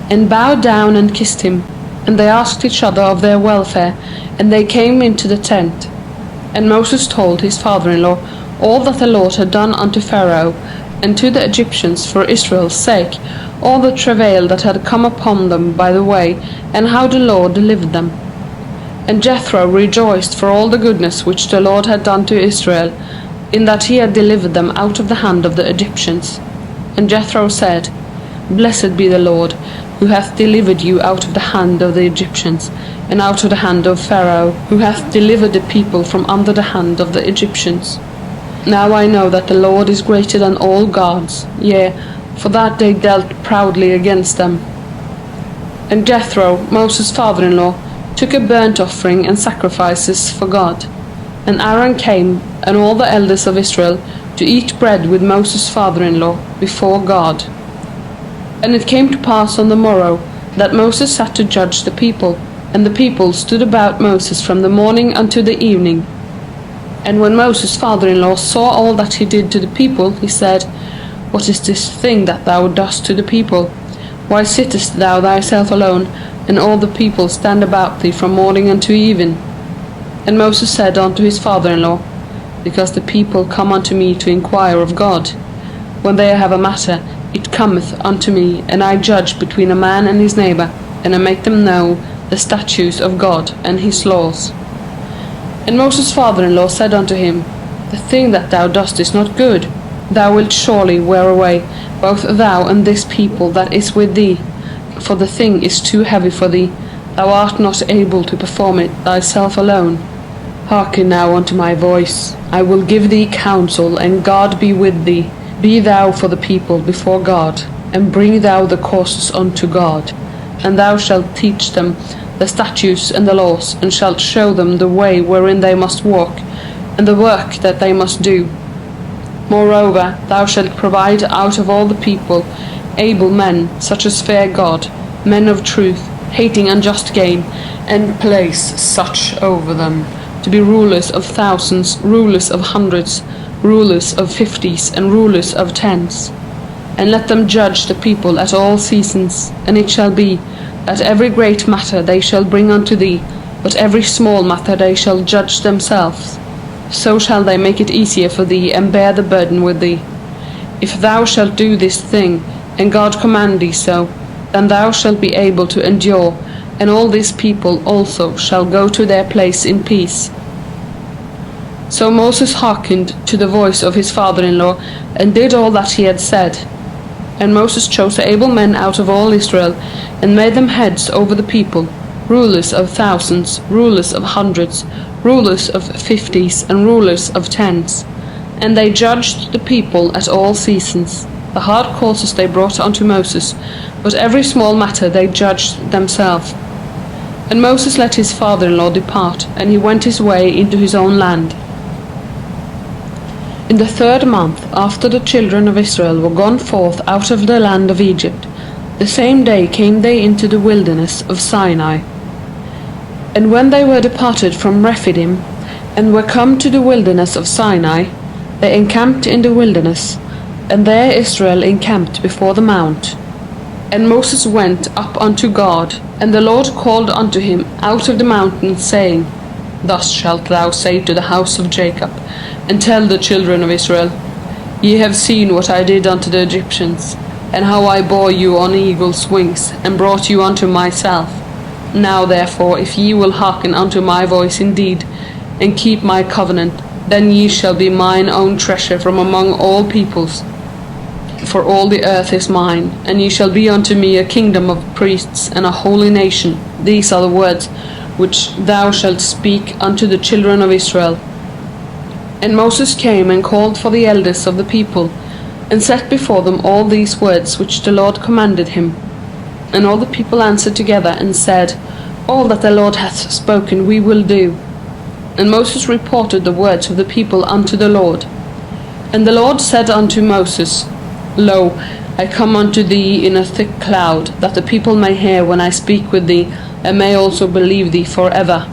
and bowed down and kissed him. And they asked each other of their welfare, and they came into the tent. And Moses told his father-in-law all that the Lord had done unto Pharaoh, and to the Egyptians for Israel's sake, all the travail that had come upon them by the way, and how the Lord delivered them. And Jethro rejoiced for all the goodness which the Lord had done to Israel, in that he had delivered them out of the hand of the Egyptians. And Jethro said, Blessed be the Lord, who hath delivered you out of the hand of the Egyptians, and out of the hand of Pharaoh, who hath delivered the people from under the hand of the Egyptians. Now I know that the Lord is greater than all gods, yea, for that they dealt proudly against them. And Jethro, Moses' father-in-law, took a burnt offering and sacrifices for God. And Aaron came, and all the elders of Israel, to eat bread with Moses' father-in-law before God. And it came to pass on the morrow that Moses sat to judge the people, and the people stood about Moses from the morning unto the evening. And when Moses' father-in-law saw all that he did to the people, he said, What is this thing that thou dost to the people? Why sittest thou thyself alone, and all the people stand about thee from morning unto even? And Moses said unto his father-in-law, Because the people come unto me to inquire of God. When they have a matter, it cometh unto me, and I judge between a man and his neighbour, and I make them know the statutes of God and his laws. And Moses' father-in-law said unto him, The thing that thou dost is not good. Thou wilt surely wear away, both thou and this people that is with thee, for the thing is too heavy for thee. Thou art not able to perform it thyself alone. Hearken now unto my voice. I will give thee counsel, and God be with thee. Be thou for the people before God, and bring thou the causes unto God. And thou shalt teach them the statutes and the laws, and shalt show them the way wherein they must walk, and the work that they must do. Moreover, thou shalt provide out of all the people able men, such as fear God, men of truth, hating unjust gain, and place such over them, to be rulers of thousands, rulers of hundreds, rulers of 50s, and rulers of 10s. And let them judge the people at all seasons. And it shall be, that every great matter they shall bring unto thee, but every small matter they shall judge themselves. So shall they make it easier for thee, and bear the burden with thee. If thou shalt do this thing, and God command thee so, then thou shalt be able to endure, and all these people also shall go to their place in peace. So Moses hearkened to the voice of his father-in-law, and did all that he had said. And Moses chose able men out of all Israel, and made them heads over the people, rulers of thousands, rulers of hundreds, rulers of 50s, and rulers of 10s. And they judged the people at all seasons. The hard causes they brought unto Moses, but every small matter they judged themselves. And Moses let his father-in-law depart, and he went his way into his own land. In the 3rd month after the children of Israel were gone forth out of the land of Egypt, the same day came they into the wilderness of Sinai. And when they were departed from Rephidim, and were come to the wilderness of Sinai, they encamped in the wilderness. and there Israel encamped before the mount. And Moses went up unto God, and the Lord called unto him out of the mountain, saying, Thus shalt thou say to the house of Jacob, and tell the children of Israel, Ye have seen what I did unto the Egyptians, and how I bore you on eagle's wings, and brought you unto myself. Now therefore, if ye will hearken unto my voice indeed, and keep my covenant, then ye shall be mine own treasure from among all peoples. For all the earth is mine, and ye shall be unto me a kingdom of priests and a holy nation. These are the words which thou shalt speak unto the children of Israel. And Moses came and called for the elders of the people, and set before them all these words which the Lord commanded him. And all the people answered together and said, All that the Lord hath spoken we will do. And Moses reported the words of the people unto the Lord. And the Lord said unto Moses, Lo, I come unto thee in a thick cloud, that the people may hear when I speak with thee, and may also believe thee forever.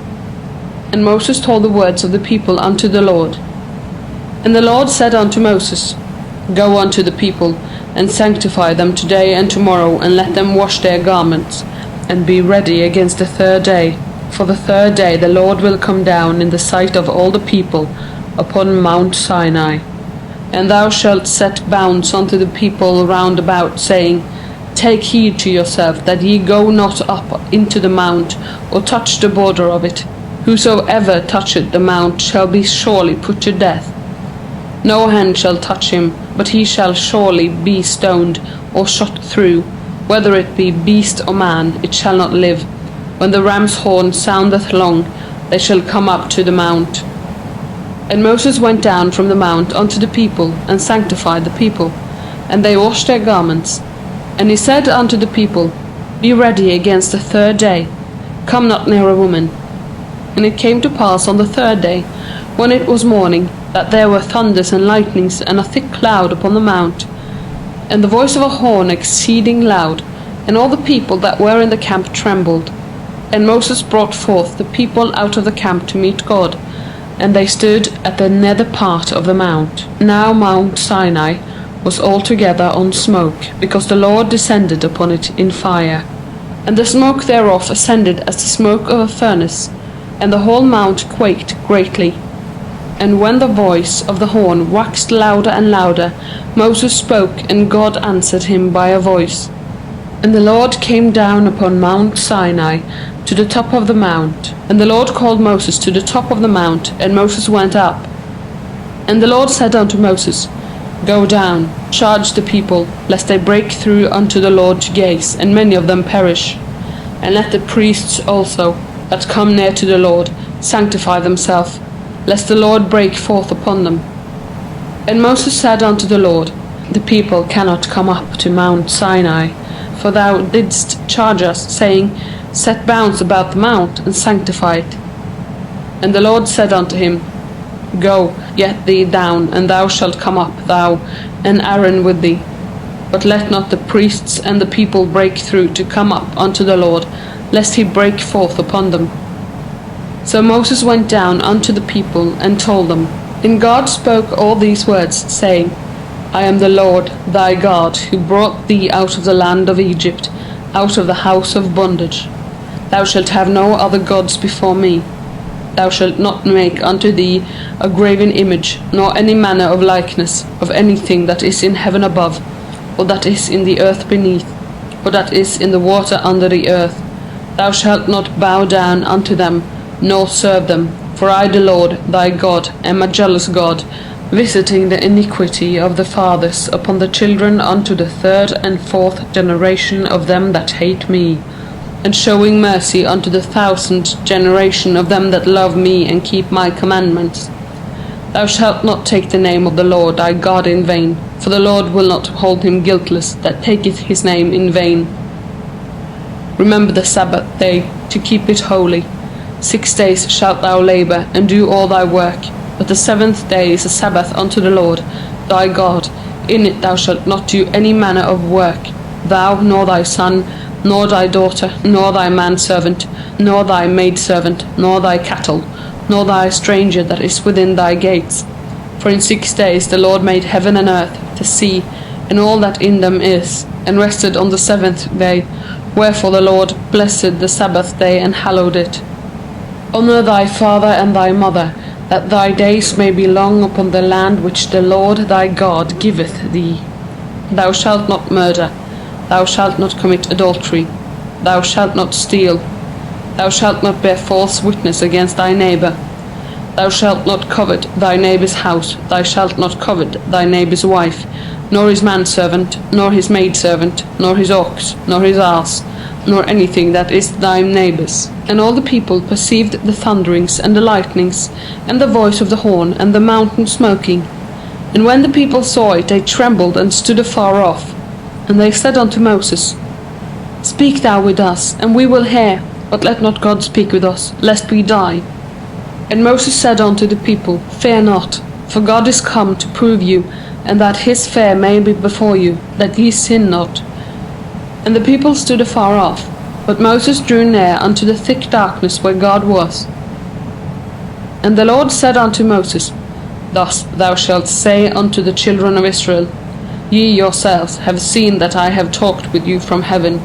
And Moses told the words of the people unto the Lord. And the Lord said unto Moses, Go unto the people, and sanctify them today and tomorrow, and let them wash their garments, and be ready against the third day. For the third day the Lord will come down in the sight of all the people upon Mount Sinai. And thou shalt set bounds unto the people round about, saying, Take heed to yourself, that ye go not up into the mount, or touch the border of it. Whosoever toucheth the mount shall be surely put to death. No hand shall touch him, but he shall surely be stoned, or shot through. Whether it be beast or man, it shall not live. When the ram's horn soundeth long, they shall come up to the mount. And Moses went down from the mount unto the people, and sanctified the people, and they washed their garments. And he said unto the people, Be ready against the third day, come not near a woman. And it came to pass on the third day, when it was morning, that there were thunders and lightnings, and a thick cloud upon the mount, and the voice of a horn exceeding loud, and all the people that were in the camp trembled. And Moses brought forth the people out of the camp to meet God, and they stood at the nether part of the mount. Now Mount Sinai was altogether on smoke, because the Lord descended upon it in fire. And the smoke thereof ascended as the smoke of a furnace, and the whole mount quaked greatly. And when the voice of the horn waxed louder and louder, Moses spoke, and God answered him by a voice. And the Lord came down upon Mount Sinai to the top of the mount. And the Lord called Moses to the top of the mount, and Moses went up. And the Lord said unto Moses, Go down, charge the people, lest they break through unto the Lord to gaze, and many of them perish. And let the priests also, that come near to the Lord, sanctify themselves, lest the Lord break forth upon them. And Moses said unto the Lord, The people cannot come up to Mount Sinai, for thou didst charge us, saying, Set bounds about the mount, and sanctify it. And the Lord said unto him, Go, get thee down, and thou shalt come up, thou and Aaron with thee. But let not the priests and the people break through to come up unto the Lord, lest he break forth upon them. So Moses went down unto the people, and told them. And God spoke all these words, saying, I am the Lord thy God, who brought thee out of the land of Egypt, out of the house of bondage. Thou shalt have no other gods before me. Thou shalt not make unto thee a graven image, nor any manner of likeness of anything that is in heaven above, or that is in the earth beneath, or that is in the water under the earth. Thou shalt not bow down unto them, nor serve them. For I, the Lord thy God, am a jealous God, visiting the iniquity of the fathers upon the children unto the third and fourth generation of them that hate me, and showing mercy unto the 1,000th generation of them that love me and keep my commandments. Thou shalt not take the name of the Lord thy God in vain, for the Lord will not hold him guiltless that taketh his name in vain. Remember the Sabbath day, to keep it holy. 6 days shalt thou labor, and do all thy work, but the 7th day is a Sabbath unto the Lord thy God. In it thou shalt not do any manner of work, thou, nor thy son, nor thy daughter, nor thy manservant, nor thy maidservant, nor thy cattle, nor thy stranger that is within thy gates. For in 6 days the Lord made heaven and earth, the sea, and all that in them is, and rested on the seventh day. Wherefore the Lord blessed the Sabbath day and hallowed it. Honour thy father and thy mother, that thy days may be long upon the land which the Lord thy God giveth thee. Thou shalt not murder. Thou shalt not commit adultery. Thou shalt not steal. Thou shalt not bear false witness against thy neighbour. Thou shalt not covet thy neighbour's house. Thou shalt not covet thy neighbour's wife, nor his manservant, nor his maidservant, nor his ox, nor his ass, nor anything that is thy neighbour's. And all the people perceived the thunderings, and the lightnings, and the voice of the horn, and the mountain smoking. And when the people saw it, they trembled, and stood afar off. And they said unto Moses, Speak thou with us, and we will hear, but let not God speak with us, lest we die. And Moses said unto the people, Fear not, for God is come to prove you, and that his fear may be before you, that ye sin not. And the people stood afar off, but Moses drew near unto the thick darkness where God was. And the Lord said unto Moses, Thus thou shalt say unto the children of Israel, Ye yourselves have seen that I have talked with you from heaven.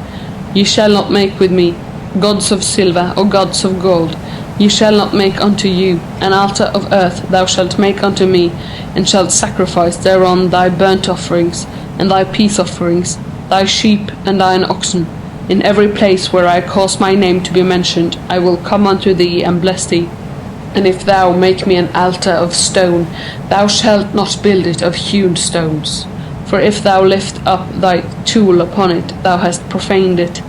Ye shall not make with me gods of silver or gods of gold. Ye shall not make unto you an altar of earth. Thou shalt make unto me, and shalt sacrifice thereon thy burnt offerings, and thy peace offerings, thy sheep and thine oxen. In every place where I cause my name to be mentioned, I will come unto thee and bless thee. And if thou make me an altar of stone, thou shalt not build it of hewn stones. For if thou lift up thy tool upon it, thou hast profaned it.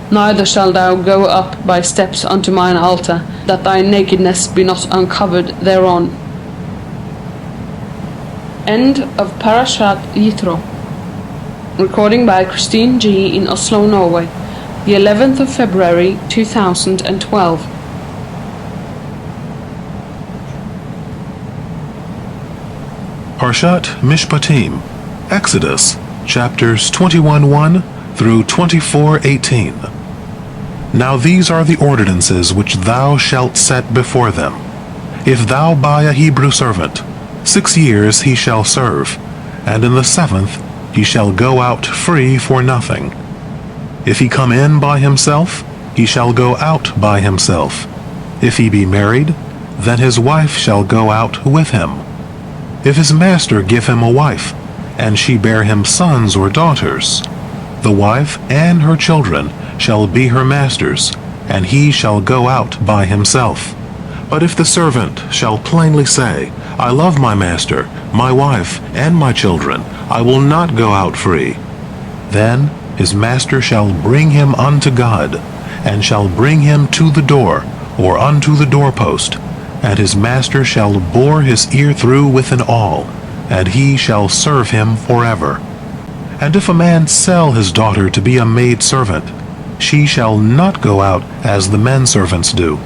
Neither shalt thou go up by steps unto mine altar, that thy nakedness be not uncovered thereon. End of Parashat Yitro. Recording by Christine G. in Oslo, Norway, the 11th of February 2012. Parshat Mishpatim, Exodus, chapters 21:1 through 24:18. Now these are the ordinances which thou shalt set before them. If thou buy a Hebrew servant, 6 years he shall serve, and in the 7th he shall go out free for nothing. If he come in by himself, he shall go out by himself. If he be married, then his wife shall go out with him. If his master give him a wife, and she bear him sons or daughters, the wife and her children shall be her master's, and he shall go out by himself. But if the servant shall plainly say, I love my master, my wife, and my children, I will not go out free, then his master shall bring him unto God, and shall bring him to the door, or unto the doorpost, and his master shall bore his ear through with an awl, and he shall serve him forever. And if a man sell his daughter to be a maidservant, she shall not go out as the men servants do,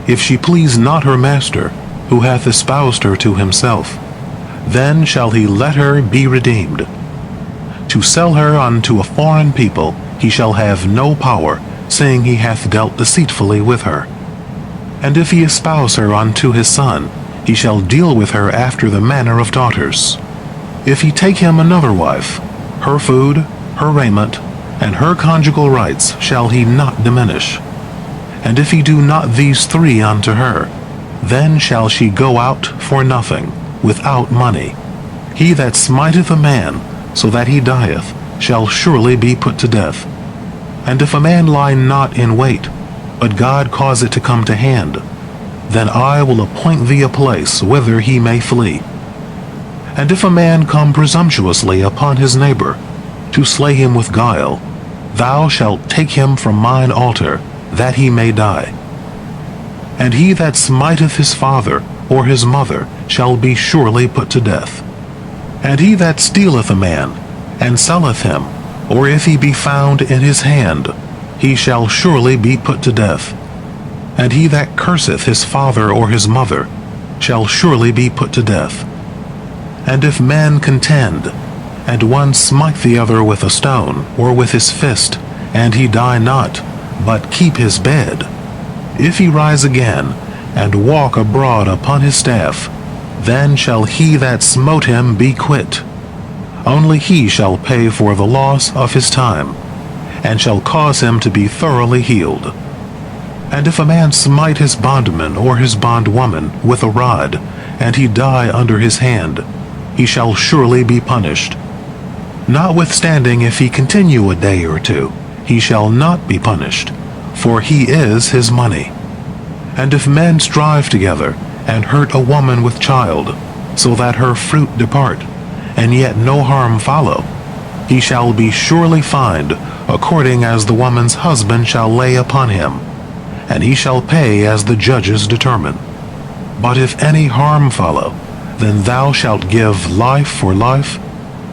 if she please not her master, who hath espoused her to himself. Then shall he let her be redeemed. To sell her unto a foreign people he shall have no power, seeing he hath dealt deceitfully with her. And if he espouse her unto his son, he shall deal with her after the manner of daughters. If he take him another wife, her food, her raiment, and her conjugal rights shall he not diminish. And if he do not these 3 unto her, then shall she go out for nothing, without money. He that smiteth a man, so that he dieth, shall surely be put to death. And if a man lie not in wait, but God cause it to come to hand, then I will appoint thee a place whither he may flee. And if a man come presumptuously upon his neighbor, to slay him with guile, thou shalt take him from mine altar, that he may die. And he that smiteth his father or his mother shall be surely put to death. And he that stealeth a man, and selleth him, or if he be found in his hand, he shall surely be put to death. And he that curseth his father or his mother shall surely be put to death. And if men contend, and one smite the other with a stone, or with his fist, and he die not, but keep his bed, if he rise again, and walk abroad upon his staff, then shall he that smote him be quit. Only he shall pay for the loss of his time, and shall cause him to be thoroughly healed. And if a man smite his bondman or his bondwoman with a rod, and he die under his hand, he shall surely be punished. Notwithstanding, if he continue a day or two, he shall not be punished, for he is his money. And if men strive together, and hurt a woman with child, so that her fruit depart, and yet no harm follow, he shall be surely fined, according as the woman's husband shall lay upon him, and he shall pay as the judges determine. But if any harm follow, then thou shalt give life for life,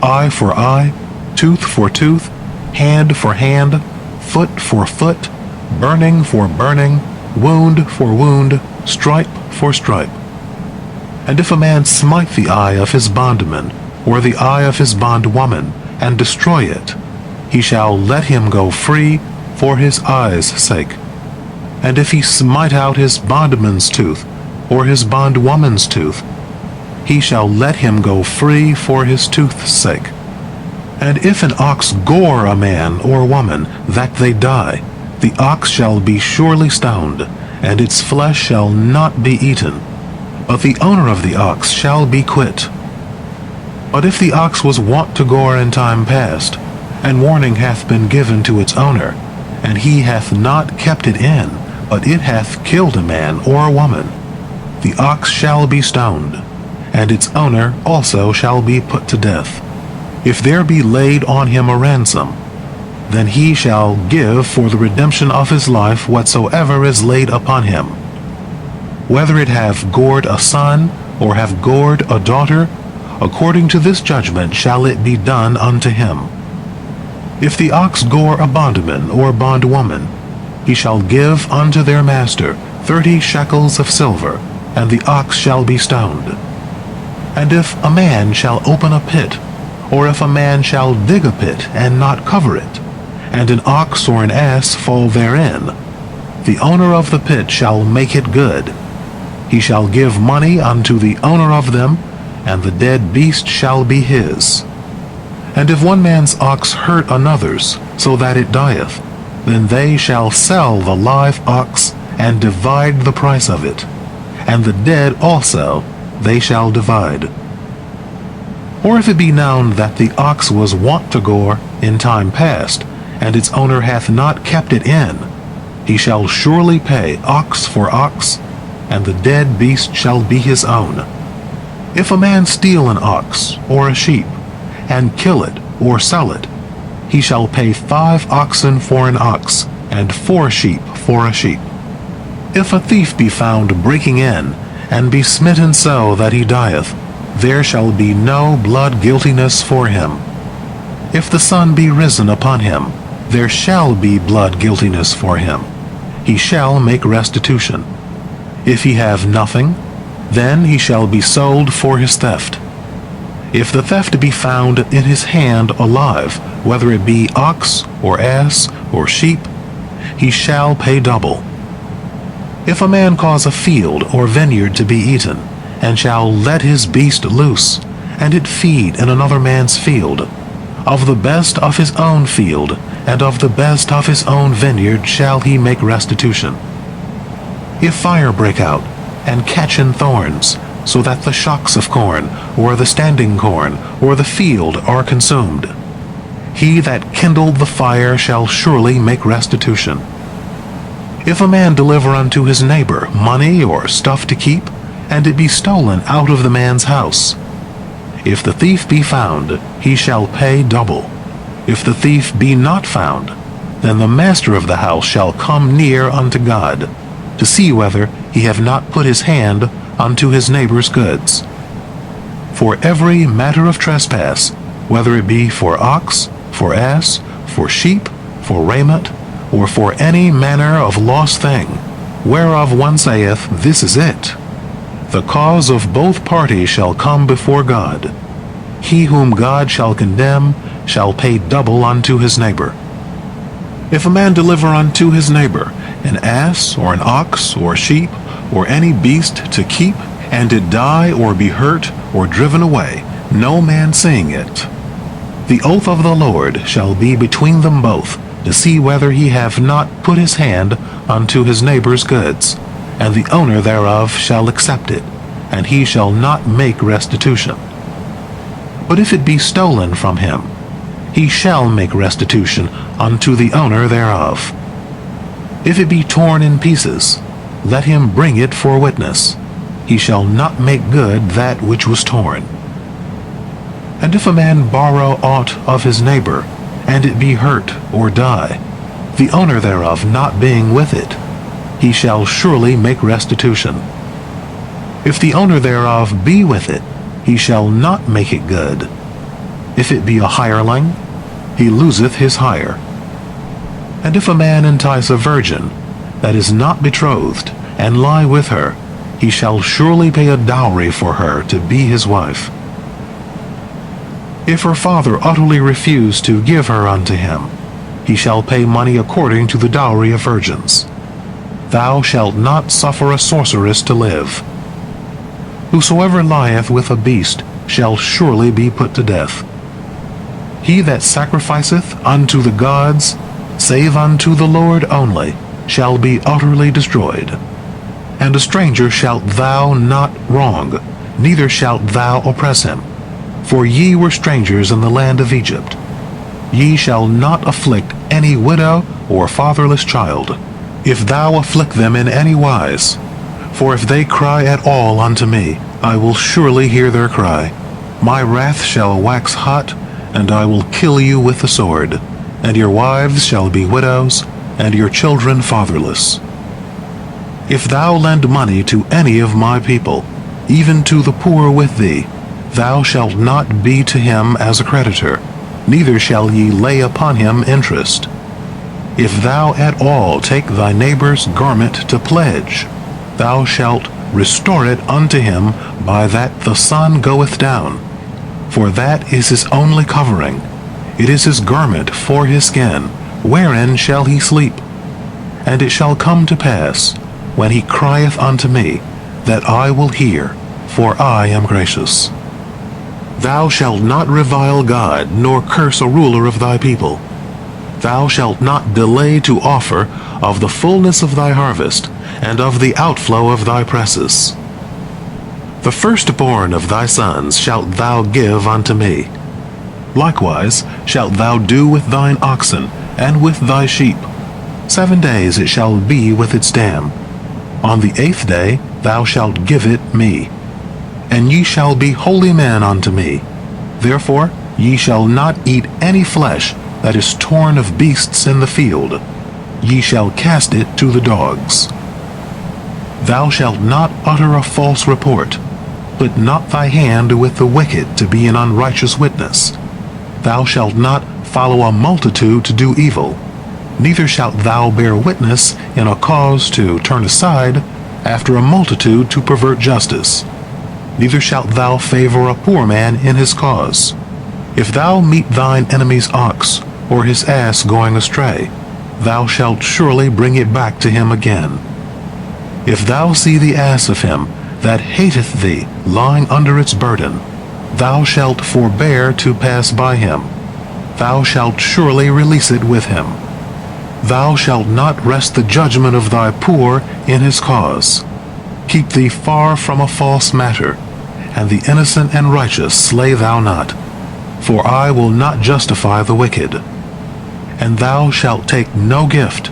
eye for eye, tooth for tooth, hand for hand, foot for foot, burning for burning, wound for wound, stripe for stripe. And if a man smite the eye of his bondman, or the eye of his bondwoman, and destroy it, he shall let him go free for his eye's sake. And if he smite out his bondman's tooth, or his bondwoman's tooth, he shall let him go free for his tooth's sake. And if an ox gore a man or woman, that they die, the ox shall be surely stoned, and its flesh shall not be eaten, but the owner of the ox shall be quit. But if the ox was wont to gore in time past, and warning hath been given to its owner, and he hath not kept it in, but it hath killed a man or a woman, the ox shall be stoned, and its owner also shall be put to death. If there be laid on him a ransom, then he shall give for the redemption of his life whatsoever is laid upon him. Whether it have gored a son, or have gored a daughter, according to this judgment shall it be done unto him. If the ox gore a bondman or bondwoman, he shall give unto their master 30 shekels of silver, and the ox shall be stoned. And if a man shall open a pit, or if a man shall dig a pit and not cover it, and an ox or an ass fall therein, the owner of the pit shall make it good. He shall give money unto the owner of them, and the dead beast shall be his. And if one man's ox hurt another's, so that it dieth, then they shall sell the live ox, and divide the price of it, and the dead also they shall divide. Or if it be known that the ox was wont to gore in time past, and its owner hath not kept it in, he shall surely pay ox for ox, and the dead beast shall be his own. If a man steal an ox or a sheep, and kill it or sell it, he shall pay 5 oxen for an ox, and 4 sheep for a sheep. If a thief be found breaking in, and be smitten so that he dieth, there shall be no blood guiltiness for him. If the sun be risen upon him, there shall be blood guiltiness for him. He shall make restitution. If he have nothing, then he shall be sold for his theft. If the theft be found in his hand alive, whether it be ox, or ass, or sheep, he shall pay double. If a man cause a field or vineyard to be eaten, and shall let his beast loose, and it feed in another man's field, of the best of his own field, and of the best of his own vineyard shall he make restitution. If fire break out, and catch in thorns, so that the shocks of corn, or the standing corn, or the field are consumed, he that kindled the fire shall surely make restitution. If a man deliver unto his neighbor money or stuff to keep, and it be stolen out of the man's house, if the thief be found, he shall pay double. If the thief be not found, then the master of the house shall come near unto God, to see whether he have not put his hand unto his neighbor's goods. For every matter of trespass, whether it be for ox, for ass, for sheep, for raiment, or for any manner of lost thing, whereof one saith, This is it, the cause of both parties shall come before God. He whom God shall condemn shall pay double unto his neighbor. If a man deliver unto his neighbor an ass, or an ox, or sheep, or any beast to keep, and did die or be hurt or driven away, no man seeing it. The oath of the Lord shall be between them both, to see whether he have not put his hand unto his neighbor's goods, and the owner thereof shall accept it, and he shall not make restitution. But if it be stolen from him, he shall make restitution unto the owner thereof. If it be torn in pieces, let him bring it for witness. He shall not make good that which was torn. And if a man borrow aught of his neighbor, and it be hurt or die, the owner thereof not being with it, he shall surely make restitution. If the owner thereof be with it, he shall not make it good. If it be a hireling, he loseth his hire. And if a man entice a virgin that is not betrothed, and lie with her, he shall surely pay a dowry for her to be his wife. If her father utterly refuse to give her unto him, he shall pay money according to the dowry of virgins. Thou shalt not suffer a sorceress to live. Whosoever lieth with a beast shall surely be put to death. He that sacrificeth unto the gods, save unto the Lord only, shall be utterly destroyed. And a stranger shalt thou not wrong, neither shalt thou oppress him. For ye were strangers in the land of Egypt. Ye shall not afflict any widow or fatherless child, if thou afflict them in any wise. For if they cry at all unto me, I will surely hear their cry. My wrath shall wax hot, and I will kill you with the sword, and your wives shall be widows, and your children fatherless. If thou lend money to any of my people, even to the poor with thee, thou shalt not be to him as a creditor, neither shall ye lay upon him interest. If thou at all take thy neighbor's garment to pledge, thou shalt restore it unto him by that the sun goeth down. For that is his only covering, it is his garment for his skin, wherein shall he sleep? And it shall come to pass, when he crieth unto me, that I will hear, for I am gracious. Thou shalt not revile God, nor curse a ruler of thy people. Thou shalt not delay to offer of the fullness of thy harvest, and of the outflow of thy presses. The firstborn of thy sons shalt thou give unto me. Likewise shalt thou do with thine oxen, and with thy sheep. 7 days it shall be with its dam. On the 8th day thou shalt give it me. And ye shall be holy men unto me. Therefore ye shall not eat any flesh that is torn of beasts in the field. Ye shall cast it to the dogs. Thou shalt not utter a false report. Put not thy hand with the wicked to be an unrighteous witness. Thou shalt not follow a multitude to do evil. Neither shalt thou bear witness in a cause to turn aside, after a multitude to pervert justice. Neither shalt thou favor a poor man in his cause. If thou meet thine enemy's ox, or his ass going astray, thou shalt surely bring it back to him again. If thou see the ass of him that hateth thee lying under its burden, thou shalt forbear to pass by him. Thou shalt surely release it with him. Thou shalt not wrest the judgment of thy poor in his cause. Keep thee far from a false matter, and the innocent and righteous slay thou not. For I will not justify the wicked. And thou shalt take no gift,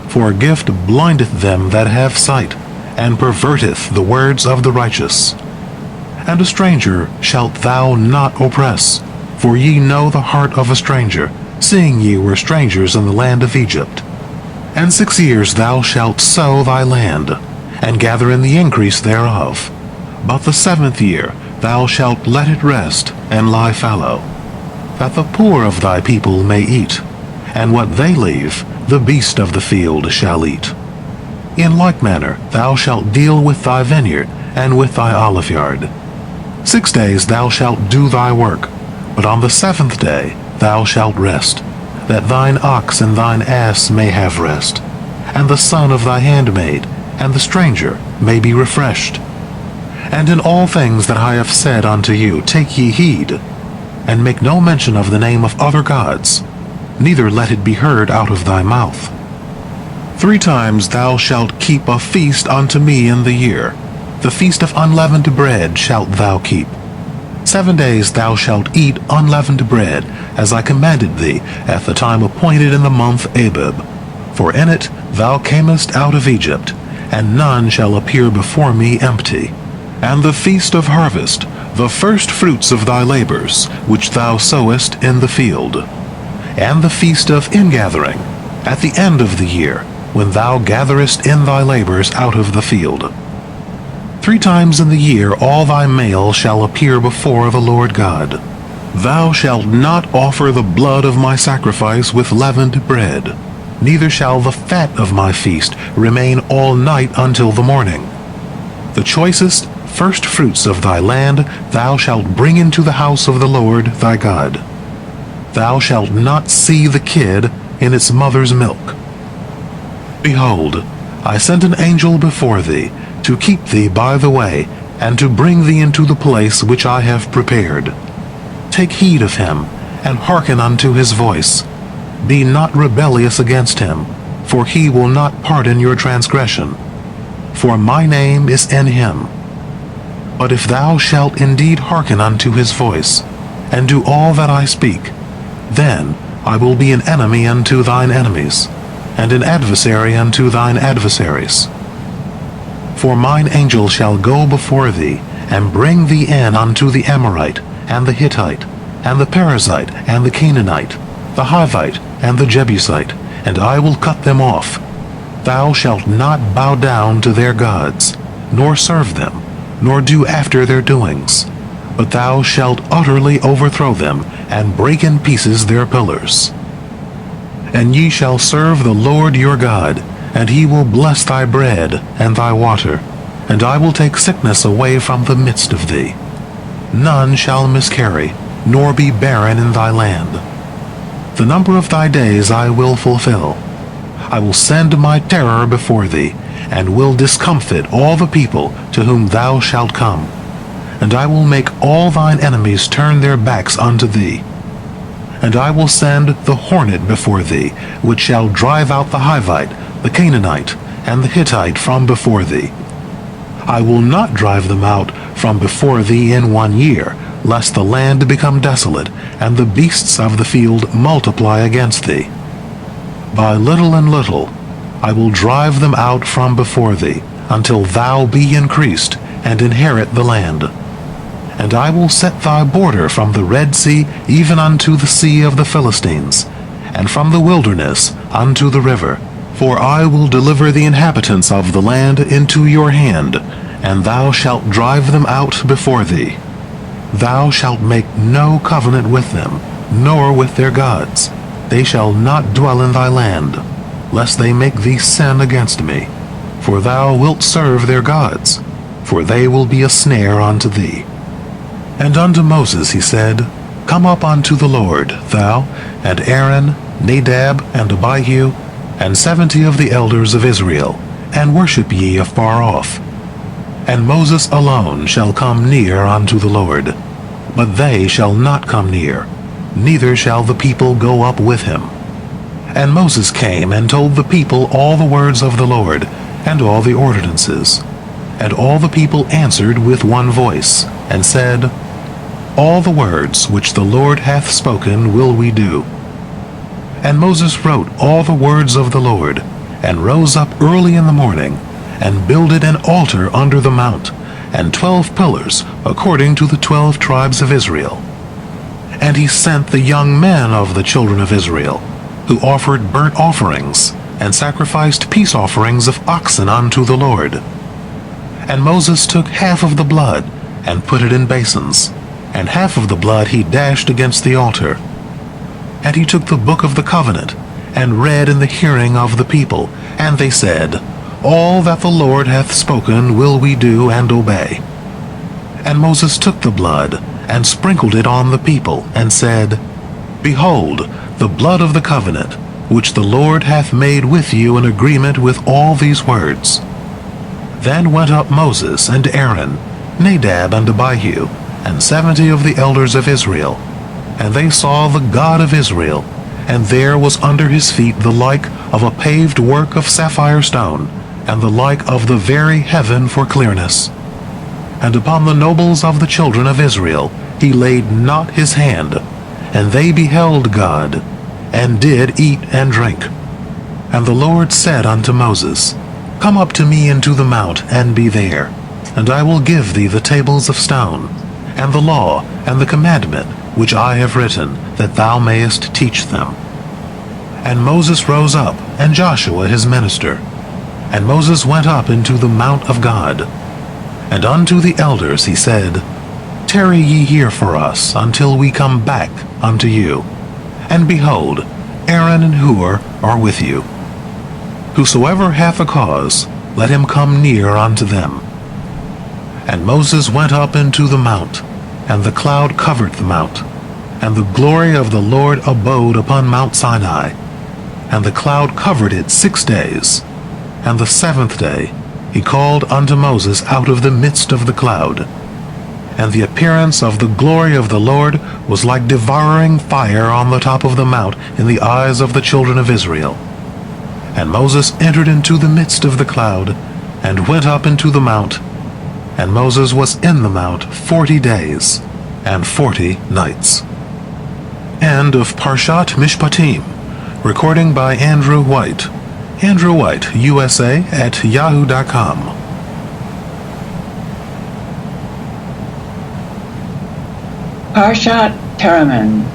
for a gift blindeth them that have sight, and perverteth the words of the righteous. And a stranger shalt thou not oppress, for ye know the heart of a stranger, seeing ye were strangers in the land of Egypt. And 6 years thou shalt sow thy land, and gather in the increase thereof. But the 7th year thou shalt let it rest, and lie fallow, that the poor of thy people may eat, and what they leave the beast of the field shall eat. In like manner thou shalt deal with thy vineyard, and with thy oliveyard. 6 days thou shalt do thy work, but on the 7th day thou shalt rest, that thine ox and thine ass may have rest, and the son of thy handmaid, and the stranger may be refreshed. And in all things that I have said unto you take ye heed, and make no mention of the name of other gods, neither let it be heard out of thy mouth. 3 times thou shalt keep a feast unto me in the year. The feast of unleavened bread shalt thou keep. 7 days thou shalt eat unleavened bread, as I commanded thee, at the time appointed in the month Abib. For in it thou camest out of Egypt, and none shall appear before me empty. And the feast of harvest, the first fruits of thy labors, which thou sowest in the field. And the feast of ingathering, at the end of the year, when thou gatherest in thy labors out of the field. 3 times in the year all thy male shall appear before the Lord God. Thou shalt not offer the blood of my sacrifice with leavened bread, neither shall the fat of my feast remain all night until the morning. The choicest first fruits of thy land thou shalt bring into the house of the Lord thy God. Thou shalt not see the kid in its mother's milk. Behold, I sent an angel before thee, to keep thee by the way, and to bring thee into the place which I have prepared. Take heed of him, and hearken unto his voice. Be not rebellious against him, for he will not pardon your transgression. For my name is in him. But if thou shalt indeed hearken unto his voice, and do all that I speak, then I will be an enemy unto thine enemies, and an adversary unto thine adversaries. For mine angel shall go before thee, and bring thee in unto the Amorite, and the Hittite, and the Perizzite, and the Canaanite, the Hivite, and the Jebusite, and I will cut them off. Thou shalt not bow down to their gods, nor serve them, nor do after their doings, but thou shalt utterly overthrow them, and break in pieces their pillars. And ye shall serve the Lord your God, and he will bless thy bread and thy water, and I will take sickness away from the midst of thee. None shall miscarry, nor be barren in thy land. The number of thy days I will fulfill. I will send my terror before thee, and will discomfit all the people to whom thou shalt come. And I will make all thine enemies turn their backs unto thee. And I will send the hornet before thee, which shall drive out the Hivite, the Canaanite, and the Hittite from before thee. I will not drive them out from before thee in 1 year, lest the land become desolate, and the beasts of the field multiply against thee. By little and little I will drive them out from before thee, until thou be increased, and inherit the land. And I will set thy border from the Red Sea even unto the sea of the Philistines, and from the wilderness unto the river. For I will deliver the inhabitants of the land into your hand, and thou shalt drive them out before thee. Thou shalt make no covenant with them, nor with their gods. They shall not dwell in thy land, lest they make thee sin against me. For thou wilt serve their gods, for they will be a snare unto thee. And unto Moses he said, Come up unto the Lord, thou, and Aaron, Nadab, and Abihu, and 70 of the elders of Israel, and worship ye afar off. And Moses alone shall come near unto the Lord, but they shall not come near, neither shall the people go up with him. And Moses came and told the people all the words of the Lord, and all the ordinances. And all the people answered with one voice, and said, All the words which the Lord hath spoken will we do. And Moses wrote all the words of the Lord, and rose up early in the morning, and builded an altar under the mount, and 12 pillars, according to the 12 tribes of Israel. And he sent the young men of the children of Israel, who offered burnt offerings, and sacrificed peace offerings of oxen unto the Lord. And Moses took half of the blood, and put it in basins, and half of the blood he dashed against the altar. And he took the book of the covenant, and read in the hearing of the people, and they said, All that the Lord hath spoken will we do and obey. And Moses took the blood, and sprinkled it on the people, and said, Behold, the blood of the covenant, which the Lord hath made with you in agreement with all these words. Then went up Moses and Aaron, Nadab and Abihu, and 70 of the elders of Israel. And they saw the God of Israel, and there was under his feet the like of a paved work of sapphire stone, and the like of the very heaven for clearness. And upon the nobles of the children of Israel he laid not his hand, and they beheld God, and did eat and drink. And the Lord said unto Moses, Come up to me into the mount, and be there, and I will give thee the tables of stone, and the law, and the commandment, which I have written, that thou mayest teach them. And Moses rose up, and Joshua his minister. And Moses went up into the mount of God. And unto the elders he said, Tarry ye here for us, until we come back unto you. And behold, Aaron and Hur are with you. Whosoever hath a cause, let him come near unto them. And Moses went up into the mount, and the cloud covered the mount, and the glory of the Lord abode upon Mount Sinai. And the cloud covered it 6 days. And the 7th day he called unto Moses out of the midst of the cloud. And the appearance of the glory of the Lord was like devouring fire on the top of the mount in the eyes of the children of Israel. And Moses entered into the midst of the cloud, and went up into the mount. And Moses was in the mount 40 days, and 40 nights. End of Parshat Mishpatim. Recording by Andrew White. Andrew White, USA at yahoo.com. Parshat Teraman,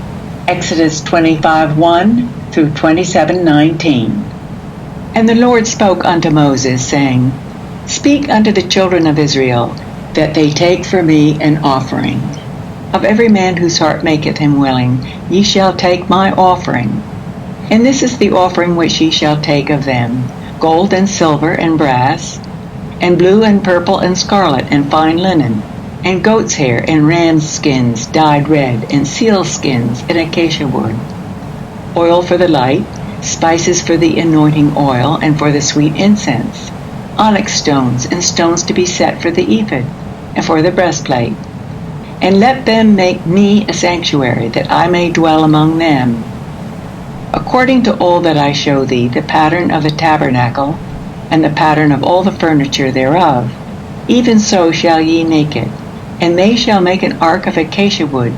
Exodus 25:1 through 27:19. And the Lord spoke unto Moses, saying, Speak unto the children of Israel, that they take for me an offering. Of every man whose heart maketh him willing, ye shall take my offering. And this is the offering which ye shall take of them, gold and silver and brass, and blue and purple and scarlet and fine linen, and goat's hair and ram's skins dyed red, and seal skins and acacia wood, oil for the light, spices for the anointing oil and for the sweet incense, onyx stones and stones to be set for the ephod and for the breastplate. And let them make me a sanctuary, that I may dwell among them. According to all that I show thee, the pattern of the tabernacle, and the pattern of all the furniture thereof, even so shall ye make it. And they shall make an ark of acacia wood.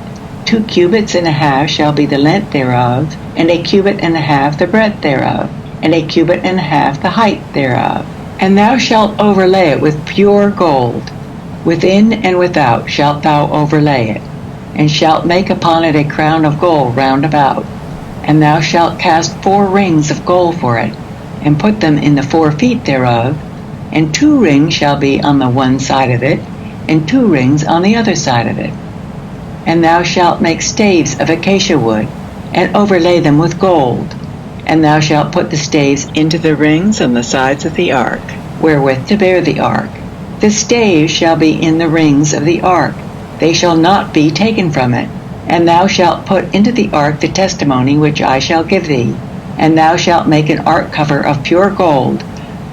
2 cubits and a half shall be the length thereof, and 1 cubit and a half the breadth thereof, and 1 cubit and a half the height thereof. And thou shalt overlay it with pure gold. Within and without shalt thou overlay it, and shalt make upon it a crown of gold round about. And thou shalt cast 4 rings of gold for it, and put them in the 4 feet thereof, and 2 rings shall be on the one side of it, and 2 rings on the other side of it. And thou shalt make staves of acacia wood, and overlay them with gold. And thou shalt put the staves into the rings on the sides of the ark, wherewith to bear the ark. The staves shall be in the rings of the ark, they shall not be taken from it. And thou shalt put into the ark the testimony which I shall give thee. And thou shalt make an ark cover of pure gold.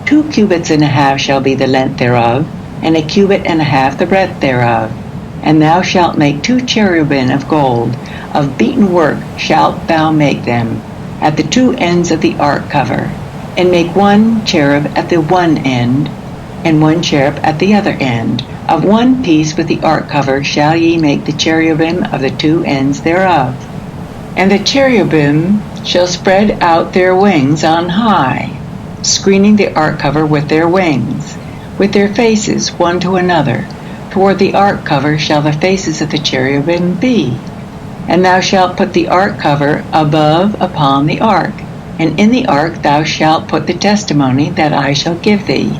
2 cubits and a half shall be the length thereof, and 1 cubit and a half the breadth thereof. And thou shalt make 2 cherubim of gold, of beaten work shalt thou make them, at the 2 ends of the ark cover. And make 1 cherub at the one end, and 1 cherub at the other end. Of one piece with the ark cover shall ye make the cherubim of the 2 ends thereof. And the cherubim shall spread out their wings on high, screening the ark cover with their wings, with their faces one to another. Toward the ark cover shall the faces of the cherubim be. And thou shalt put the ark cover above upon the ark, and in the ark thou shalt put the testimony that I shall give thee.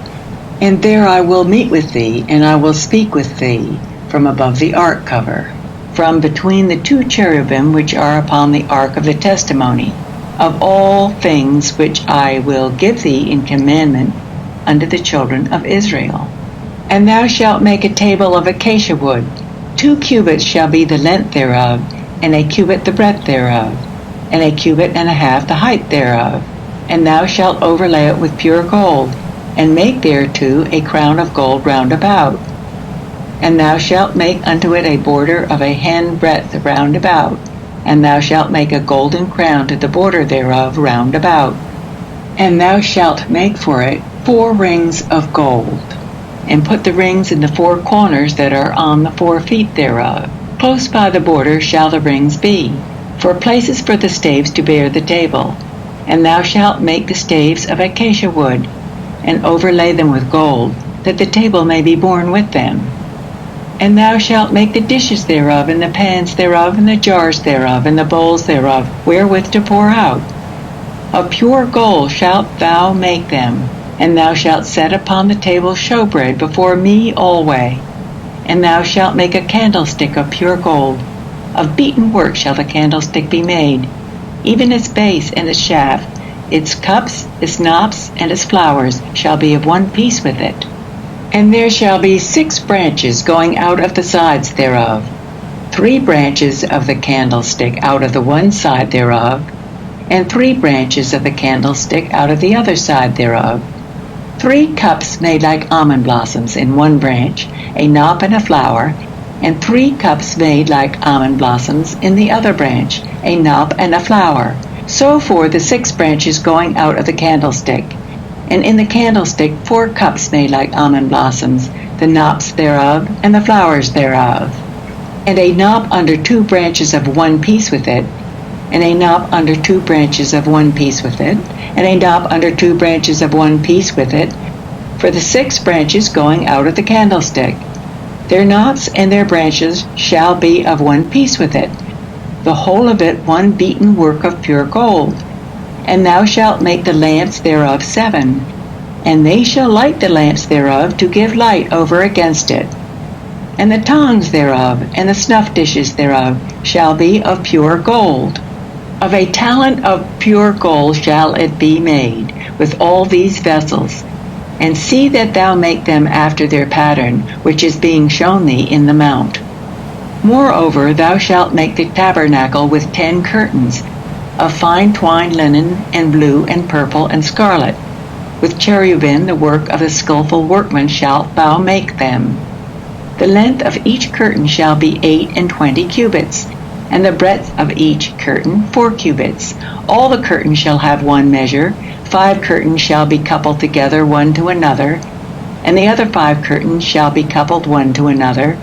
And there I will meet with thee, and I will speak with thee from above the ark cover, from between the 2 cherubim which are upon the ark of the testimony, of all things which I will give thee in commandment unto the children of Israel. And thou shalt make a table of acacia wood. 2 cubits shall be the length thereof, and 1 cubit the breadth thereof, and 1 cubit and a half the height thereof. And thou shalt overlay it with pure gold, and make thereto a crown of gold round about. And thou shalt make unto it a border of a handbreadth round about, and thou shalt make a golden crown to the border thereof round about. And thou shalt make for it 4 rings of gold, and put the rings in the 4 corners that are on the 4 feet thereof. Close by the border shall the rings be, for places for the staves to bear the table. And thou shalt make the staves of acacia wood, and overlay them with gold, that the table may be borne with them. And thou shalt make the dishes thereof, and the pans thereof, and the jars thereof, and the bowls thereof, wherewith to pour out. Of pure gold shalt thou make them, and thou shalt set upon the table showbread before me alway. And thou shalt make a candlestick of pure gold. Of beaten work shall the candlestick be made, even its base and its shaft, its cups, its knops, and its flowers shall be of one piece with it. And there shall be 6 branches going out of the sides thereof, 3 branches of the candlestick out of the one side thereof, and 3 branches of the candlestick out of the other side thereof. 3 cups made like almond blossoms in one branch, a knop and a flower, and 3 cups made like almond blossoms in the other branch, a knop and a flower. So for the 6 branches going out of the candlestick. And in the candlestick 4 cups made like almond blossoms, the knops thereof, and the flowers thereof. And a knop under 2 branches of one piece with it, and a knop under 2 branches of one piece with it, and a knop under 2 branches of one piece with it, for the 6 branches going out of the candlestick. Their knops and their branches shall be of one piece with it, the whole of it one beaten work of pure gold. And thou shalt make the lamps thereof 7, and they shall light the lamps thereof to give light over against it. And the tongs thereof, and the snuff dishes thereof, shall be of pure gold. Of a talent of pure gold shall it be made, with all these vessels. And see that thou make them after their pattern, which is being shown thee in the mount. Moreover, thou shalt make the tabernacle with 10 curtains, of fine twined linen, and blue, and purple, and scarlet. With cherubim the work of a skillful workman shalt thou make them. The length of each curtain shall be 28 cubits, and the breadth of each curtain 4 cubits. All the curtains shall have one measure. 5 curtains shall be coupled together one to another, and the other 5 curtains shall be coupled one to another.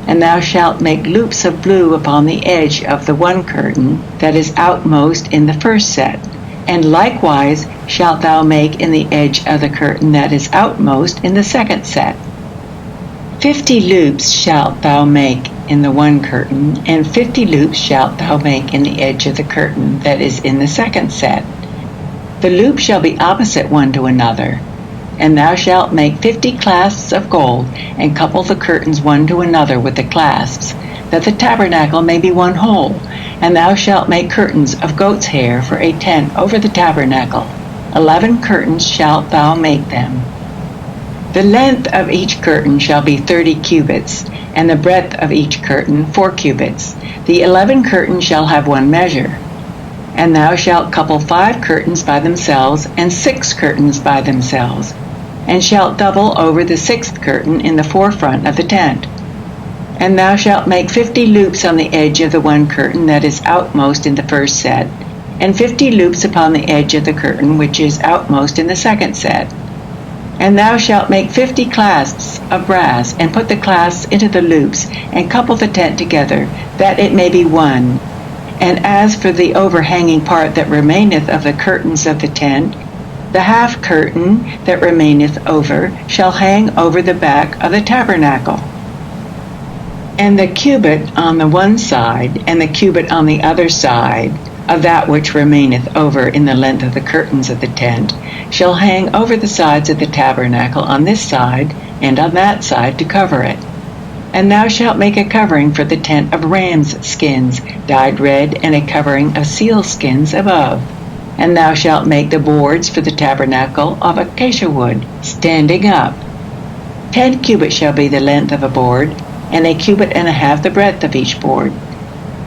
And thou shalt make loops of blue upon the edge of the one curtain that is outmost in the first set, and likewise shalt thou make in the edge of the curtain that is outmost in the second set. 50 loops shalt thou make in the one curtain, and 50 loops shalt thou make in the edge of the curtain that is in the second set. The loops shall be opposite one to another. And thou shalt make 50 clasps of gold, and couple the curtains one to another with the clasps, that the tabernacle may be one whole. And thou shalt make curtains of goat's hair for a tent over the tabernacle. 11 curtains shalt thou make them. The length of each curtain shall be 30 cubits, and the breadth of each curtain 4 cubits. The 11 curtains shall have one measure. And thou shalt couple 5 curtains by themselves, and 6 curtains by themselves, and shalt double over the 6th curtain in the forefront of the tent. And thou shalt make 50 loops on the edge of the one curtain that is outmost in the first set, and 50 loops upon the edge of the curtain which is outmost in the second set. And thou shalt make 50 clasps of brass, and put the clasps into the loops, and couple the tent together, that it may be one. And as for the overhanging part that remaineth of the curtains of the tent, the half curtain that remaineth over shall hang over the back of the tabernacle. And the cubit on the one side, and the cubit on the other side, of that which remaineth over in the length of the curtains of the tent, shall hang over the sides of the tabernacle on this side and on that side to cover it. And thou shalt make a covering for the tent of rams' skins, dyed red, and a covering of seal skins above. And thou shalt make the boards for the tabernacle of acacia wood, standing up. 10 cubits shall be the length of a board, and a cubit and a half the breadth of each board.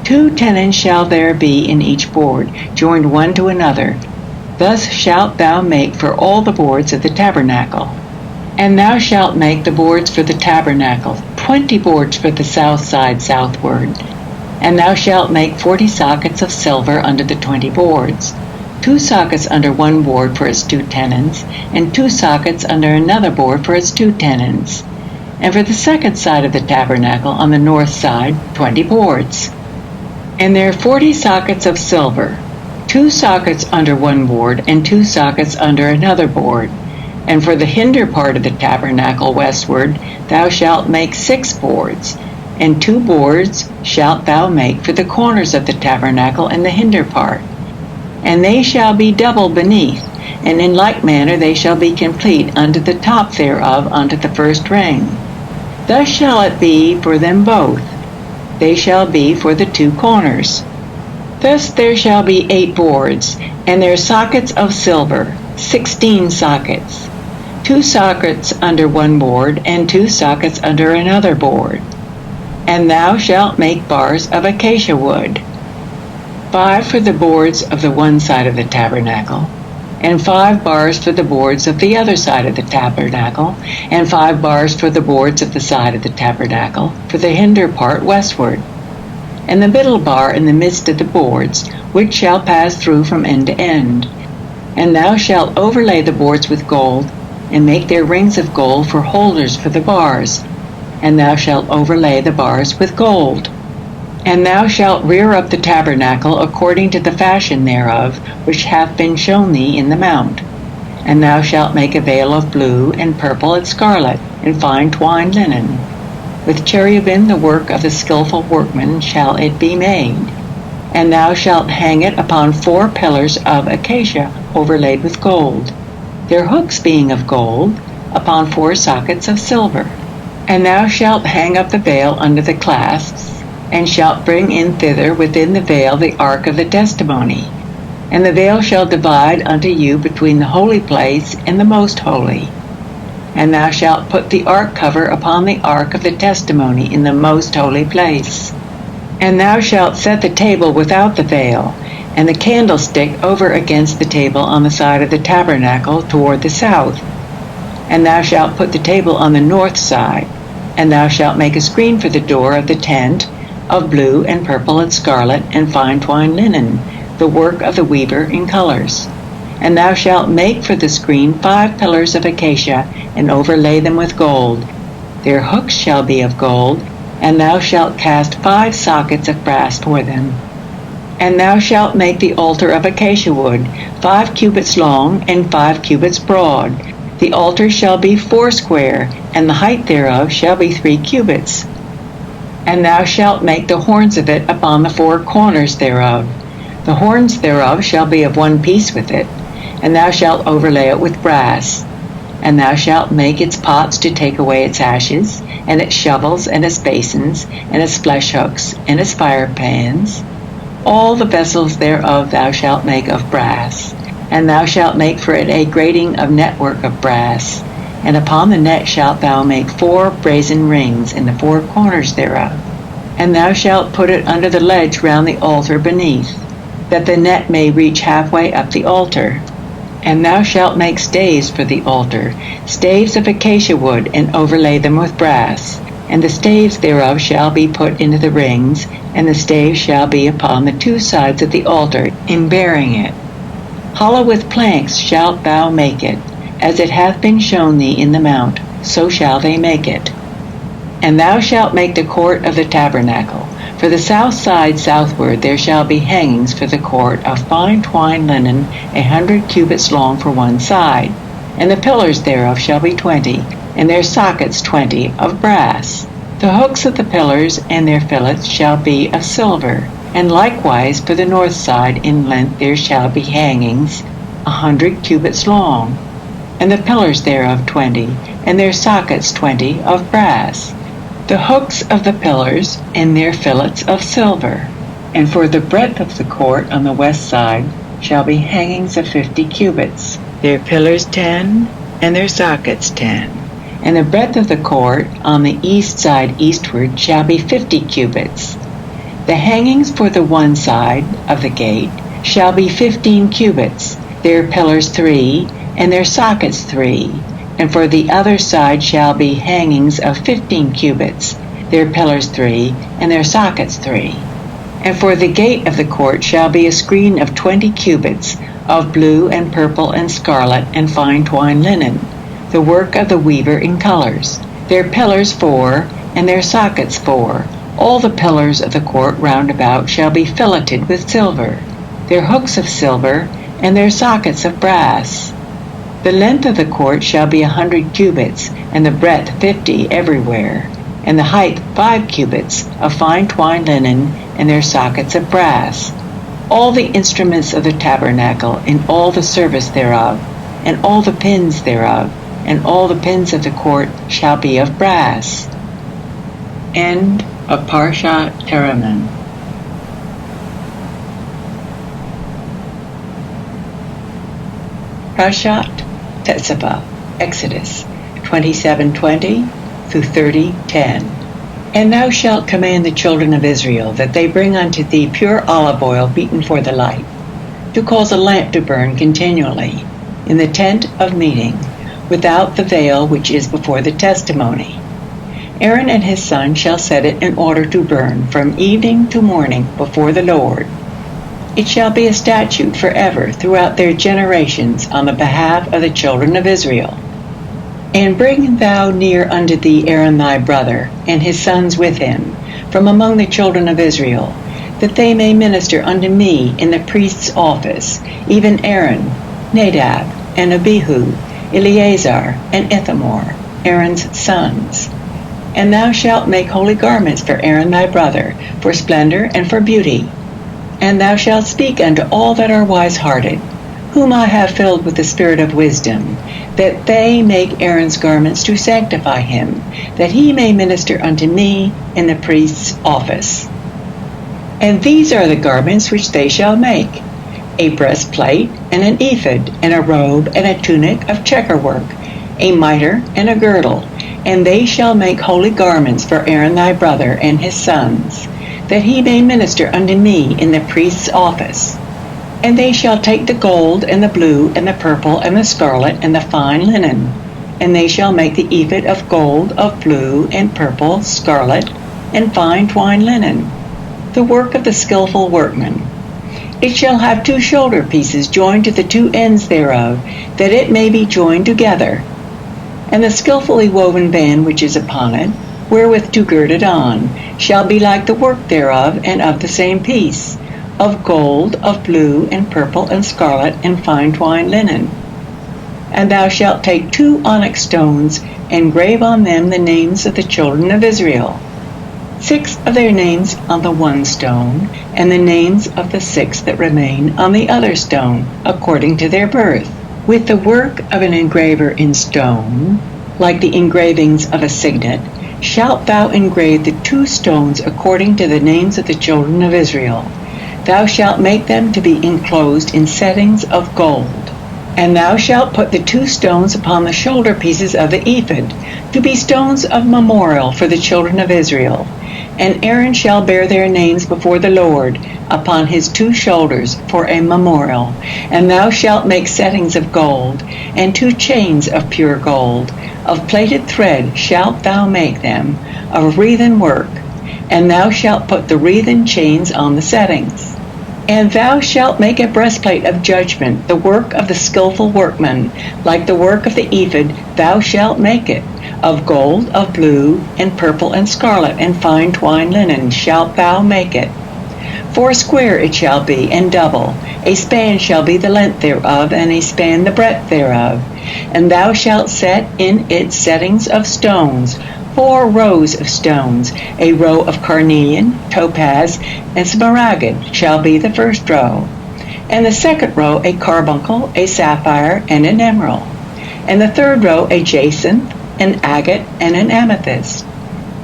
2 tenons shall there be in each board, joined one to another. Thus shalt thou make for all the boards of the tabernacle. And thou shalt make the boards for the tabernacle, 20 boards for the south side southward. And thou shalt make 40 sockets of silver under the 20 boards, 2 sockets under one board for its 2 tenons, and 2 sockets under another board for its 2 tenons. And for the second side of the tabernacle on the north side, 20 boards. And there are 40 sockets of silver, 2 sockets under one board, and 2 sockets under another board. And for the hinder part of the tabernacle westward, thou shalt make 6 boards, and 2 boards shalt thou make for the corners of the tabernacle and the hinder part. And they shall be double beneath, and in like manner they shall be complete unto the top thereof unto the first ring. Thus shall it be for them both. They shall be for the 2 corners. Thus there shall be 8 boards, and their sockets of silver, 16 sockets. 2 sockets under one board, and 2 sockets under another board. And thou shalt make bars of acacia wood, 5 for the boards of the one side of the tabernacle, and 5 bars for the boards of the other side of the tabernacle, and 5 bars for the boards of the side of the tabernacle, for the hinder part westward. And the middle bar in the midst of the boards, which shall pass through from end to end. And thou shalt overlay the boards with gold, and make their rings of gold for holders for the bars. And thou shalt overlay the bars with gold. And thou shalt rear up the tabernacle according to the fashion thereof, which hath been shown thee in the mount. And thou shalt make a veil of blue, and purple, and scarlet, and fine twined linen. With cherubim the work of the skillful workman shall it be made. And thou shalt hang it upon 4 pillars of acacia overlaid with gold, their hooks being of gold, upon 4 sockets of silver. And thou shalt hang up the veil under the clasps, and shalt bring in thither within the veil the ark of the testimony. And the veil shall divide unto you between the holy place and the most holy. And thou shalt put the ark cover upon the ark of the testimony in the most holy place. And thou shalt set the table without the veil, and the candlestick over against the table on the side of the tabernacle toward the south. And thou shalt put the table on the north side. And thou shalt make a screen for the door of the tent, of blue and purple and scarlet and fine twined linen, the work of the weaver in colors. And thou shalt make for the screen 5 pillars of acacia, and overlay them with gold. Their hooks shall be of gold, and thou shalt cast 5 sockets of brass for them. And thou shalt make the altar of acacia wood, 5 cubits long, and 5 cubits broad. The altar shall be 4 square, and the height thereof shall be 3 cubits. And thou shalt make the horns of it upon the 4 corners thereof. The horns thereof shall be of one piece with it, and thou shalt overlay it with brass. And thou shalt make its pots to take away its ashes, and its shovels, and its basins, and its flesh hooks, and its fire pans. All the vessels thereof thou shalt make of brass. And thou shalt make for it a grating of network of brass. And upon the net shalt thou make 4 brazen rings in the 4 corners thereof. And thou shalt put it under the ledge round the altar beneath, that the net may reach halfway up the altar. And thou shalt make staves for the altar, staves of acacia wood, and overlay them with brass. And the staves thereof shall be put into the rings, and the staves shall be upon the 2 sides of the altar, in bearing it. Hollow with planks shalt thou make it, as it hath been shown thee in the mount, so shall they make it. And thou shalt make the court of the tabernacle. For the south side southward there shall be hangings for the court of fine twined linen, 100 cubits long for one side. And the pillars thereof shall be 20, and their sockets 20, of brass. The hooks of the pillars and their fillets shall be of silver. And likewise for the north side in length there shall be hangings 100 cubits long, and the pillars thereof 20, and their sockets 20, of brass. The hooks of the pillars and their fillets of silver. And for the breadth of the court on the west side shall be hangings of 50 cubits, their pillars 10, and their sockets 10. And the breadth of the court on the east side eastward shall be 50 cubits. The hangings for the one side of the gate shall be 15 cubits, their pillars 3, and their sockets 3, And for the other side shall be hangings of 15 cubits, their pillars 3, and their sockets 3. And for the gate of the court shall be a screen of 20 cubits, of blue and purple and scarlet and fine twined linen, the work of the weaver in colors. Their pillars 4, and their sockets 4. All the pillars of the court round about shall be filleted with silver, their hooks of silver, and their sockets of brass. The length of the court shall be 100 cubits, and the breadth 50 everywhere, and the height 5 cubits, of fine twined linen, and their sockets of brass. All the instruments of the tabernacle, and all the service thereof, and all the pins thereof, and all the pins of the court shall be of brass. End of Parshat Terumim. Parshat Tetzaveh, Exodus 27:20 through 30:10. And thou shalt command the children of Israel that they bring unto thee pure olive oil beaten for the light, to cause a lamp to burn continually in the tent of meeting, without the veil which is before the testimony. Aaron and his son shall set it in order to burn from evening to morning before the Lord. It shall be a statute forever throughout their generations on the behalf of the children of Israel. And bring thou near unto thee Aaron thy brother, and his sons with him, from among the children of Israel, that they may minister unto me in the priest's office, even Aaron, Nadab, and Abihu, Eleazar, and Ithamar, Aaron's sons. And thou shalt make holy garments for Aaron thy brother, for splendor and for beauty. And thou shalt speak unto all that are wise-hearted, whom I have filled with the spirit of wisdom, that they make Aaron's garments to sanctify him, that he may minister unto me in the priest's office. And these are the garments which they shall make: a breastplate, and an ephod, and a robe, and a tunic of checkerwork, a mitre, and a girdle. And they shall make holy garments for Aaron thy brother and his sons, that he may minister unto me in the priest's office. And they shall take the gold, and the blue, and the purple, and the scarlet, and the fine linen. And they shall make the ephod of gold, of blue, and purple, scarlet, and fine twined linen, the work of the skillful workman. It shall have 2 shoulder pieces joined to the 2 ends thereof, that it may be joined together. And the skillfully woven band which is upon it, wherewith to gird it on, shall be like the work thereof, and of the same piece, of gold, of blue, and purple, and scarlet, and fine twined linen. And thou shalt take 2 onyx stones, and grave on them the names of the children of Israel, 6 of their names on the one stone, and the names of the 6 that remain on the other stone, according to their birth. With the work of an engraver in stone, like the engravings of a signet, shalt thou engrave the 2 stones according to the names of the children of Israel. Thou shalt make them to be enclosed in settings of gold. And thou shalt put the 2 stones upon the shoulder pieces of the ephod, to be stones of memorial for the children of Israel. And Aaron shall bear their names before the Lord upon his 2 shoulders for a memorial. And thou shalt make settings of gold, and 2 chains of pure gold. Of plaited thread shalt thou make them, of wreathen work. And thou shalt put the wreathen chains on the settings. And thou shalt make a breastplate of judgment, the work of the skillful workman, like the work of the ephod thou shalt make it. Of gold, of blue, and purple, and scarlet, and fine twined linen shalt thou make it. 4 square it shall be, and double. A span shall be the length thereof, and a span the breadth thereof. And thou shalt set in it settings of stones, 4 rows of stones. A row of carnelian, topaz, and smaragd shall be the first row. And the second row a carbuncle, a sapphire, and an emerald. And the third row a jacinth, an agate, and an amethyst.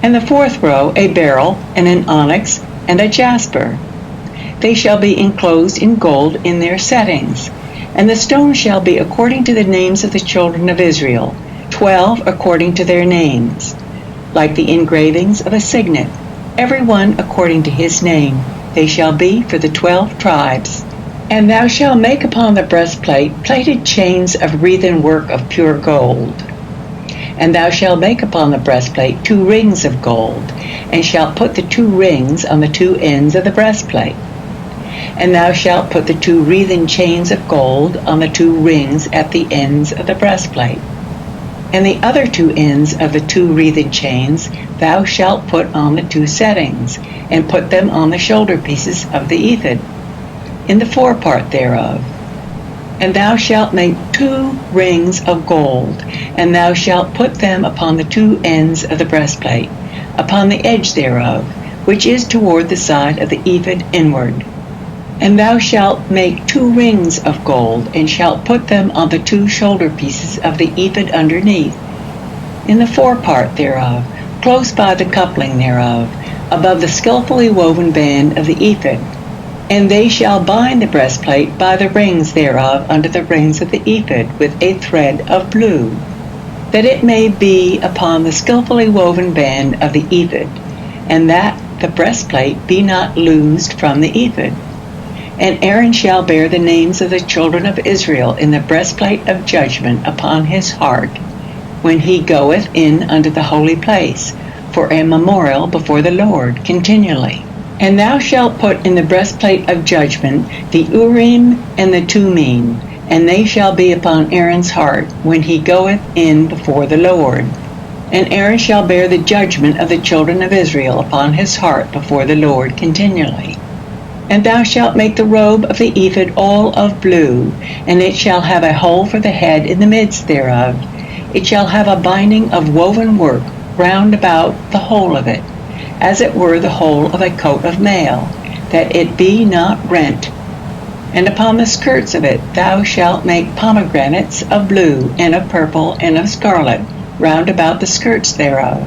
And the 4th row a beryl, and an onyx, and a jasper. They shall be enclosed in gold in their settings. And the stones shall be according to the names of the children of Israel, 12 according to their names, like the engravings of a signet, every one according to his name. They shall be for the 12 tribes. And thou shalt make upon the breastplate plaited chains of wreathen work of pure gold. And thou shalt make upon the breastplate 2 rings of gold, and shalt put the 2 rings on the 2 ends of the breastplate. And thou shalt put the 2 wreathen chains of gold on the 2 rings at the ends of the breastplate. And the other 2 ends of the 2 wreathen chains thou shalt put on the 2 settings, and put them on the shoulder pieces of the ephod, in the forepart thereof. And thou shalt make 2 rings of gold, and thou shalt put them upon the 2 ends of the breastplate, upon the edge thereof, which is toward the side of the ephod inward. And thou shalt make 2 rings of gold, and shalt put them on the 2 shoulder pieces of the ephod underneath, in the forepart thereof, close by the coupling thereof, above the skillfully woven band of the ephod. And they shall bind the breastplate by the rings thereof under the rings of the ephod with a thread of blue, that it may be upon the skillfully woven band of the ephod, and that the breastplate be not loosed from the ephod. And Aaron shall bear the names of the children of Israel in the breastplate of judgment upon his heart, when he goeth in unto the holy place, for a memorial before the Lord continually. And thou shalt put in the breastplate of judgment the Urim and the Thummim, and they shall be upon Aaron's heart when he goeth in before the Lord. And Aaron shall bear the judgment of the children of Israel upon his heart before the Lord continually. And thou shalt make the robe of the ephod all of blue, and it shall have a hole for the head in the midst thereof. It shall have a binding of woven work round about the whole of it, as it were the whole of a coat of mail, that it be not rent. And upon the skirts of it thou shalt make pomegranates of blue, and of purple, and of scarlet, round about the skirts thereof,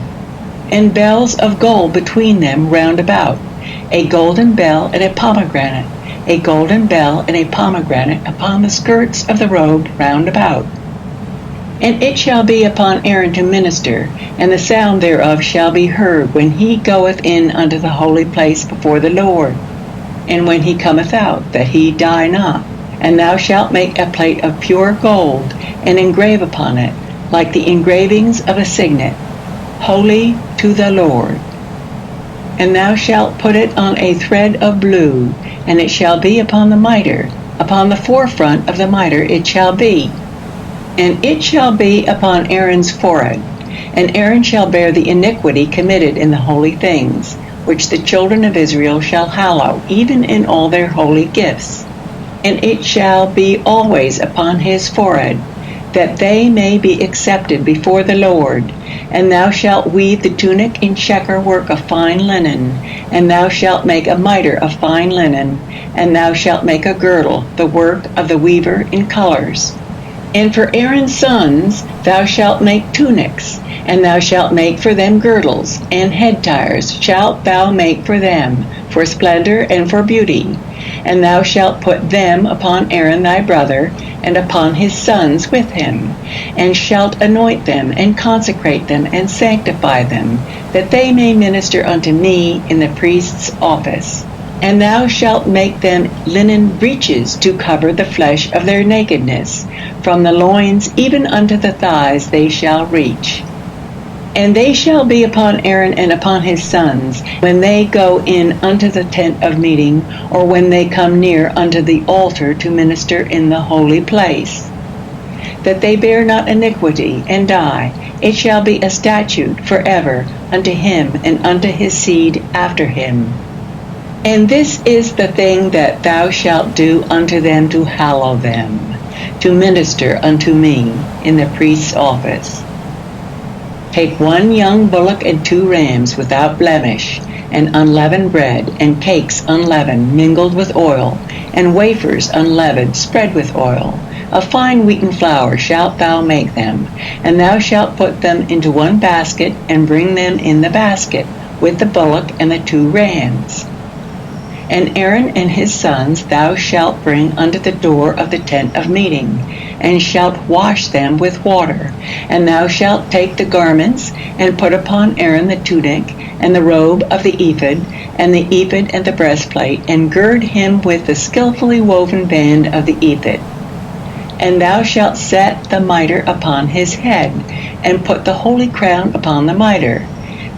and bells of gold between them round about, a golden bell and a pomegranate, a golden bell and a pomegranate upon the skirts of the robe round about. And it shall be upon Aaron to minister, and the sound thereof shall be heard when he goeth in unto the holy place before the Lord, and when he cometh out, that he die not. And thou shalt make a plate of pure gold, and engrave upon it, like the engravings of a signet, holy to the Lord. And thou shalt put it on a thread of blue, and it shall be upon the mitre, upon the forefront of the mitre it shall be. And it shall be upon Aaron's forehead, and Aaron shall bear the iniquity committed in the holy things, which the children of Israel shall hallow, even in all their holy gifts. And it shall be always upon his forehead, that they may be accepted before the Lord. And thou shalt weave the tunic in checker work of fine linen, and thou shalt make a mitre of fine linen, and thou shalt make a girdle, the work of the weaver in colors. And for Aaron's sons thou shalt make tunics, and thou shalt make for them girdles, and head tires shalt thou make for them, for splendor and for beauty. And thou shalt put them upon Aaron thy brother, and upon his sons with him, and shalt anoint them, and consecrate them, and sanctify them, that they may minister unto me in the priest's office. And thou shalt make them linen breeches to cover the flesh of their nakedness. From the loins even unto the thighs they shall reach. And they shall be upon Aaron and upon his sons, when they go in unto the tent of meeting, or when they come near unto the altar to minister in the holy place, that they bear not iniquity and die. It shall be a statute forever unto him and unto his seed after him. And this is the thing that thou shalt do unto them to hallow them, to minister unto me in the priest's office. Take 1 young bullock and 2 rams without blemish, and unleavened bread, and cakes unleavened mingled with oil, and wafers unleavened spread with oil. Of fine wheaten flour shalt thou make them, and thou shalt put them into 1 basket, and bring them in the basket, with the bullock and the 2 rams. And Aaron and his sons thou shalt bring unto the door of the tent of meeting, and shalt wash them with water. And thou shalt take the garments, and put upon Aaron the tunic, and the robe of the ephod, and the ephod and the breastplate, and gird him with the skillfully woven band of the ephod. And thou shalt set the mitre upon his head, and put the holy crown upon the mitre.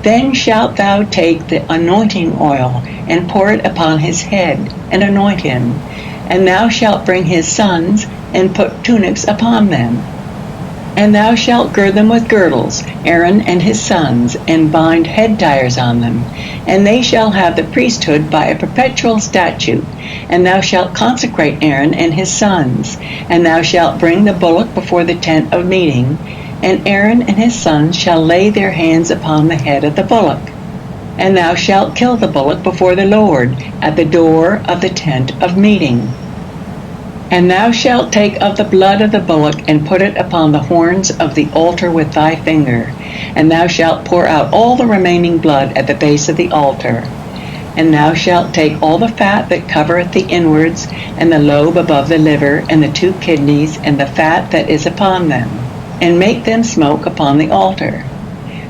Then shalt thou take the anointing oil, and pour it upon his head, and anoint him. And thou shalt bring his sons, and put tunics upon them. And thou shalt gird them with girdles, Aaron and his sons, and bind head tires on them. And they shall have the priesthood by a perpetual statute. And thou shalt consecrate Aaron and his sons. And thou shalt bring the bullock before the tent of meeting. And Aaron and his sons shall lay their hands upon the head of the bullock. And thou shalt kill the bullock before the Lord at the door of the tent of meeting. And thou shalt take of the blood of the bullock, and put it upon the horns of the altar with thy finger. And thou shalt pour out all the remaining blood at the base of the altar. And thou shalt take all the fat that covereth the inwards, and the lobe above the liver, and the 2 kidneys, and the fat that is upon them, and make them smoke upon the altar.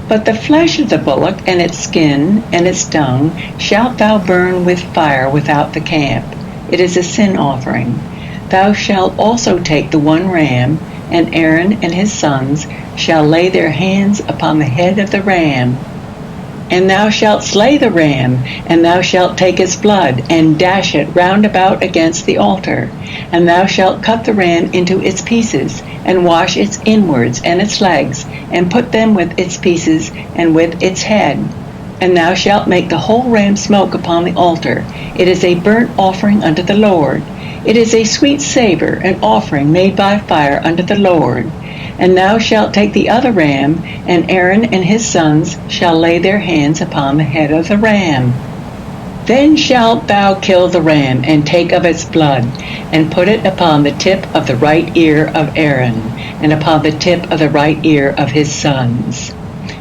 But the flesh of the bullock, and its skin, and its dung, shalt thou burn with fire without the camp. It is a sin offering. Thou shalt also take the 1 ram, and Aaron and his sons shall lay their hands upon the head of the ram. And thou shalt slay the ram, and thou shalt take its blood, and dash it round about against the altar. And thou shalt cut the ram into its pieces, and wash its inwards and its legs, and put them with its pieces, and with its head. And thou shalt make the whole ram smoke upon the altar. It is a burnt offering unto the Lord. It is a sweet savor, an offering made by fire unto the Lord. And thou shalt take the other ram, and Aaron and his sons shall lay their hands upon the head of the ram. Then shalt thou kill the ram, and take of its blood, and put it upon the tip of the right ear of Aaron, and upon the tip of the right ear of his sons,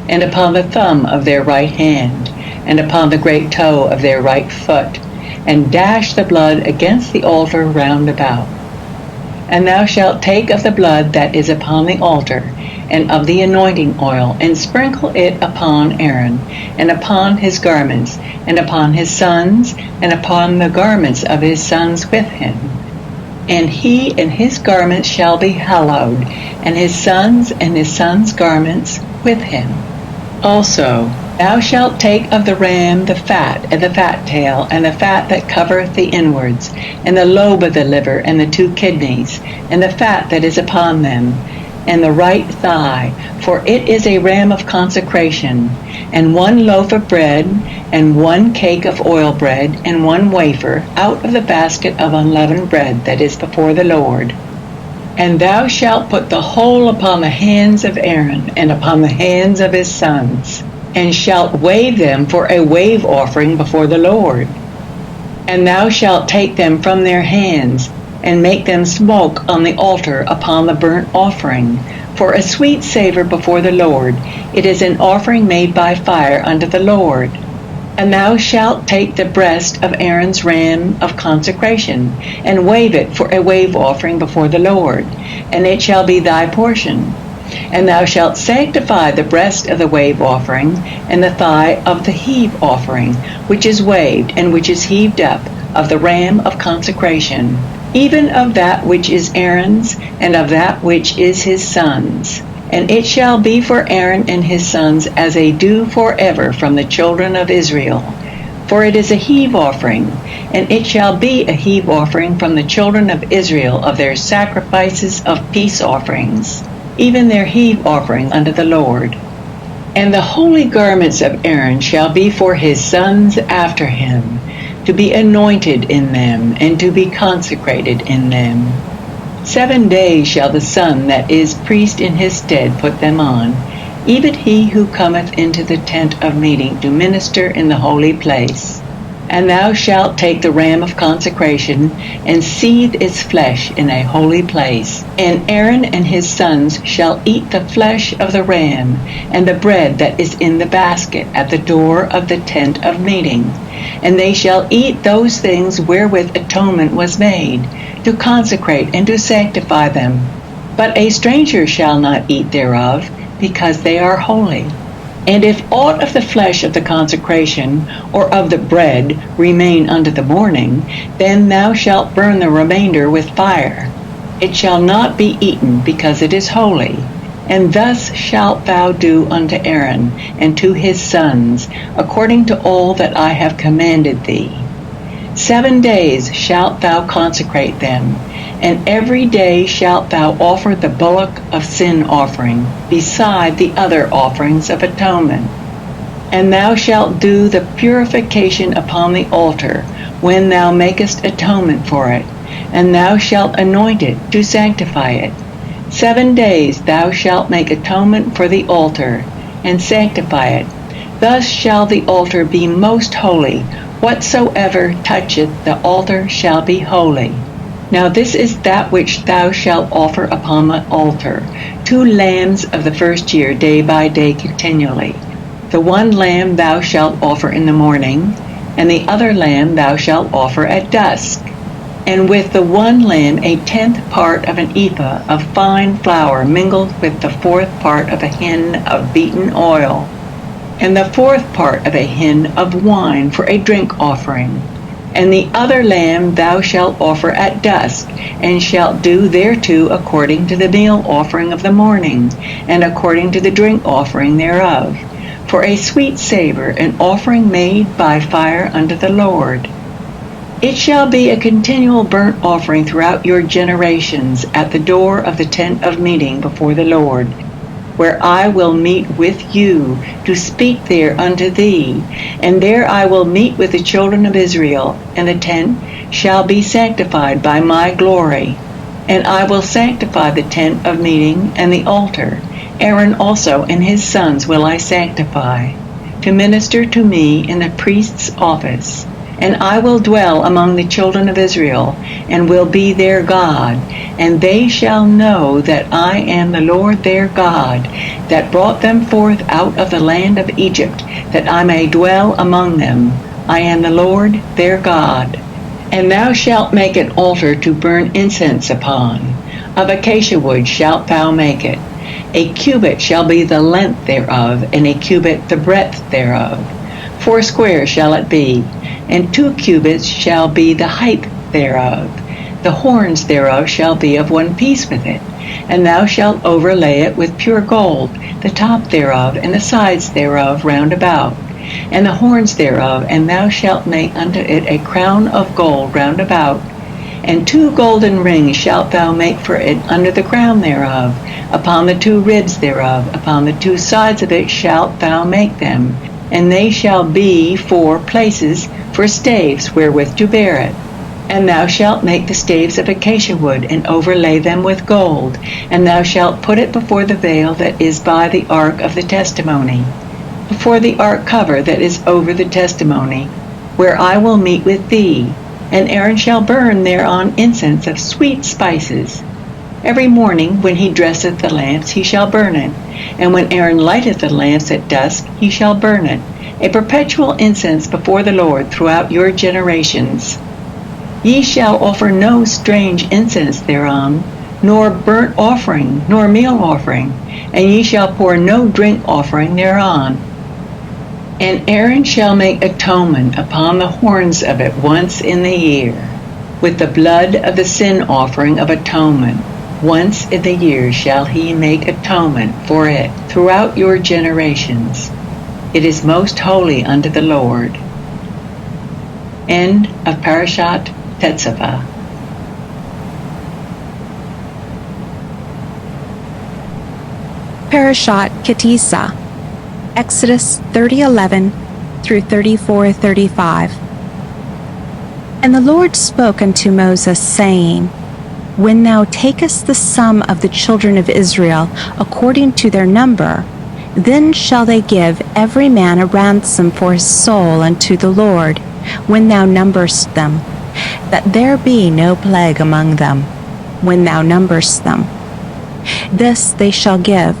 and upon the thumb of their right hand, and upon the great toe of their right foot, and dash the blood against the altar round about. And thou shalt take of the blood that is upon the altar, and of the anointing oil, and sprinkle it upon Aaron, and upon his garments, and upon his sons, and upon the garments of his sons with him. And he and his garments shall be hallowed, and his sons' garments with him. Also, thou shalt take of the ram the fat, and the fat tail, and the fat that covereth the inwards, and the lobe of the liver, and the 2 kidneys, and the fat that is upon them, and the right thigh, for it is a ram of consecration, and 1 loaf of bread, and 1 cake of oil bread, and 1 wafer, out of the basket of unleavened bread that is before the Lord. And thou shalt put the whole upon the hands of Aaron, and upon the hands of his sons, and shalt wave them for a wave offering before the Lord. And thou shalt take them from their hands, and make them smoke on the altar upon the burnt offering, for a sweet savor before the Lord. It is an offering made by fire unto the Lord. And thou shalt take the breast of Aaron's ram of consecration, and wave it for a wave offering before the Lord, and it shall be thy portion. And thou shalt sanctify the breast of the wave offering, and the thigh of the heave offering, which is waved, and which is heaved up, of the ram of consecration, even of that which is Aaron's, and of that which is his son's. And it shall be for Aaron and his sons as a dew forever from the children of Israel. For it is a heave offering, and it shall be a heave offering from the children of Israel of their sacrifices of peace offerings, even their heave offering unto the Lord. And the holy garments of Aaron shall be for his sons after him, to be anointed in them, and to be consecrated in them. 7 days shall the son that is priest in his stead put them on, even he who cometh into the tent of meeting to minister in the holy place. And thou shalt take the ram of consecration, and seethe its flesh in a holy place. And Aaron and his sons shall eat the flesh of the ram, and the bread that is in the basket at the door of the tent of meeting. And they shall eat those things wherewith atonement was made, to consecrate and to sanctify them. But a stranger shall not eat thereof, because they are holy. And if aught of the flesh of the consecration, or of the bread, remain unto the morning, then thou shalt burn the remainder with fire. It shall not be eaten, because it is holy. And thus shalt thou do unto Aaron and to his sons, according to all that I have commanded thee. 7 days shalt thou consecrate them, and every day shalt thou offer the bullock of sin offering, beside the other offerings of atonement. And thou shalt do the purification upon the altar, when thou makest atonement for it, and thou shalt anoint it to sanctify it. 7 days thou shalt make atonement for the altar, and sanctify it. Thus shall the altar be most holy. Whatsoever toucheth the altar shall be holy. Now this is that which thou shalt offer upon the altar, 2 lambs of the first year, day by day continually. The one lamb thou shalt offer in the morning, and the other lamb thou shalt offer at dusk. And with the one lamb 1/10 part of an ephah of fine flour mingled with the 4th part of a hin of beaten oil, and the 4th part of a hin of wine for a drink offering. And the other lamb thou shalt offer at dusk, and shalt do thereto according to the meal offering of the morning, and according to the drink offering thereof, for a sweet savor, an offering made by fire unto the Lord. It shall be a continual burnt offering throughout your generations at the door of the tent of meeting before the Lord, where I will meet with you to speak there unto thee, and there I will meet with the children of Israel, and the tent shall be sanctified by my glory. And I will sanctify the tent of meeting and the altar. Aaron also and his sons will I sanctify, to minister to me in the priest's office. And I will dwell among the children of Israel, and will be their God, and they shall know that I am the Lord their God, that brought them forth out of the land of Egypt, that I may dwell among them. I am the Lord their God. And thou shalt make an altar to burn incense upon. Of acacia wood shalt thou make it. A cubit shall be the length thereof, and a cubit the breadth thereof. 4 square shall it be, and 2 cubits shall be the height thereof. The horns thereof shall be of one piece with it, and thou shalt overlay it with pure gold, the top thereof and the sides thereof round about, and the horns thereof, and thou shalt make unto it a crown of gold round about. And 2 golden rings shalt thou make for it under the crown thereof, upon the 2 ribs thereof, upon the 2 sides of it shalt thou make them, and they shall be for places for staves wherewith to bear it. And thou shalt make the staves of acacia wood, and overlay them with gold, and thou shalt put it before the veil that is by the ark of the testimony, before the ark cover that is over the testimony, where I will meet with thee. And Aaron shall burn thereon incense of sweet spices. Every morning when he dresseth the lamps he shall burn it, and when Aaron lighteth the lamps at dusk he shall burn it, a perpetual incense before the Lord throughout your generations. Ye shall offer no strange incense thereon, nor burnt offering, nor meal offering, and ye shall pour no drink offering thereon. And Aaron shall make atonement upon the horns of it once in the year, with the blood of the sin offering of atonement. Once in the year shall he make atonement for it throughout your generations. It is most holy unto the Lord. End of Parashat Tetzaveh. Parashat Kitisa, Exodus 30:11 through 34:35. And the Lord spoke unto Moses, saying, When thou takest the sum of the children of Israel according to their number, then shall they give every man a ransom for his soul unto the Lord, when thou numberest them, that there be no plague among them, when thou numberest them. This they shall give,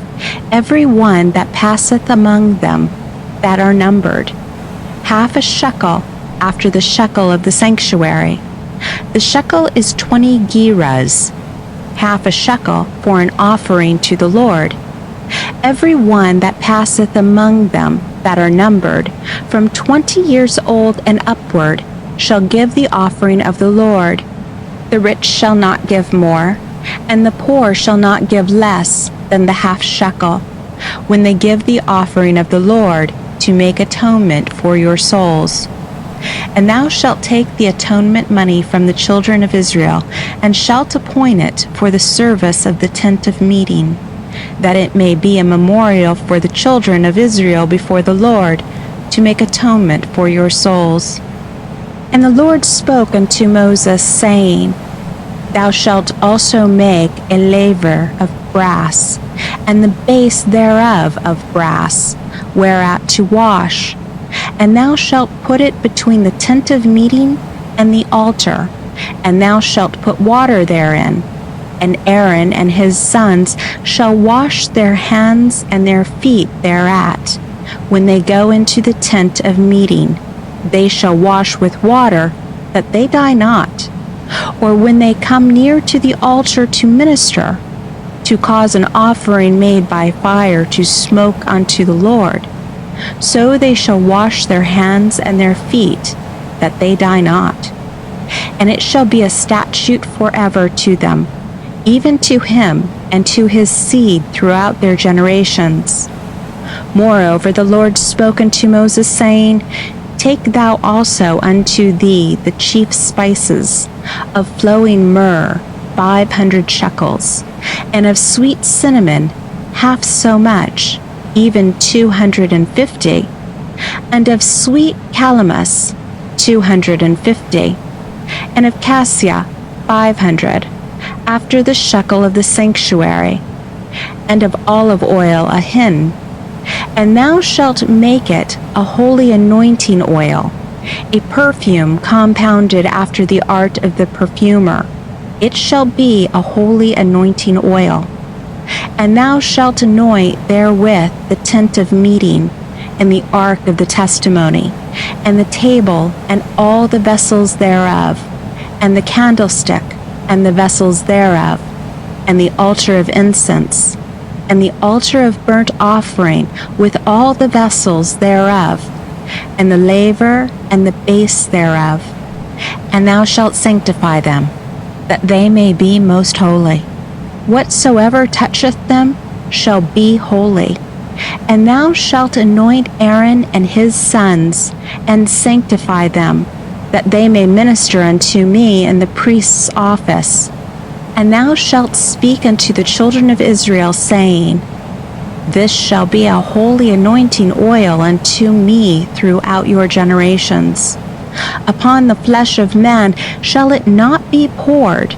every one that passeth among them that are numbered, 1/2 shekel after the shekel of the sanctuary. The shekel is 20 gerahs, 1/2 shekel for an offering to the Lord. Every one that passeth among them that are numbered, from 20 years old and upward, shall give the offering of the Lord. The rich shall not give more, And the poor shall not give less than the half shekel, when they give the offering of the Lord to make atonement for your souls. And thou shalt take the atonement money from the children of Israel, and shalt appoint it for the service of the tent of meeting, that it may be a memorial for the children of Israel before the Lord, to make atonement for your souls. And the Lord spoke unto Moses, saying, Thou shalt also make a laver of brass, and the base thereof of brass, whereat to wash. And thou shalt put it between the tent of meeting and the altar, and thou shalt put water therein. And Aaron and his sons shall wash their hands and their feet thereat. When they go into the tent of meeting, they shall wash with water, that they die not. Or when they come near to the altar to minister, to cause an offering made by fire to smoke unto the Lord, so they shall wash their hands and their feet, that they die not. And it shall be a statute forever to them, even to him and to his seed throughout their generations. Moreover, the Lord spoke unto Moses, saying, Take thou also unto thee the chief spices of flowing myrrh 500 shekels, and of sweet cinnamon half so much, even 250, and of sweet calamus 250, and of cassia 500, after the shekel of the sanctuary, and of olive oil a hin. And thou shalt make it a holy anointing oil, a perfume compounded after the art of the perfumer. It shall be a holy anointing oil. And thou shalt anoint therewith the tent of meeting, and the ark of the testimony, and the table, and all the vessels thereof, and the candlestick, and the vessels thereof, and the altar of incense, and the altar of burnt offering with all the vessels thereof, and the laver and the base thereof. And thou shalt sanctify them, that they may be most holy. Whatsoever toucheth them shall be holy. And thou shalt anoint Aaron and his sons, and sanctify them, that they may minister unto me in the priest's office. And thou shalt speak unto the children of Israel, saying, This shall be a holy anointing oil unto me throughout your generations. Upon the flesh of man shall it not be poured,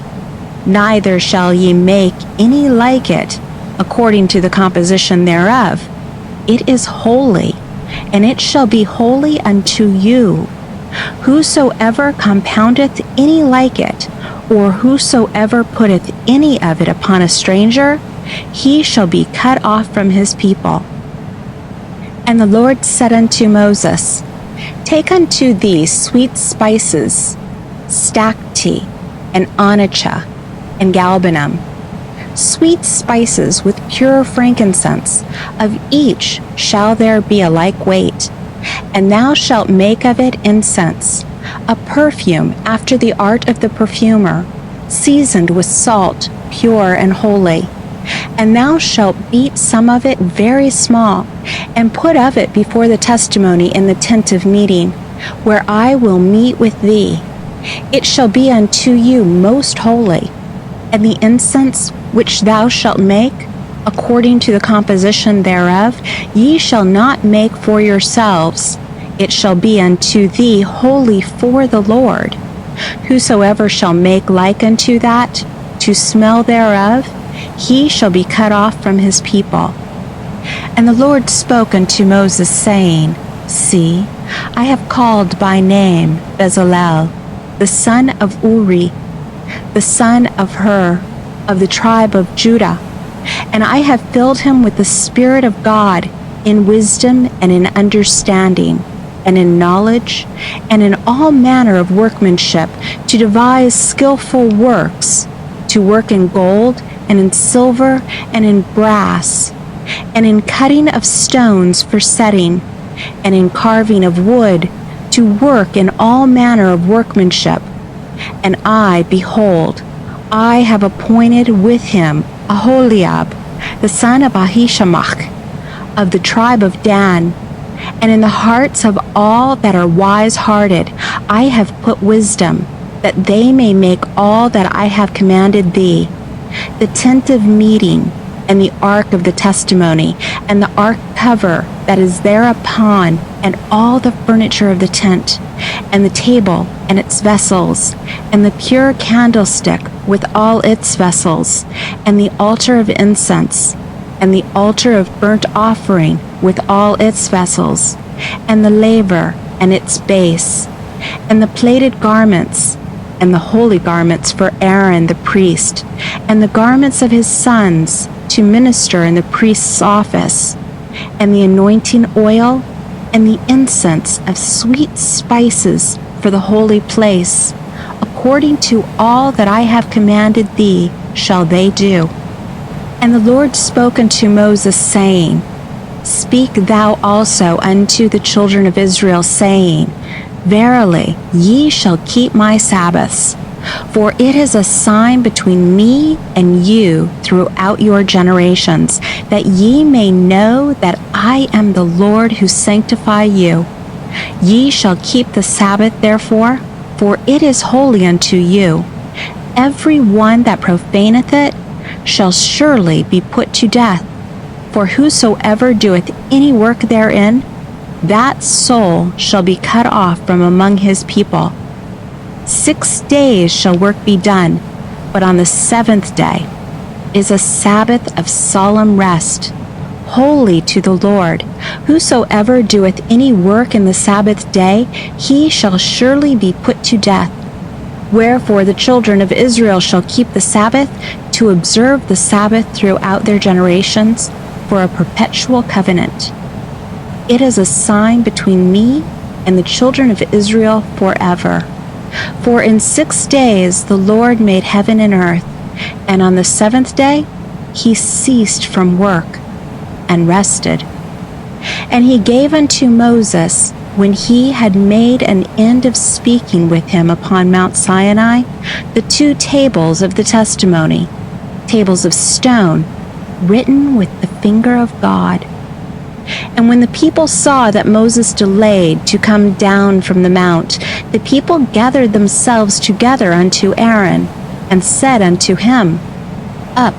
neither shall ye make any like it, according to the composition thereof. It is holy, and it shall be holy unto you. Whosoever compoundeth any like it, or whosoever putteth any of it upon a stranger, he shall be cut off from his people. And the Lord said unto Moses, Take unto thee sweet spices, stacte, and onycha, and galbanum, sweet spices with pure frankincense, of each shall there be a like weight. And thou shalt make of it incense, a perfume after the art of the perfumer, seasoned with salt, pure and holy. And thou shalt beat some of it very small, and put of it before the testimony in the tent of meeting, where I will meet with thee. It shall be unto you most holy. And the incense which thou shalt make, according to the composition thereof, ye shall not make for yourselves. It shall be unto thee holy for the Lord. Whosoever shall make like unto that, to smell thereof, he shall be cut off from his people. And the Lord spoke unto Moses, saying, See, I have called by name Bezalel, the son of Uri, the son of Hur, of the tribe of Judah, and I have filled him with the Spirit of God, in wisdom and in understanding, and in knowledge, and in all manner of workmanship, to devise skillful works, to work in gold, and in silver, and in brass, and in cutting of stones for setting, and in carving of wood, to work in all manner of workmanship. And I, behold, I have appointed with him Aholiab, the son of Ahishamach, of the tribe of Dan, and in the hearts of all that are wise-hearted I have put wisdom, that they may make all that I have commanded thee, the tent of meeting, and the ark of the testimony, and the ark cover that is thereupon, and all the furniture of the tent, and the table and its vessels, and the pure candlestick with all its vessels, and the altar of incense, and the altar of burnt offering with all its vessels, and the laver and its base, and the plaited garments, and the holy garments for Aaron the priest, and the garments of his sons to minister in the priest's office, and the anointing oil, and the incense of sweet spices for the holy place. According to all that I have commanded thee shall they do. And the Lord spoke unto Moses, saying, Speak thou also unto the children of Israel, saying, Verily, ye shall keep my Sabbaths, for it is a sign between me and you throughout your generations, that ye may know that I am the Lord who sanctify you. Ye shall keep the Sabbath therefore, for it is holy unto you. Every one that profaneth it shall surely be put to death. For whosoever doeth any work therein, that soul shall be cut off from among his people. 6 days shall work be done, but on the seventh day is a Sabbath of solemn rest, holy to the Lord. Whosoever doeth any work in the Sabbath day, he shall surely be put to death. Wherefore the children of Israel shall keep the Sabbath, to observe the Sabbath throughout their generations, for a perpetual covenant. It is a sign between me and the children of Israel forever. For in 6 days the Lord made heaven and earth, and on the seventh day he ceased from work and rested. And he gave unto Moses, when he had made an end of speaking with him upon Mount Sinai, the 2 tables of the testimony, tables of stone, written with the finger of God. And when the people saw that Moses delayed to come down from the mount, the people gathered themselves together unto Aaron, and said unto him, Up,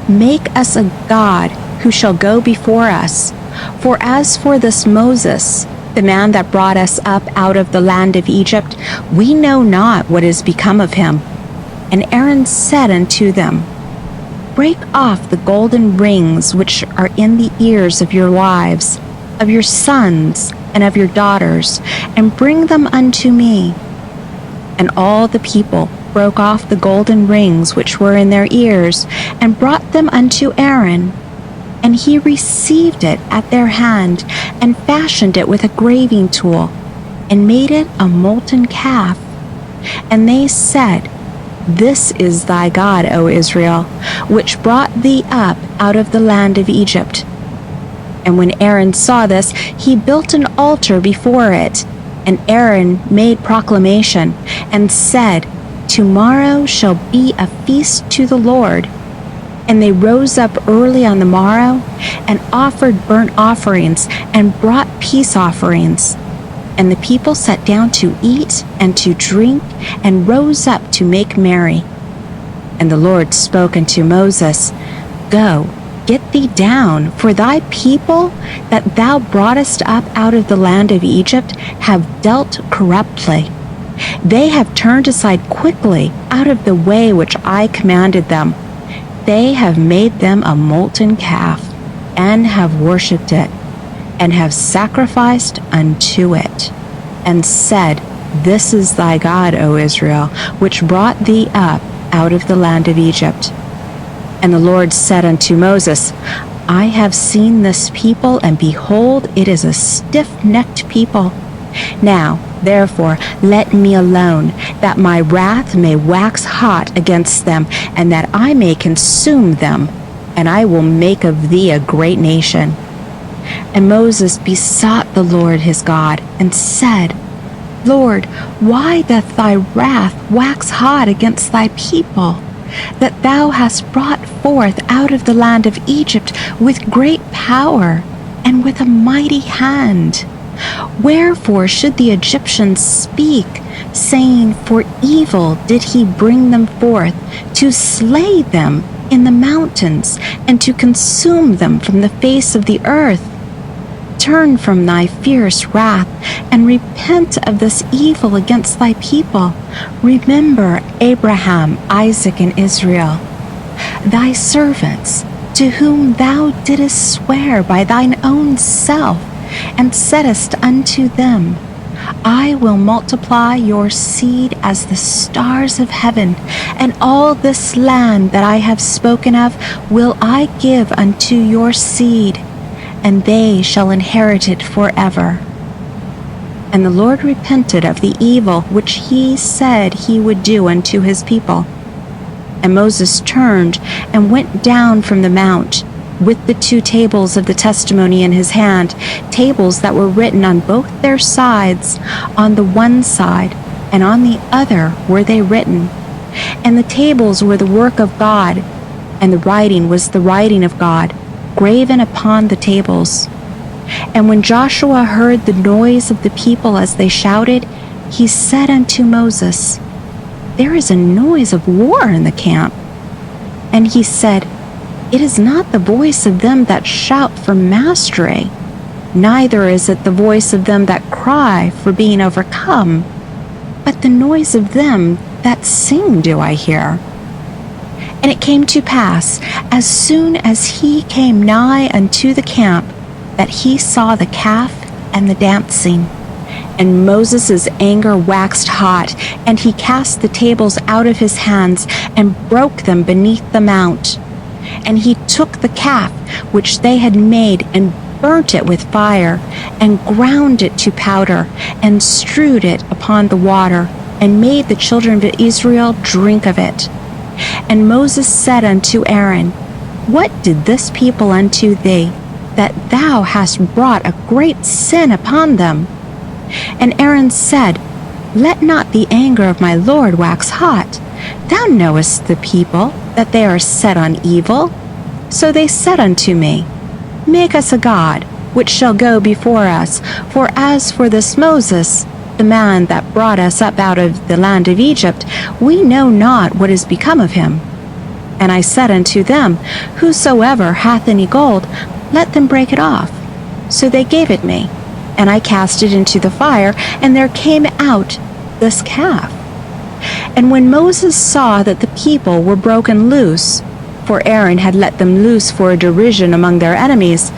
make us a god, who shall go before us. For as for this Moses, the man that brought us up out of the land of Egypt, we know not what is become of him. And Aaron said unto them, Break off the golden rings which are in the ears of your wives, of your sons, and of your daughters, and bring them unto me. And all the people broke off the golden rings which were in their ears, and brought them unto Aaron. And he received it at their hand, and fashioned it with a graving tool, and made it a molten calf. And they said, This is thy God, O Israel, which brought thee up out of the land of Egypt. And when Aaron saw this, he built an altar before it. And Aaron made proclamation, and said, Tomorrow shall be a feast to the Lord. And they rose up early on the morrow, and offered burnt offerings, and brought peace offerings. And the people sat down to eat and to drink, and rose up to make merry. And the Lord spoke unto Moses, Go, get thee down, for thy people that thou broughtest up out of the land of Egypt have dealt corruptly. They have turned aside quickly out of the way which I commanded them. They have made them a molten calf, and have worshipped it, and have sacrificed unto it, and said, This is thy God, O Israel, which brought thee up out of the land of Egypt. And the Lord said unto Moses, I have seen this people, and behold, it is a stiff-necked people. Now, therefore, let me alone, that my wrath may wax hot against them, and that I may consume them, and I will make of thee a great nation. And Moses besought the Lord his God, and said, Lord, why doth thy wrath wax hot against thy people? that thou hast brought forth out of the land of Egypt with great power and with a mighty hand. Wherefore should the Egyptians speak, saying, For evil did he bring them forth, to slay them in the mountains, and to consume them from the face of the earth? Turn from thy fierce wrath, and repent of this evil against thy people. Remember Abraham, Isaac, and Israel, thy servants, to whom thou didst swear by thine own self, and saidst unto them, I will multiply your seed as the stars of heaven, and all this land that I have spoken of will I give unto your seed, and they shall inherit it forever. And the Lord repented of the evil which he said he would do unto his people. And Moses turned and went down from the mount, with the 2 tables of the testimony in his hand, tables that were written on both their sides, on the one side, and on the other were they written. And the tables were the work of God, and the writing was the writing of God, graven upon the tables. And when Joshua heard the noise of the people as they shouted, he said unto Moses, There is a noise of war in the camp. And he said, It is not the voice of them that shout for mastery, neither is it the voice of them that cry for being overcome, but the noise of them that sing do I hear. And it came to pass, as soon as he came nigh unto the camp, that he saw the calf and the dancing. And Moses' anger waxed hot, and he cast the tables out of his hands, and broke them beneath the mount. And he took the calf which they had made, and burnt it with fire, and ground it to powder, and strewed it upon the water, and made the children of Israel drink of it. And Moses said unto Aaron, What did this people unto thee, that thou hast brought a great sin upon them? And Aaron said, Let not the anger of my Lord wax hot. Thou knowest the people, that they are set on evil. So they said unto me, Make us a god, which shall go before us. For as for this Moses, the man that brought us up out of the land of Egypt, we know not what is become of him. And I said unto them, Whosoever hath any gold, let them break it off. So they gave it me, and I cast it into the fire, and there came out this calf. And when Moses saw that the people were broken loose, for Aaron had let them loose for a derision among their enemies,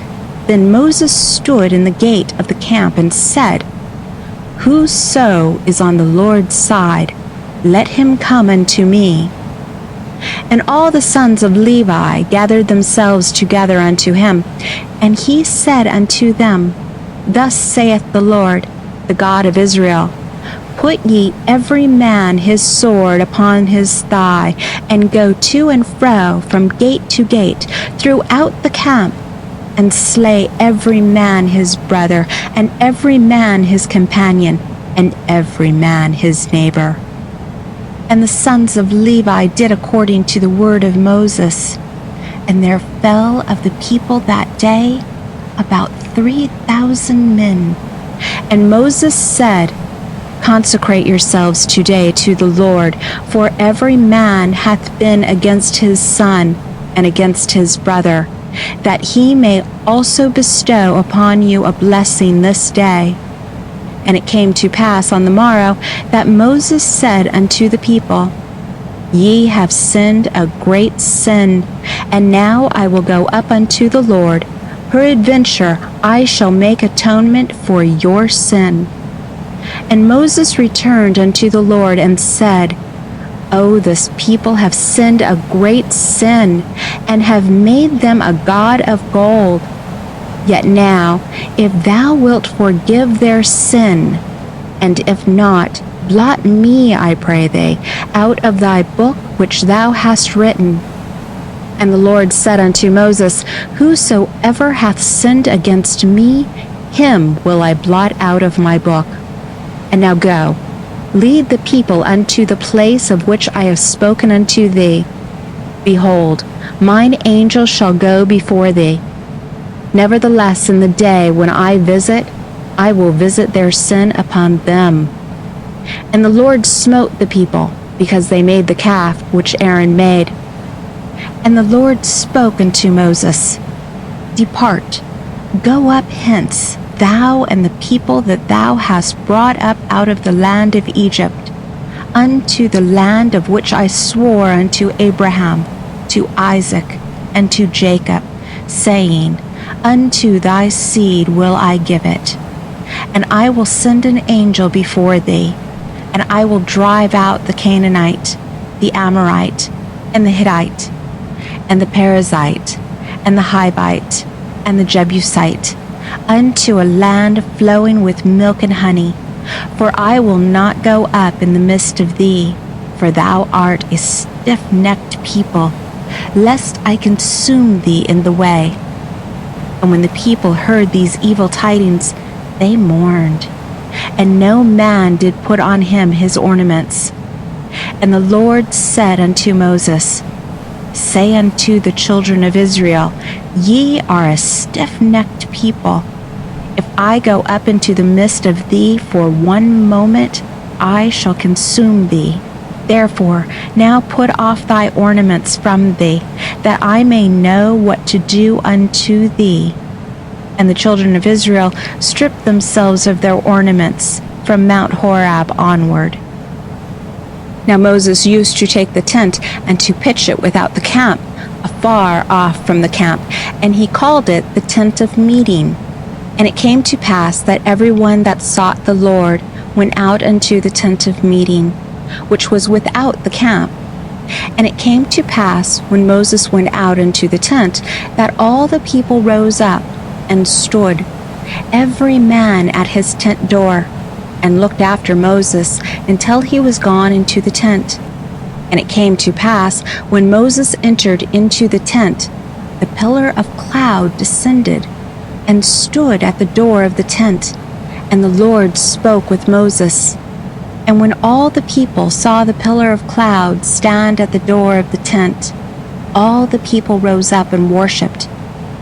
then Moses stood in the gate of the camp and said, Whoso is on the Lord's side, let him come unto me. And all the sons of Levi gathered themselves together unto him, and he said unto them, Thus saith the Lord, the God of Israel, Put ye every man his sword upon his thigh, and go to and fro from gate to gate throughout the camp, and slay every man his brother, and every man his companion, and every man his neighbor. And the sons of Levi did according to the word of Moses. And there fell of the people that day about 3,000 men. And Moses said, Consecrate yourselves today to the Lord, for every man hath been against his son and against his brother, that he may also bestow upon you a blessing this day. And it came to pass on the morrow that Moses said unto the people, Ye have sinned a great sin, and now I will go up unto the Lord. Peradventure I shall make atonement for your sin. And Moses returned unto the Lord and said, O this people have sinned a great sin, and have made them a god of gold. Yet now, if thou wilt forgive their sin, and if not, blot me, I pray thee, out of thy book which thou hast written. And the Lord said unto Moses, Whosoever hath sinned against me, him will I blot out of my book. And now go, lead the people unto the place of which I have spoken unto thee, Behold, mine angel shall go before thee. Nevertheless, in the day when I visit, I will visit their sin upon them. And the Lord smote the people, because they made the calf which Aaron made. And the Lord spoke unto Moses, Depart, go up hence, thou and the people that thou hast brought up out of the land of Egypt, unto the land of which I swore unto Abraham, to Isaac, and to Jacob, saying, Unto thy seed will I give it. And I will send an angel before thee, and I will drive out the Canaanite, the Amorite, and the Hittite, and the Perizzite, and the Hivite, and the Jebusite, unto a land flowing with milk and honey. For I will not go up in the midst of thee, for thou art a stiff-necked people, lest I consume thee in the way. And when the people heard these evil tidings, they mourned, and no man did put on him his ornaments. And the Lord said unto Moses, Say unto the children of Israel, Ye are a stiff-necked people. If I go up into the midst of thee for one moment, I shall consume thee. Therefore, now put off thy ornaments from thee, that I may know what to do unto thee. And the children of Israel stripped themselves of their ornaments from Mount Horeb onward. Now Moses used to take the tent and to pitch it without the camp, afar off from the camp, and he called it the tent of meeting. And it came to pass that every one that sought the Lord went out unto the tent of meeting, which was without the camp. And it came to pass, when Moses went out into the tent, that all the people rose up and stood, every man at his tent door, and looked after Moses until he was gone into the tent. And it came to pass, when Moses entered into the tent, the pillar of cloud descended and stood at the door of the tent, and the Lord spoke with Moses. And when all the people saw the pillar of cloud stand at the door of the tent, all the people rose up and worshipped,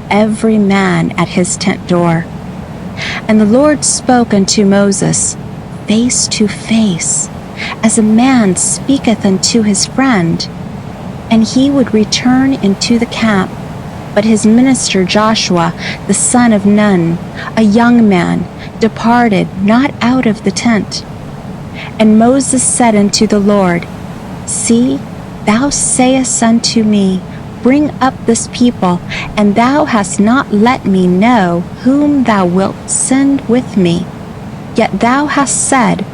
every man at his tent door. And the Lord spoke unto Moses face to face, as a man speaketh unto his friend. And he would return into the camp. But his minister Joshua, the son of Nun, a young man, departed not out of the tent. And Moses said unto the Lord, See, thou sayest unto me, Bring up this people, and thou hast not let me know whom thou wilt send with me. Yet thou hast said,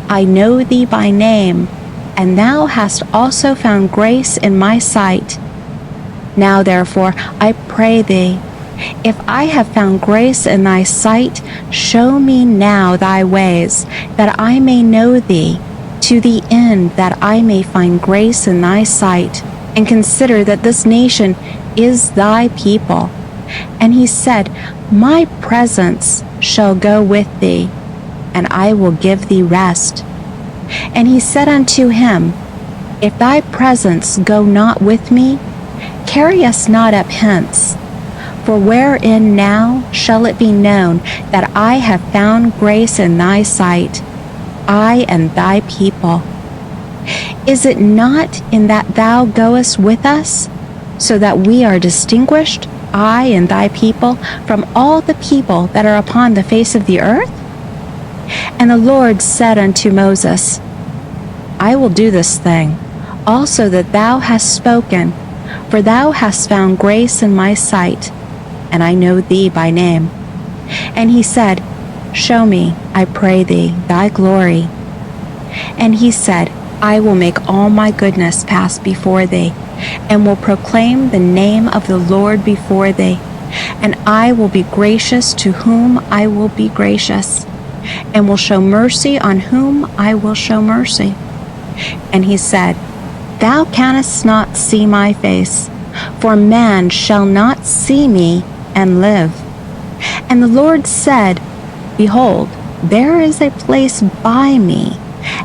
I know thee by name, and thou hast also found grace in my sight. Now therefore, I pray thee, if I have found grace in thy sight, show me now thy ways, that I may know thee, to the end that I may find grace in thy sight, and consider that this nation is thy people. And he said, My presence shall go with thee, and I will give thee rest. And he said unto him, If thy presence go not with me, carry us not up hence. For wherein now shall it be known that I have found grace in thy sight, I and thy people? Is it not in that thou goest with us, so that we are distinguished, I and thy people, from all the people that are upon the face of the earth? And the Lord said unto Moses, I will do this thing, also that thou hast spoken, for thou hast found grace in my sight, and I know thee by name. And he said, Show me, I pray thee, thy glory. And he said, I will make all my goodness pass before thee, and will proclaim the name of the Lord before thee. And I will be gracious to whom I will be gracious, and will show mercy on whom I will show mercy. And he said, Thou canst not see my face, for man shall not see me and live. And the Lord said, Behold, there is a place by me,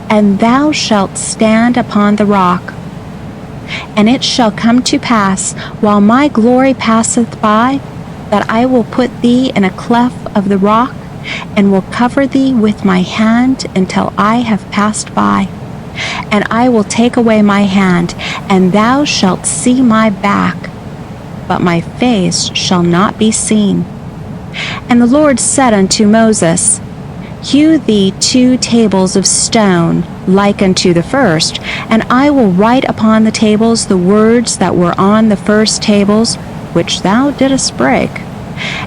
and thou shalt stand upon the rock. And it shall come to pass, while my glory passeth by, that I will put thee in a cleft of the rock, and will cover thee with my hand until I have passed by. And I will take away my hand, and thou shalt see my back, but my face shall not be seen. And the Lord said unto Moses, Hew thee 2 tables of stone, like unto the first, and I will write upon the tables the words that were on the first tables, which thou didst break.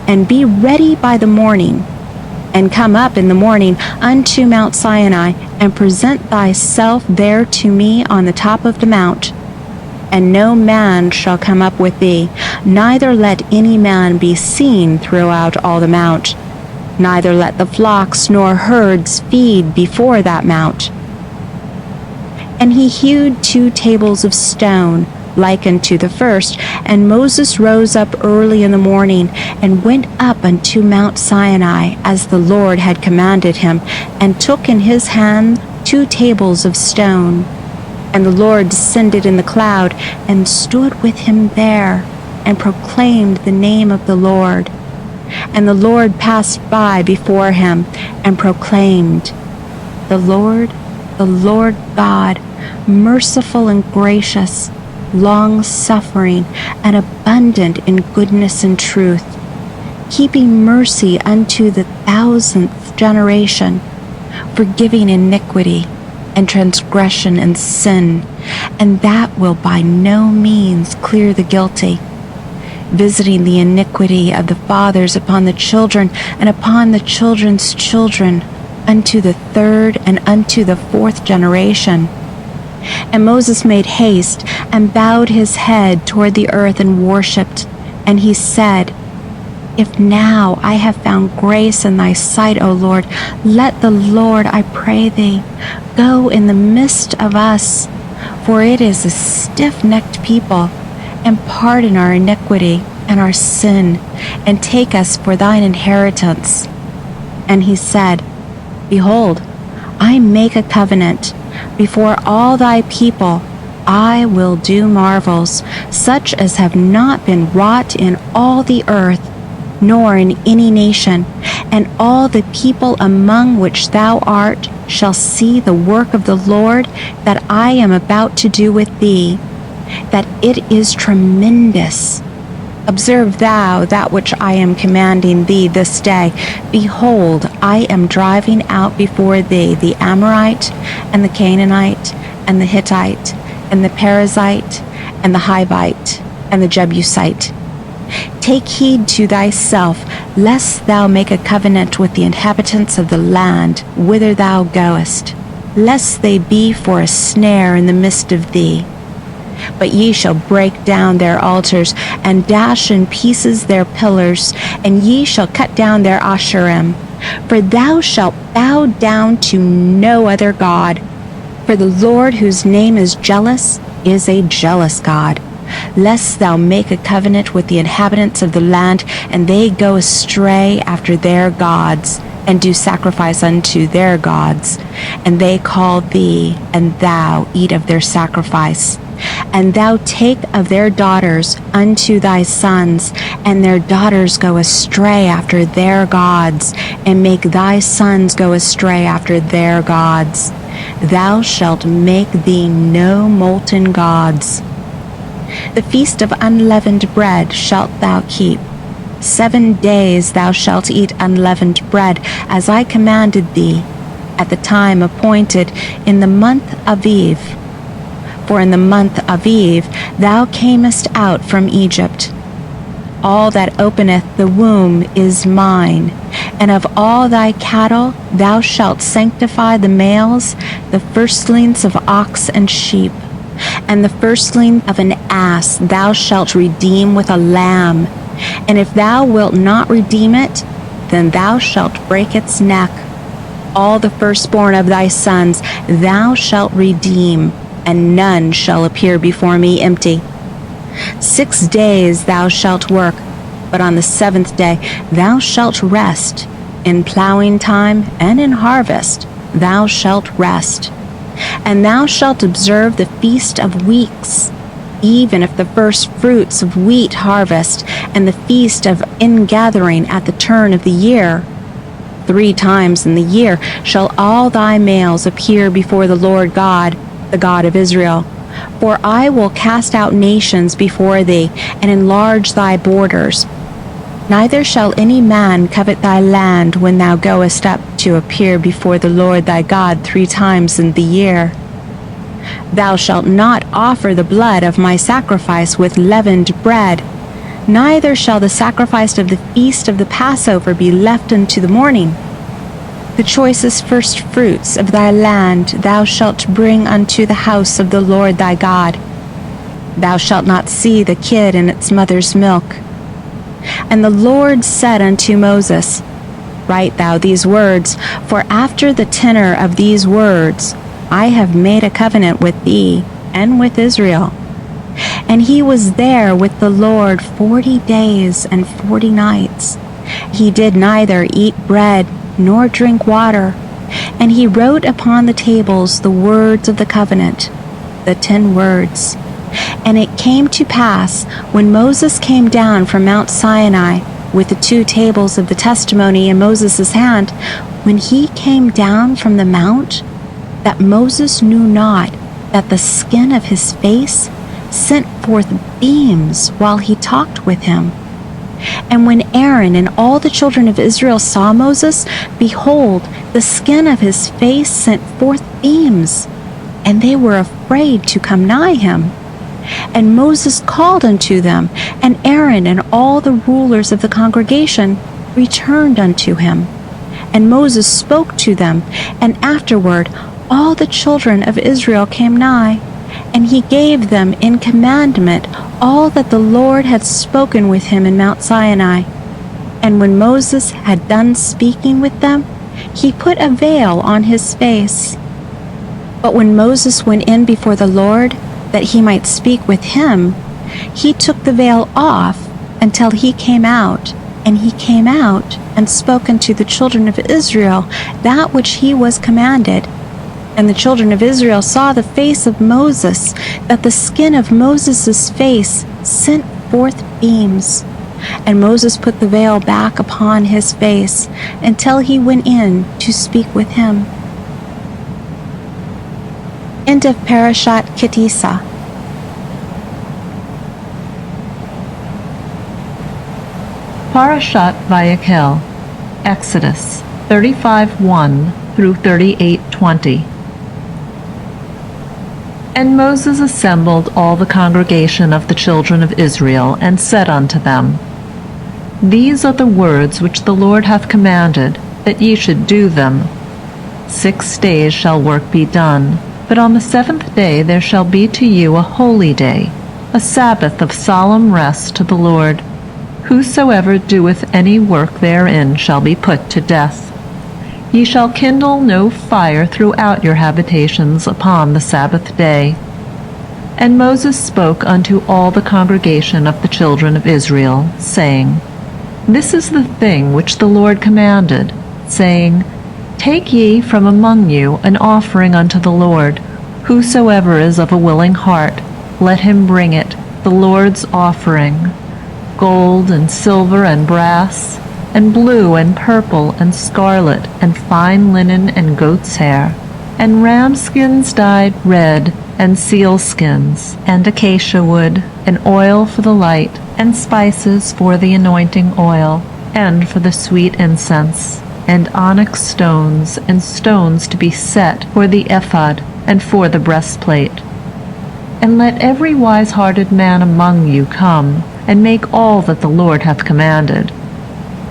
And be ready by the morning, and come up in the morning unto Mount Sinai, and present thyself there to me on the top of the mount. And no man shall come up with thee, neither let any man be seen throughout all the mount. Neither let the flocks nor herds feed before that mount. And he hewed 2 tables of stone, like unto the first. And Moses rose up early in the morning, and went up unto Mount Sinai, as the Lord had commanded him, and took in his hand 2 tables of stone. And the Lord descended in the cloud, and stood with him there, and proclaimed the name of the Lord. And the Lord passed by before him, and proclaimed, the Lord God, merciful and gracious, long-suffering, and abundant in goodness and truth, keeping mercy unto the 1000th generation, forgiving iniquity and transgression and sin, and that will by no means clear the guilty, visiting the iniquity of the fathers upon the children, and upon the children's children, unto the 3rd and unto the 4th generation. And Moses made haste, and bowed his head toward the earth, and worshipped. And he said, If now I have found grace in thy sight, O Lord, let the Lord, I pray thee, go in the midst of us, for it is a stiff-necked people, and pardon our iniquity and our sin, and take us for thine inheritance. And he said, Behold, I make a covenant before all thy people. I will do marvels, such as have not been wrought in all the earth, nor in any nation, and all the people among which thou art shall see the work of the Lord that I am about to do with thee, that it is tremendous. Observe thou that which I am commanding thee this day. Behold, I am driving out before thee the Amorite, and the Canaanite, and the Hittite, and the Perizzite, and the Hivite, and the Jebusite. Take heed to thyself, lest thou make a covenant with the inhabitants of the land whither thou goest, lest they be for a snare in the midst of thee. But ye shall break down their altars, and dash in pieces their pillars, and ye shall cut down their Asherim. For thou shalt bow down to no other God. For the Lord, whose name is jealous, is a jealous God. Lest thou make a covenant with the inhabitants of the land, and they go astray after their gods, and do sacrifice unto their gods, and they call thee, and thou eat of their sacrifice. And thou take of their daughters unto thy sons, and their daughters go astray after their gods, and make thy sons go astray after their gods. Thou shalt make thee no molten gods. The feast of unleavened bread shalt thou keep. 7 days thou shalt eat unleavened bread, as I commanded thee, at the time appointed in the month Aviv. For in the month Aviv thou camest out from Egypt. All that openeth the womb is mine, and of all thy cattle thou shalt sanctify the males, the firstlings of ox and sheep, and the firstling of an ass thou shalt redeem with a lamb. And if thou wilt not redeem it, then thou shalt break its neck. All the firstborn of thy sons thou shalt redeem, and none shall appear before me empty. 6 days thou shalt work, but on the 7th day thou shalt rest. In plowing time and in harvest thou shalt rest. And thou shalt observe the feast of weeks, even if the first fruits of wheat harvest, and the feast of ingathering at the turn of the year. 3 times in the year shall all thy males appear before the Lord God, the God of Israel. For I will cast out nations before thee, and enlarge thy borders. Neither shall any man covet thy land when thou goest up to appear before the Lord thy God 3 times in the year. Thou shalt not offer the blood of my sacrifice with leavened bread, neither shall the sacrifice of the feast of the Passover be left unto the morning. The choicest first fruits of thy land thou shalt bring unto the house of the Lord thy God. Thou shalt not see the kid in its mother's milk. And the Lord said unto Moses, Write thou these words, for after the tenor of these words I have made a covenant with thee and with Israel. And he was there with the Lord 40 days and 40 nights. He did neither eat bread nor drink water. And he wrote upon the tables the words of the covenant, the 10 words. And it came to pass, when Moses came down from Mount Sinai with the 2 tables of the testimony in Moses' hand, when he came down from the mount, that Moses knew not that the skin of his face sent forth beams while he talked with him. And when Aaron and all the children of Israel saw Moses, behold, the skin of his face sent forth beams, and they were afraid to come nigh him. And Moses called unto them, and Aaron and all the rulers of the congregation returned unto him. And Moses spoke to them, and afterward all the children of Israel came nigh, and he gave them in commandment all that the Lord had spoken with him in Mount Sinai. And when Moses had done speaking with them, he put a veil on his face. But when Moses went in before the Lord, that he might speak with him, he took the veil off until he came out. And he came out and spoke unto the children of Israel that which he was commanded. And the children of Israel saw the face of Moses, that the skin of Moses' face sent forth beams. And Moses put the veil back upon his face until he went in to speak with him. End of Parashat Kitisa. Parashat Vayakhel, Exodus 35:1 through 38:20. And Moses assembled all the congregation of the children of Israel, and said unto them, These are the words which the Lord hath commanded, that ye should do them. 6 days shall work be done, but on the 7th day there shall be to you a holy day, a Sabbath of solemn rest to the Lord. Whosoever doeth any work therein shall be put to death. Ye shall kindle no fire throughout your habitations upon the Sabbath day. And Moses spoke unto all the congregation of the children of Israel, saying, This is the thing which the Lord commanded, saying, Take ye from among you an offering unto the Lord. Whosoever is of a willing heart, let him bring it, the Lord's offering. Gold and silver and brass, and blue and purple and scarlet, and fine linen and goat's hair, and ram skins dyed red, and seal skins, and acacia wood, and oil for the light, and spices for the anointing oil, and for the sweet incense, and onyx stones, and stones to be set for the ephod, and for the breastplate. And let every wise-hearted man among you come, and make all that the Lord hath commanded.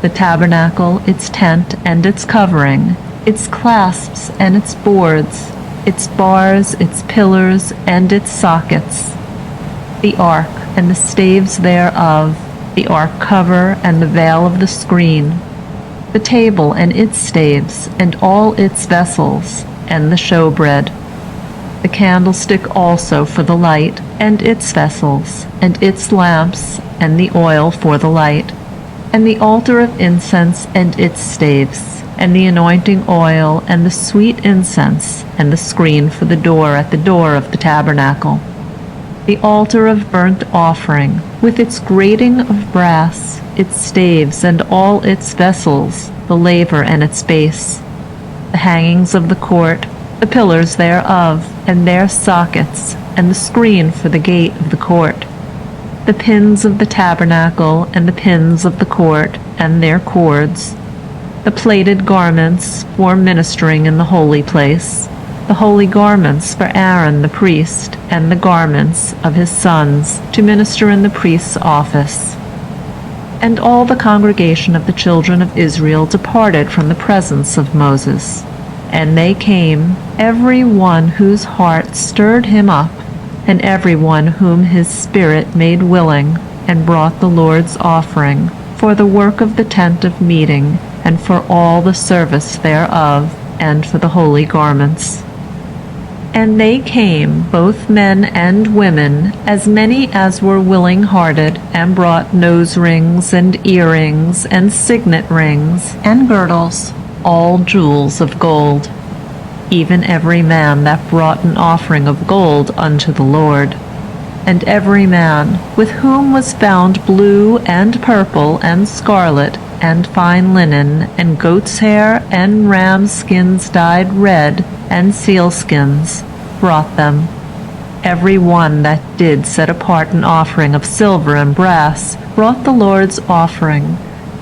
The tabernacle, its tent, and its covering, its clasps and its boards, its bars, its pillars, and its sockets, the ark and the staves thereof, the ark cover and the veil of the screen, the table and its staves, and all its vessels, and the showbread, the candlestick also for the light, and its vessels, and its lamps, and the oil for the light, and the altar of incense and its staves, and the anointing oil, and the sweet incense, and the screen for the door at the door of the tabernacle. the altar of burnt offering, with its grating of brass, its staves and all its vessels, the laver and its base, the hangings of the court, the pillars thereof, and their sockets, and the screen for the gate of the court, the pins of the tabernacle, and the pins of the court, and their cords, the plaited garments for ministering in the holy place, the holy garments for Aaron the priest, and the garments of his sons to minister in the priest's office. And all the congregation of the children of Israel departed from the presence of Moses. And they came, every one whose heart stirred him up, and every one whom his spirit made willing, and brought the Lord's offering for the work of the tent of meeting, and for all the service thereof, and for the holy garments. And they came, both men and women, as many as were willing-hearted, and brought nose rings, and earrings, and signet rings, and girdles, all jewels of gold, even every man that brought an offering of gold unto the Lord. And every man, with whom was found blue, and purple, and scarlet, and fine linen, and goat's hair, and ram skins dyed red, and sealskins, brought them. Every one that did set apart an offering of silver and brass brought the Lord's offering,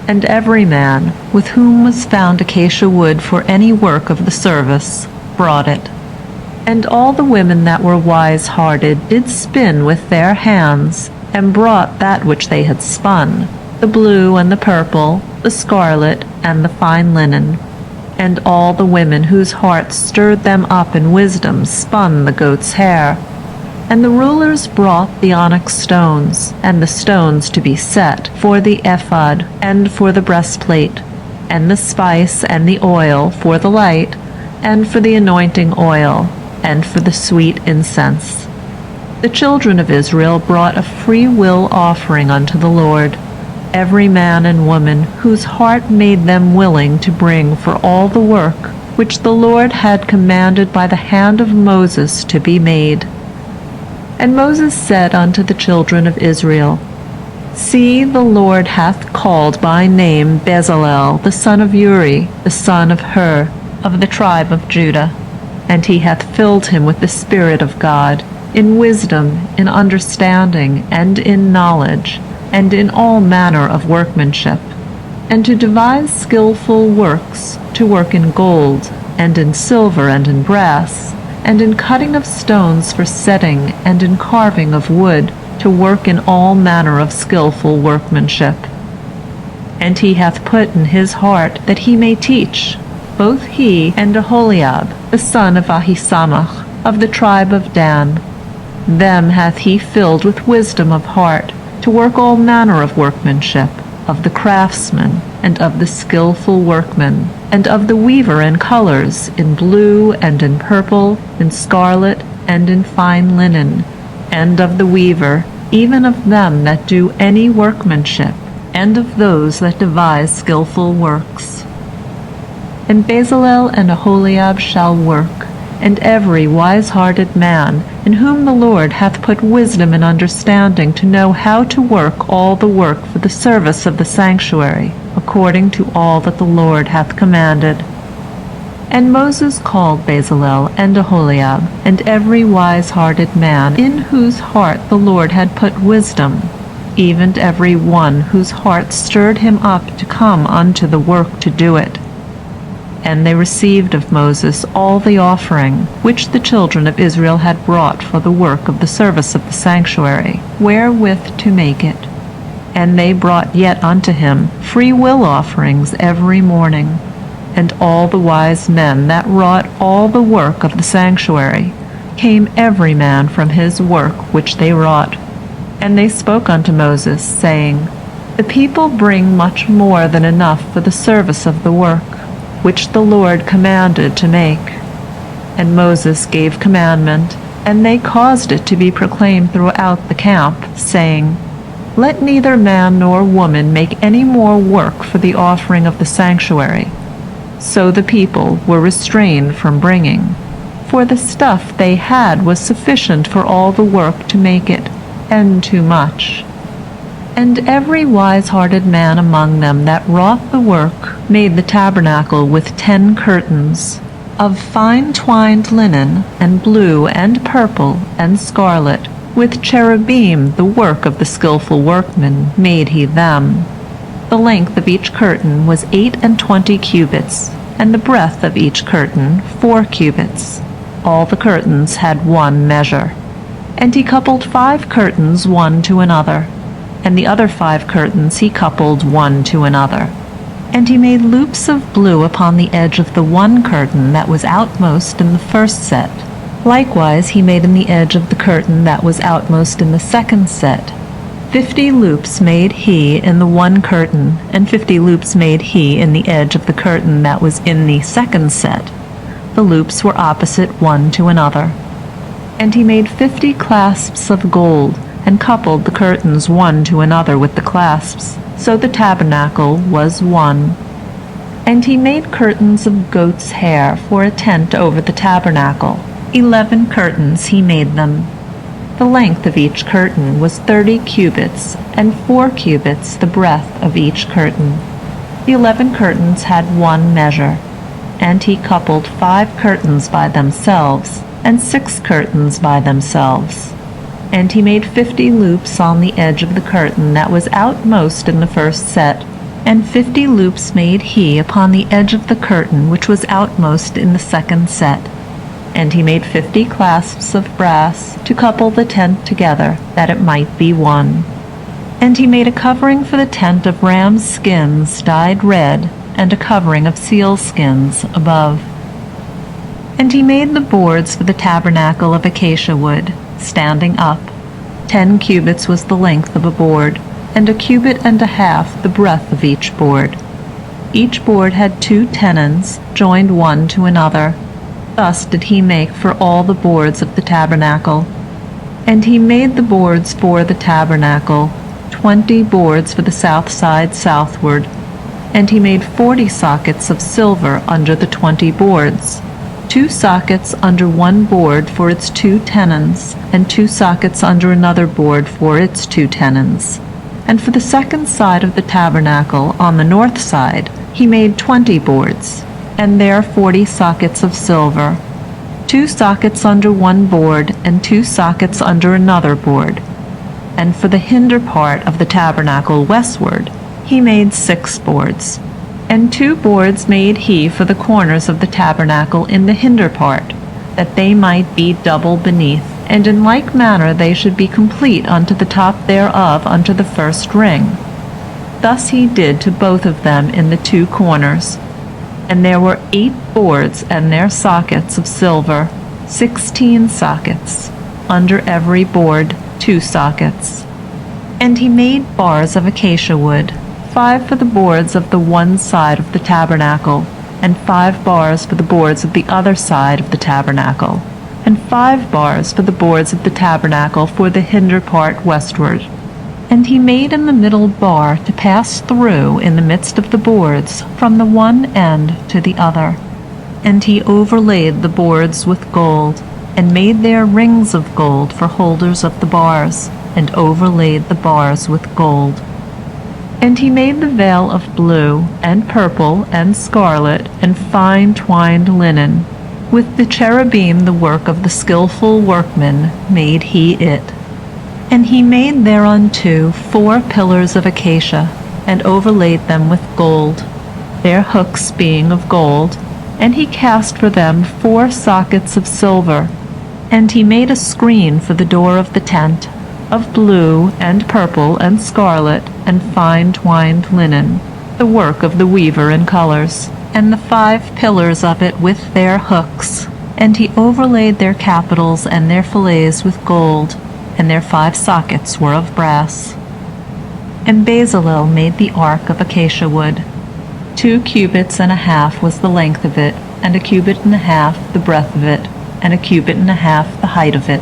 and every man, with whom was found acacia wood for any work of the service, brought it. And all the women that were wise-hearted did spin with their hands, and brought that which they had spun, the blue and the purple, the scarlet and the fine linen. And all the women whose hearts stirred them up in wisdom spun the goat's hair. And the rulers brought the onyx stones, and the stones to be set for the ephod, and for the breastplate, and the spice and the oil for the light, and for the anointing oil, and for the sweet incense. The children of Israel brought a free will offering unto the Lord, every man and woman whose heart made them willing to bring for all the work which the Lord had commanded by the hand of Moses to be made. And Moses said unto the children of Israel, See, the Lord hath called by name Bezalel, the son of Uri, the son of Hur, of the tribe of Judah, and he hath filled him with the Spirit of God, in wisdom, in understanding, and in knowledge, and in all manner of workmanship, and to devise skillful works, to work in gold, and in silver, and in brass, and in cutting of stones for setting, and in carving of wood, to work in all manner of skillful workmanship. And he hath put in his heart that he may teach, both he and Aholiab, the son of Ahisamach, of the tribe of Dan. Them hath he filled with wisdom of heart, to work all manner of workmanship, of the craftsman, and of the skillful workman, and of the weaver in colors, in blue, and in purple, in scarlet, and in fine linen, and of the weaver, even of them that do any workmanship, and of those that devise skillful works. And Bezalel and Aholiab shall work, and every wise-hearted man, in whom the Lord hath put wisdom and understanding to know how to work all the work for the service of the sanctuary, according to all that the Lord hath commanded. And Moses called Bezalel and Aholiab, and every wise-hearted man, in whose heart the Lord had put wisdom, even every one whose heart stirred him up to come unto the work to do it. And they received of Moses all the offering which the children of Israel had brought for the work of the service of the sanctuary, wherewith to make it. And they brought yet unto him free will offerings every morning. And all the wise men that wrought all the work of the sanctuary came every man from his work which they wrought. And they spoke unto Moses, saying, The people bring much more than enough for the service of the work which the Lord commanded to make. And Moses gave commandment, and they caused it to be proclaimed throughout the camp, saying, Let neither man nor woman make any more work for the offering of the sanctuary. So the people were restrained from bringing. for the stuff they had was sufficient for all the work to make it, and too much. And every wise-hearted man among them that wrought the work made the tabernacle with 10 curtains, of fine twined linen, and blue, and purple, and scarlet, with cherubim the work of the skillful workman made he them. The length of each curtain was 28 cubits, and the breadth of each curtain 4 cubits. All the curtains had one measure. And he coupled 5 curtains one to another, and the other 5 curtains he coupled one to another. And he made loops of blue upon the edge of the one curtain that was outmost in the first set. Likewise he made in the edge of the curtain that was outmost in the second set. 50 loops made he in the one curtain, and 50 loops made he in the edge of the curtain that was in the second set. The loops were opposite one to another. And he made 50 clasps of gold, and coupled the curtains one to another with the clasps, so the tabernacle was one. And he made curtains of goat's hair for a tent over the tabernacle. 11 curtains he made them. The length of each curtain was 30 cubits, and 4 cubits the breadth of each curtain. The 11 curtains had one measure. And he coupled 5 curtains by themselves, and 6 curtains by themselves. And he made 50 loops on the edge of the curtain that was outmost in the first set, and 50 loops made he upon the edge of the curtain which was outmost in the second set. And he made 50 clasps of brass to couple the tent together, that it might be one. And he made a covering for the tent of ram's skins dyed red, and a covering of seal skins above. And he made the boards for the tabernacle of acacia wood, standing up. 10 cubits was the length of a board, and 1.5 cubits the breadth of each board. Each board had 2 tenons, joined one to another. Thus did he make for all the boards of the tabernacle. And he made the boards for the tabernacle, 20 boards for the south side southward. And he made 40 sockets of silver under the 20 boards, 2 sockets under one board for its 2 tenons, and 2 sockets under another board for its 2 tenons. And for the second side of the tabernacle, on the north side, he made 20 boards, and there 40 sockets of silver, 2 sockets under one board, and 2 sockets under another board. And for the hinder part of the tabernacle westward, he made 6 boards. And 2 boards made he for the corners of the tabernacle in the hinder part, that they might be double beneath, and in like manner they should be complete unto the top thereof unto the first ring. Thus he did to both of them in the 2 corners. And there were 8 boards and their sockets of silver, 16 sockets, under every board 2 sockets. And he made bars of acacia wood, 5 for the boards of the one side of the tabernacle, and 5 bars for the boards of the other side of the tabernacle, and 5 bars for the boards of the tabernacle for the hinder part westward. And he made in the middle bar to pass through in the midst of the boards from the one end to the other. And he overlaid the boards with gold, and made there rings of gold for holders of the bars, and overlaid the bars with gold. And he made the veil of blue, and purple, and scarlet, and fine twined linen. With the cherubim the work of the skillful workman made he it. And he made thereunto 4 pillars of acacia, and overlaid them with gold, their hooks being of gold. And he cast for them 4 sockets of silver. And he made a screen for the door of the tent, of blue, and purple, and scarlet, and fine twined linen, the work of the weaver in colors, and the 5 pillars of it with their hooks. And he overlaid their capitals and their fillets with gold, and their 5 sockets were of brass. And Bezalel made the ark of acacia wood. 2.5 cubits was the length of it, and 1.5 cubits the breadth of it, and 1.5 cubits the height of it.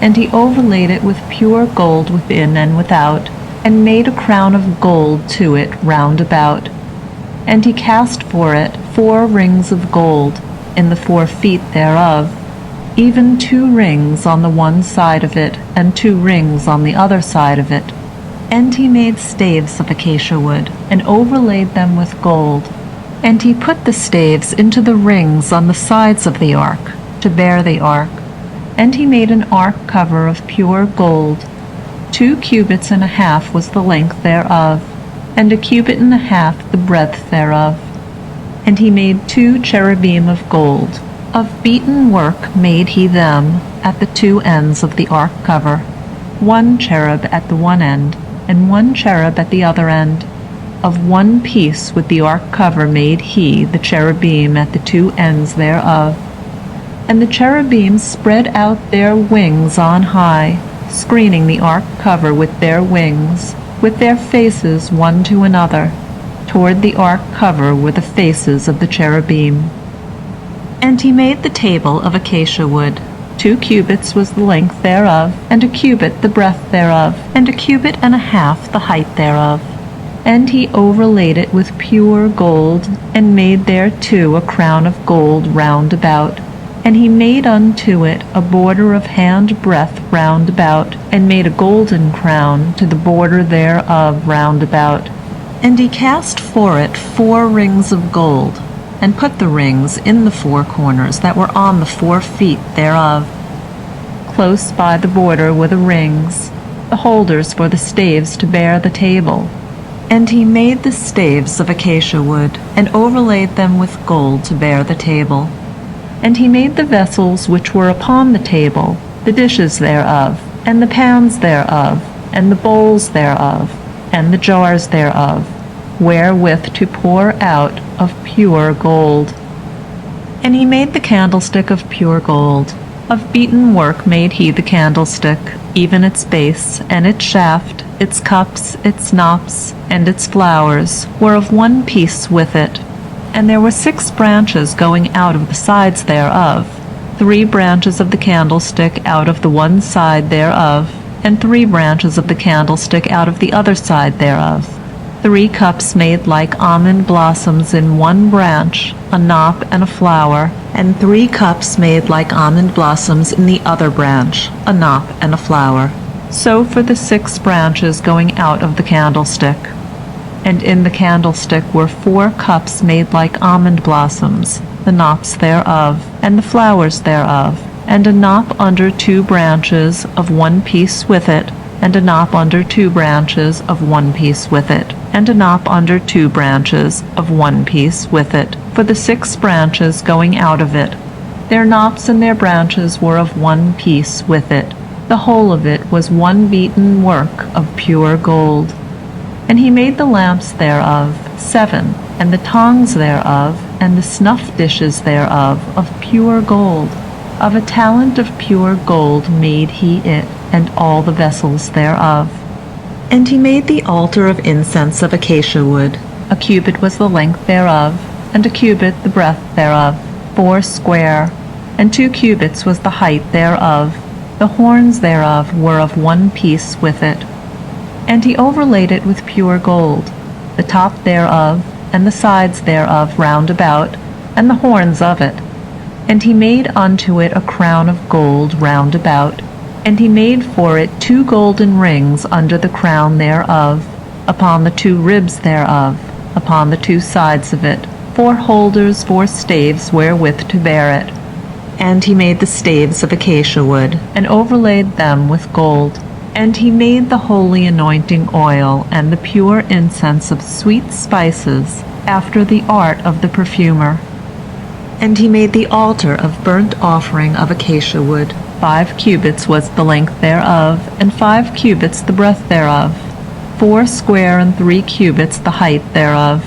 And he overlaid it with pure gold within and without, and made a crown of gold to it round about. And he cast for it 4 rings of gold, in the 4 feet thereof, even 2 rings on the one side of it, and 2 rings on the other side of it. And he made staves of acacia wood, and overlaid them with gold. And he put the staves into the rings on the sides of the ark, to bear the ark. And he made an ark cover of pure gold. 2 cubits and a half was the length thereof, and 1 cubit and a half the breadth thereof. And he made 2 cherubim of gold. Of beaten work made he them at the 2 ends of the ark cover, 1 cherub at the one end, and 1 cherub at the other end. Of one piece with the ark cover made he the cherubim at the 2 ends thereof. And the cherubim spread out their wings on high, screening the ark cover with their wings, with their faces one to another. Toward the ark cover were the faces of the cherubim. And he made the table of acacia wood. 2 cubits was the length thereof, and 1 cubit the breadth thereof, and 1 cubit and a half the height thereof. And he overlaid it with pure gold, and made thereto a crown of gold round about. And he made unto it a border of hand breadth round about, and made a golden crown to the border thereof round about. And he cast for it 4 rings of gold, and put the rings in the 4 corners that were on the 4 feet thereof. Close by the border were the rings, the holders for the staves to bear the table. And he made the staves of acacia wood, and overlaid them with gold to bear the table. And he made the vessels which were upon the table, the dishes thereof, and the pans thereof, and the bowls thereof, and the jars thereof, wherewith to pour out of pure gold. And he made the candlestick of pure gold. Of beaten work made he the candlestick, even its base, and its shaft, its cups, its knops, and its flowers, were of one piece with it. And there were 6 branches going out of the sides thereof, 3 branches of the candlestick out of the one side thereof, and 3 branches of the candlestick out of the other side thereof. 3 cups made like almond blossoms in one branch, a knop and a flower, and 3 cups made like almond blossoms in the other branch, a knop and a flower. So for the 6 branches going out of the candlestick. And in the candlestick were 4 cups made like almond blossoms, the knops thereof, and the flowers thereof, and a knop under 2 branches of one piece with it, and a knop under 2 branches of one piece with it, and a knop under 2 branches of one piece with it, for the 6 branches going out of it. Their knops and their branches were of one piece with it. The whole of it was one beaten work of pure gold. And he made the lamps thereof 7, and the tongs thereof, and the snuff dishes thereof of pure gold. Of a talent of pure gold made he it, and all the vessels thereof. And he made the altar of incense of acacia wood. 1 cubit was the length thereof, and 1 cubit the breadth thereof, 4 square, and 2 cubits was the height thereof. The horns thereof were of one piece with it. And he overlaid it with pure gold, the top thereof, and the sides thereof round about, and the horns of it. And he made unto it a crown of gold round about. And he made for it 2 golden rings under the crown thereof, upon the 2 ribs thereof, upon the 2 sides of it, 4 holders for staves wherewith to bear it. And he made the staves of acacia wood, and overlaid them with gold. And he made the holy anointing oil and the pure incense of sweet spices, after the art of the perfumer. And he made the altar of burnt offering of acacia wood. 5 cubits was the length thereof, and 5 cubits the breadth thereof, 4 square and 3 cubits the height thereof.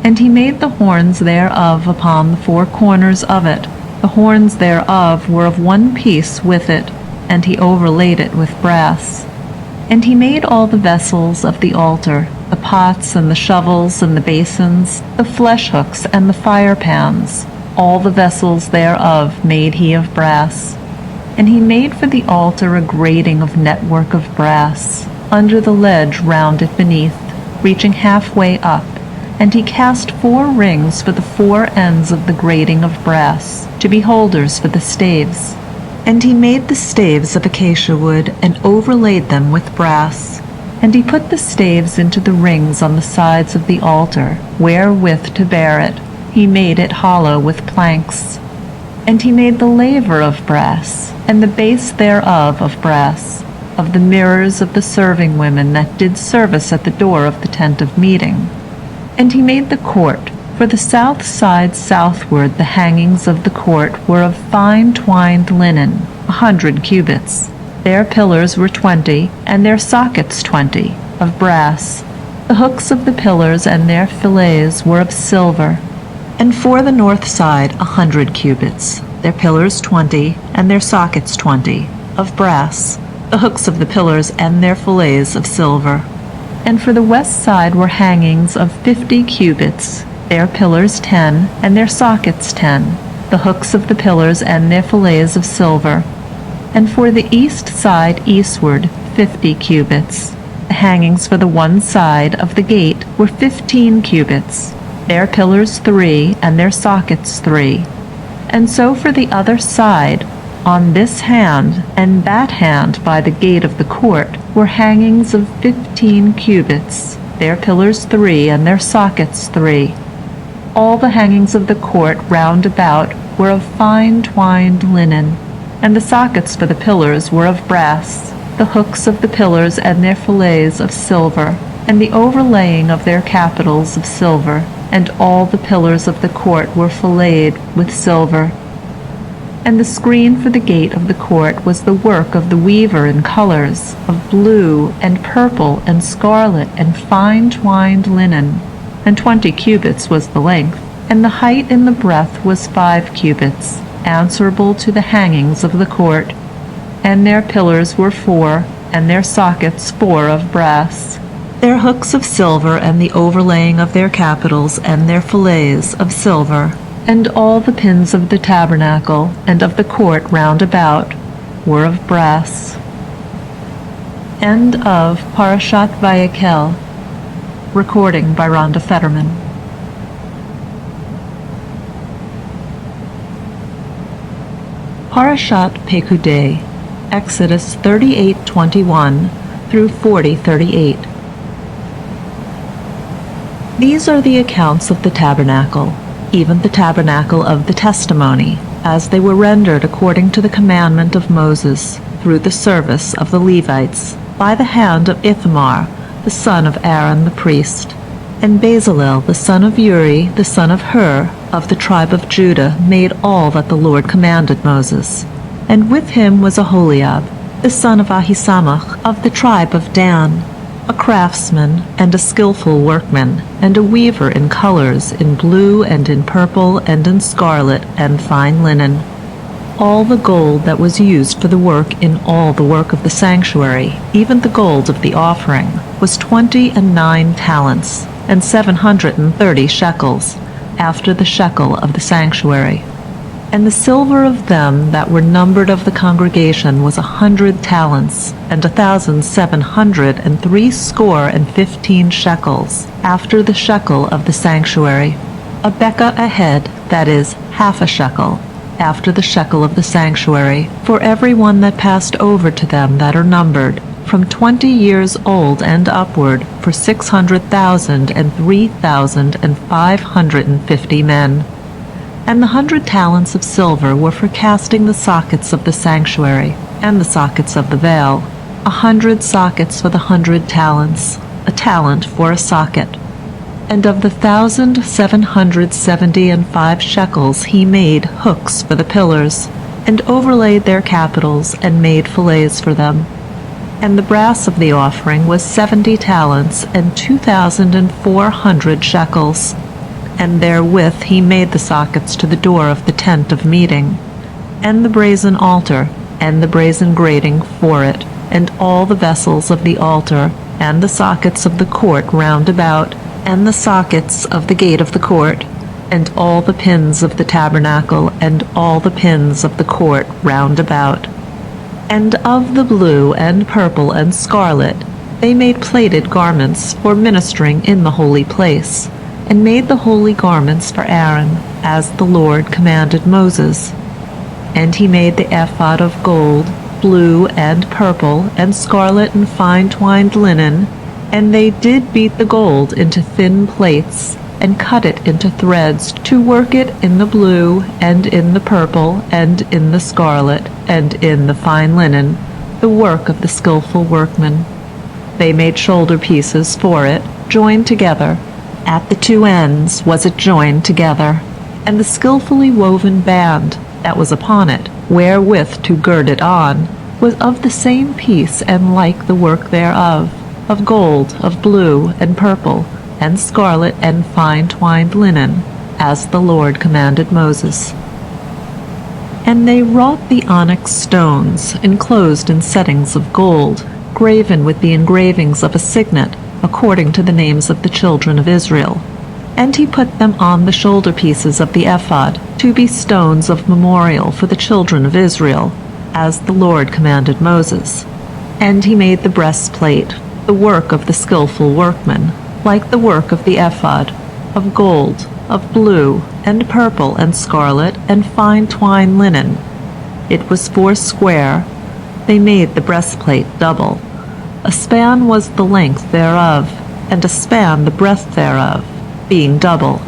And he made the horns thereof upon the 4 corners of it. The horns thereof were of one piece with it, and he overlaid it with brass. And he made all the vessels of the altar, the pots and the shovels and the basins, the flesh hooks and the fire pans. All the vessels thereof made he of brass. And he made for the altar a grating of network of brass, under the ledge round it beneath, reaching halfway up, And he cast 4 rings for the 4 ends of the grating of brass, to be holders for the staves. And he made the staves of acacia wood, and overlaid them with brass. And he put the staves into the rings on the sides of the altar, wherewith to bear it. He made it hollow with planks. And he made the laver of brass, and the base thereof of brass, of the mirrors of the serving women that did service at the door of the tent of meeting. And he made the court. For the south side southward the hangings of the court were of fine twined linen, 100 cubits. Their pillars were 20, and their sockets 20, of brass. The hooks of the pillars and their fillets were of silver. And for the north side 100 cubits, their pillars 20, and their sockets 20, of brass. The hooks of the pillars and their fillets of silver. And for the west side were hangings of 50 cubits, their pillars 10, and their sockets 10, the hooks of the pillars and their fillets of silver. And for the east side eastward 50 cubits. The hangings for the one side of the gate were 15 cubits, their pillars 3, and their sockets 3. And so for the other side, on this hand and that hand by the gate of the court, were hangings of 15 cubits, their pillars 3, and their sockets 3. All the hangings of the court round about were of fine twined linen, and the sockets for the pillars were of brass, the hooks of the pillars and their fillets of silver, and the overlaying of their capitals of silver, and all the pillars of the court were filleted with silver. And the screen for the gate of the court was the work of the weaver in colors, of blue, and purple, and scarlet, and fine twined linen. And 20 cubits was the length, and the height in the breadth was 5 cubits, answerable to the hangings of the court. And their pillars were 4, and their sockets 4 of brass. Their hooks of silver, and the overlaying of their capitals, and their fillets of silver. And all the pins of the tabernacle and of the court round about were of brass. End of Parashat Vayekel. Recording by Rhonda Fetterman. Parashat Pekudei, Exodus 38:21 through 40:38. These are the accounts of the tabernacle, even the tabernacle of the testimony, as they were rendered according to the commandment of Moses, through the service of the Levites, by the hand of Ithamar, the son of Aaron the priest. And Bezalel, the son of Uri, the son of Hur, of the tribe of Judah, made all that the Lord commanded Moses. And with him was Aholiab, the son of Ahisamach, of the tribe of Dan, a craftsman and a skillful workman, and a weaver in colors, in blue and in purple and in scarlet and fine linen. All the gold that was used for the work in all the work of the sanctuary, even the gold of the offering, was 29 talents, and 730 shekels, after the shekel of the sanctuary. And the silver of them that were numbered of the congregation was 100 talents, and 1,763 shekels, after the shekel of the sanctuary. A bekah a head, that is, half a shekel, after the shekel of the sanctuary, for every one that passed over to them that are numbered, from 20 years old and upward, for 600,000 and 3,550 men. And the 100 talents of silver were for casting the sockets of the sanctuary, and the sockets of the veil, 100 sockets for the 100 talents, a talent for a socket. And of the 1,775 shekels he made hooks for the pillars, and overlaid their capitals, and made fillets for them. And the brass of the offering was 70 talents, and 2,400 shekels. And therewith he made the sockets to the door of the tent of meeting, and the brazen altar, and the brazen grating for it, and all the vessels of the altar, and the sockets of the court round about, and the sockets of the gate of the court, and all the pins of the tabernacle, and all the pins of the court round about. And of the blue and purple and scarlet they made plaited garments for ministering in the holy place, and made the holy garments for Aaron, as the Lord commanded Moses. And he made the ephod of gold, blue and purple, and scarlet and fine-twined linen, and they did beat the gold into thin plates, and cut it into threads, to work it in the blue, and in the purple, and in the scarlet, and in the fine linen, the work of the skillful workman. They made shoulder pieces for it, joined together. At the two ends was it joined together, and the skillfully woven band that was upon it, wherewith to gird it on, was of the same piece and like the work thereof, of gold, of blue, and purple, and scarlet, and fine-twined linen, as the Lord commanded Moses. And they wrought the onyx stones, enclosed in settings of gold, graven with the engravings of a signet, according to the names of the children of Israel. And he put them on the shoulder pieces of the ephod, to be stones of memorial for the children of Israel, as the Lord commanded Moses. And he made the breastplate, the work of the skillful workman, like the work of the ephod, of gold, of blue, and purple, and scarlet, and fine twined linen. It was 4 square. They made the breastplate double. A span was the length thereof, and a span the breadth thereof, being double.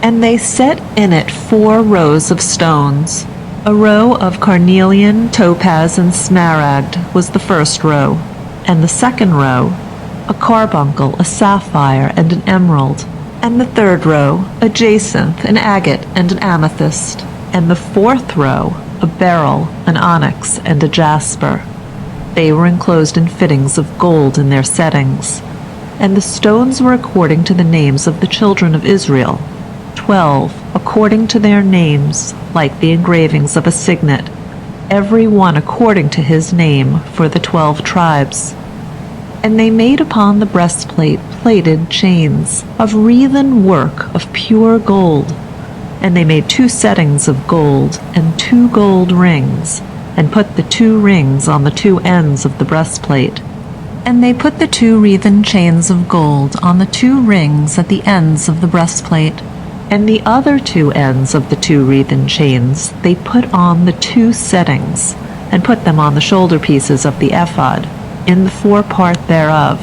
And they set in it 4 rows of stones. A row of carnelian, topaz, and smaragd was the first row, and the second row, a carbuncle, a sapphire, and an emerald, and the third row, a jacinth, an agate, and an amethyst, and the fourth row, a beryl, an onyx, and a jasper. They were enclosed in fittings of gold in their settings, and the stones were according to the names of the children of Israel, 12, according to their names, like the engravings of a signet, every one according to his name, for the 12 tribes. And they made upon the breastplate plated chains of wreathen work of pure gold. And they made 2 settings of gold, and 2 gold rings, and put the 2 rings on the 2 ends of the breastplate. And they put the 2 wreathen chains of gold on the 2 rings at the ends of the breastplate. And the other 2 ends of the 2 wreathen chains they put on the 2 settings, and put them on the shoulder pieces of the ephod, in the forepart thereof.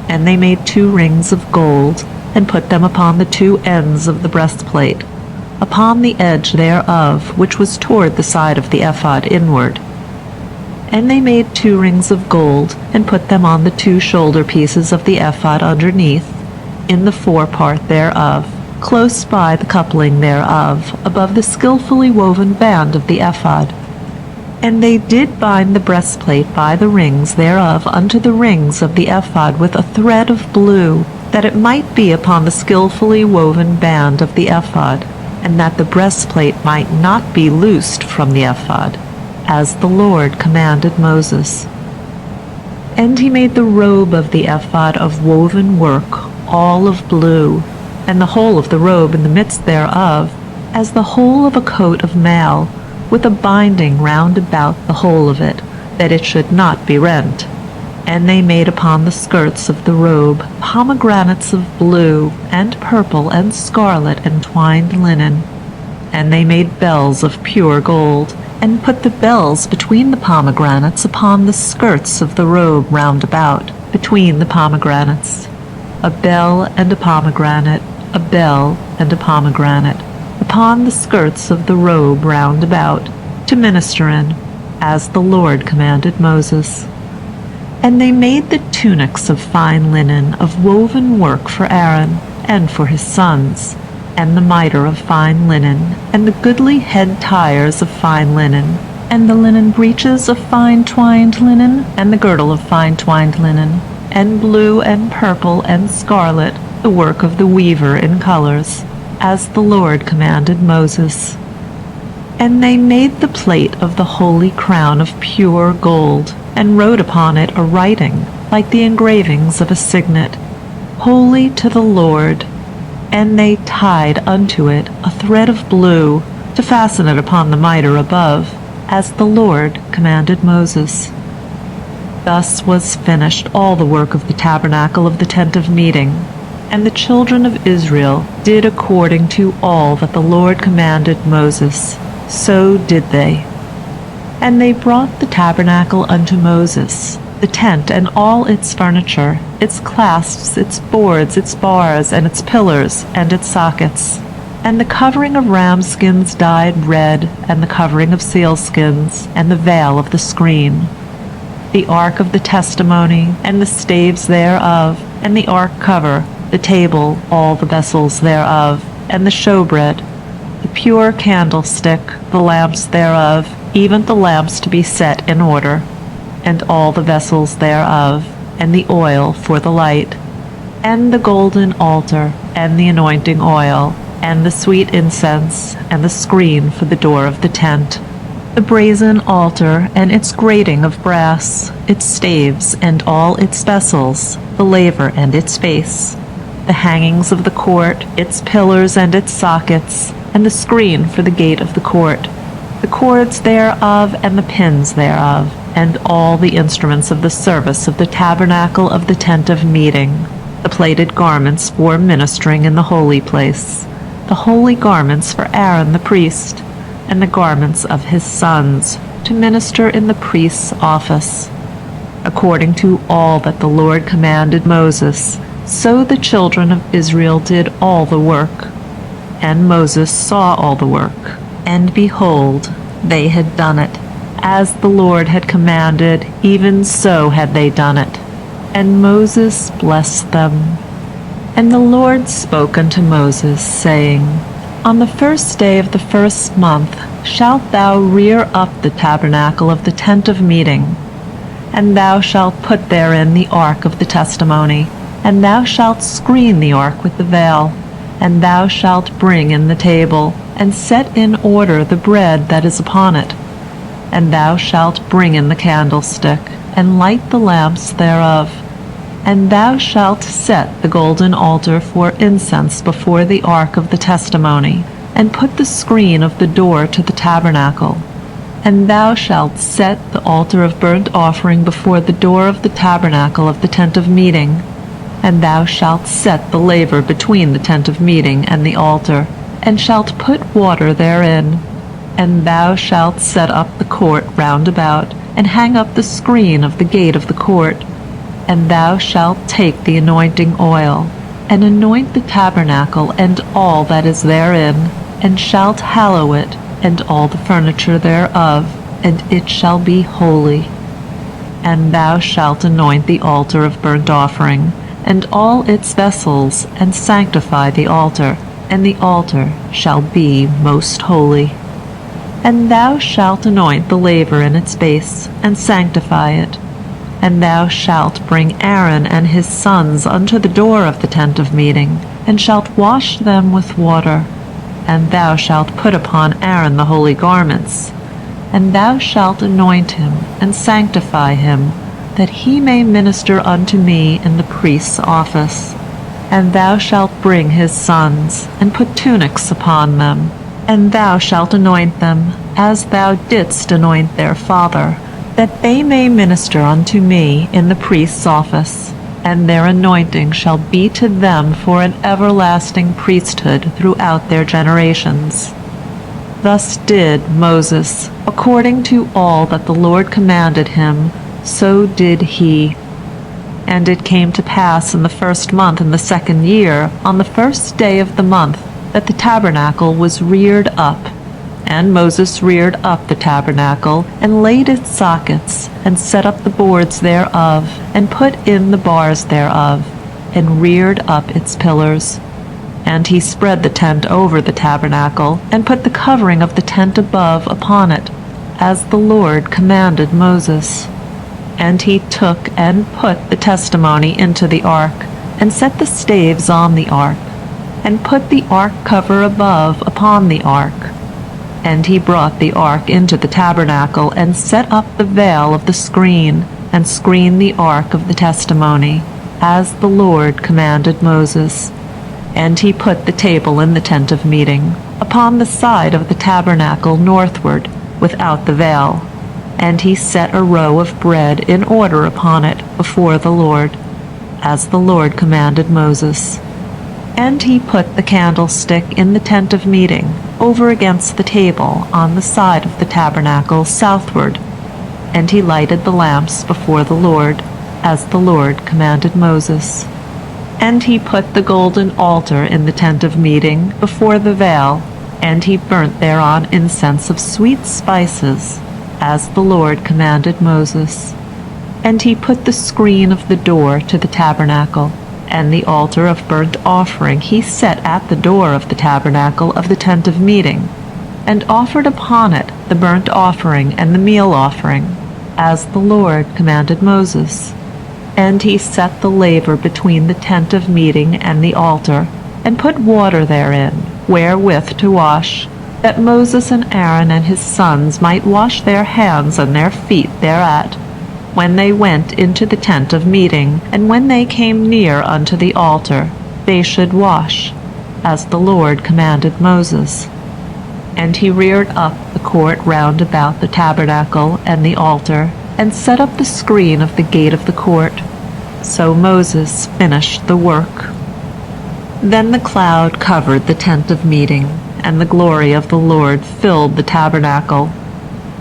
And they made 2 rings of gold, and put them upon the 2 ends of the breastplate, upon the edge thereof, which was toward the side of the ephod inward. And they made 2 rings of gold, and put them on the 2 shoulder pieces of the ephod underneath, in the forepart thereof, close by the coupling thereof, above the skillfully woven band of the ephod. And they did bind the breastplate by the rings thereof unto the rings of the ephod with a thread of blue, that it might be upon the skillfully woven band of the ephod, and that the breastplate might not be loosed from the ephod, as the Lord commanded Moses. And he made the robe of the ephod of woven work, all of blue, and the whole of the robe in the midst thereof, as the whole of a coat of mail, with a binding round about the whole of it, that it should not be rent. And they made upon the skirts of the robe pomegranates of blue, and purple, and scarlet, and twined linen. And they made bells of pure gold, and put the bells between the pomegranates upon the skirts of the robe round about, between the pomegranates. A bell and a pomegranate, a bell and a pomegranate, upon the skirts of the robe round about, to minister in, as the Lord commanded Moses. And they made the tunics of fine linen of woven work for Aaron, and for his sons, and the mitre of fine linen, and the goodly head tires of fine linen, and the linen breeches of fine twined linen, and the girdle of fine twined linen, and blue and purple and scarlet, the work of the weaver in colors, as the Lord commanded Moses. And they made the plate of the holy crown of pure gold, and wrote upon it a writing, like the engravings of a signet, Holy to the Lord. And they tied unto it a thread of blue, to fasten it upon the mitre above, as the Lord commanded Moses. Thus was finished all the work of the tabernacle of the tent of meeting. And the children of Israel did according to all that the Lord commanded Moses, so did they. And they brought the tabernacle unto Moses, the tent and all its furniture, its clasps, its boards, its bars, and its pillars, and its sockets, and the covering of ram skins dyed red, and the covering of seal skins, and the veil of the screen, the ark of the testimony, and the staves thereof, and the ark cover, the table, all the vessels thereof, and the showbread, the pure candlestick, the lamps thereof, even the lamps to be set in order, and all the vessels thereof, and the oil for the light, and the golden altar, and the anointing oil, and the sweet incense, and the screen for the door of the tent, the brazen altar, and its grating of brass, its staves, and all its vessels, the laver and its face, the hangings of the court, its pillars and its sockets, and the screen for the gate of the court, the cords thereof, and the pins thereof, and all the instruments of the service of the tabernacle of the tent of meeting, the plaited garments for ministering in the holy place, the holy garments for Aaron the priest, and the garments of his sons, to minister in the priest's office. According to all that the Lord commanded Moses, so the children of Israel did all the work. And Moses saw all the work, and behold, they had done it. As the Lord had commanded, even so had they done it. And Moses blessed them. And the Lord spoke unto Moses, saying, On the first day of the first month shalt thou rear up the tabernacle of the tent of meeting, and thou shalt put therein the ark of the testimony, and thou shalt screen the ark with the veil, and thou shalt bring in the table, and set in order the bread that is upon it, and thou shalt bring in the candlestick, and light the lamps thereof, and thou shalt set the golden altar for incense before the ark of the testimony, and put the screen of the door to the tabernacle. And thou shalt set the altar of burnt offering before the door of the tabernacle of the tent of meeting, and thou shalt set the laver between the tent of meeting and the altar, and shalt put water therein. And thou shalt set up the court round about, and hang up the screen of the gate of the court. And thou shalt take the anointing oil, and anoint the tabernacle and all that is therein, and shalt hallow it, and all the furniture thereof, and it shall be holy. And thou shalt anoint the altar of burnt offering, and all its vessels, and sanctify the altar, and the altar shall be most holy. And thou shalt anoint the laver in its base, and sanctify it. And thou shalt bring Aaron and his sons unto the door of the tent of meeting, and shalt wash them with water. And thou shalt put upon Aaron the holy garments. And thou shalt anoint him, and sanctify him, that he may minister unto me in the priest's office. And thou shalt bring his sons, and put tunics upon them. And thou shalt anoint them, as thou didst anoint their father, that they may minister unto me in the priest's office. And their anointing shall be to them for an everlasting priesthood throughout their generations. Thus did Moses, according to all that the Lord commanded him, so did he. And it came to pass in the first month in the second year, on the first day of the month, that the tabernacle was reared up. And Moses reared up the tabernacle, and laid its sockets, and set up the boards thereof, and put in the bars thereof, and reared up its pillars. And he spread the tent over the tabernacle, and put the covering of the tent above upon it, as the Lord commanded Moses. And he took and put the testimony into the ark, and set the staves on the ark, and put the ark cover above upon the ark. And he brought the ark into the tabernacle, and set up the veil of the screen, and screened the ark of the testimony, as the Lord commanded Moses. And he put the table in the tent of meeting, upon the side of the tabernacle northward, without the veil. And he set a row of bread in order upon it before the Lord, as the Lord commanded Moses. And he put the candlestick in the tent of meeting, over against the table, on the side of the tabernacle southward. And he lighted the lamps before the Lord, as the Lord commanded Moses. And he put the golden altar in the tent of meeting, before the veil, and he burnt thereon incense of sweet spices, as the Lord commanded Moses. And he put the screen of the door to the tabernacle, and the altar of burnt offering he set at the door of the tabernacle of the tent of meeting, and offered upon it the burnt offering and the meal offering, as the Lord commanded Moses. And he set the laver between the tent of meeting and the altar, and put water therein, wherewith to wash, that Moses and Aaron and his sons might wash their hands and their feet thereat, when they went into the tent of meeting, and when they came near unto the altar, they should wash, as the Lord commanded Moses. And he reared up the court round about the tabernacle and the altar, and set up the screen of the gate of the court. So Moses finished the work. Then the cloud covered the tent of meeting, and the glory of the Lord filled the tabernacle.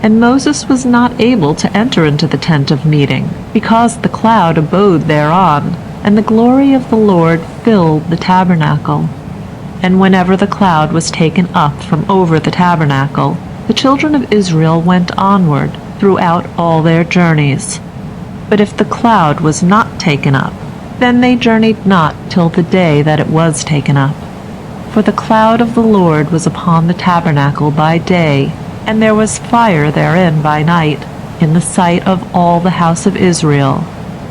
And Moses was not able to enter into the tent of meeting, because the cloud abode thereon, and the glory of the Lord filled the tabernacle. And whenever the cloud was taken up from over the tabernacle, the children of Israel went onward throughout all their journeys. But if the cloud was not taken up, then they journeyed not till the day that it was taken up. For the cloud of the Lord was upon the tabernacle by day, and there was fire therein by night, in the sight of all the house of Israel,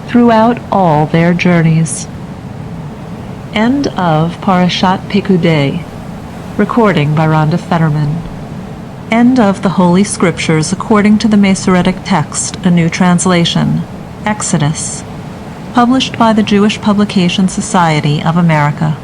throughout all their journeys. End of Parashat Pekudei. Recording by Rhonda Fetterman. End of the Holy Scriptures according to the Masoretic Text, a new translation. Exodus. Published by the Jewish Publication Society of America.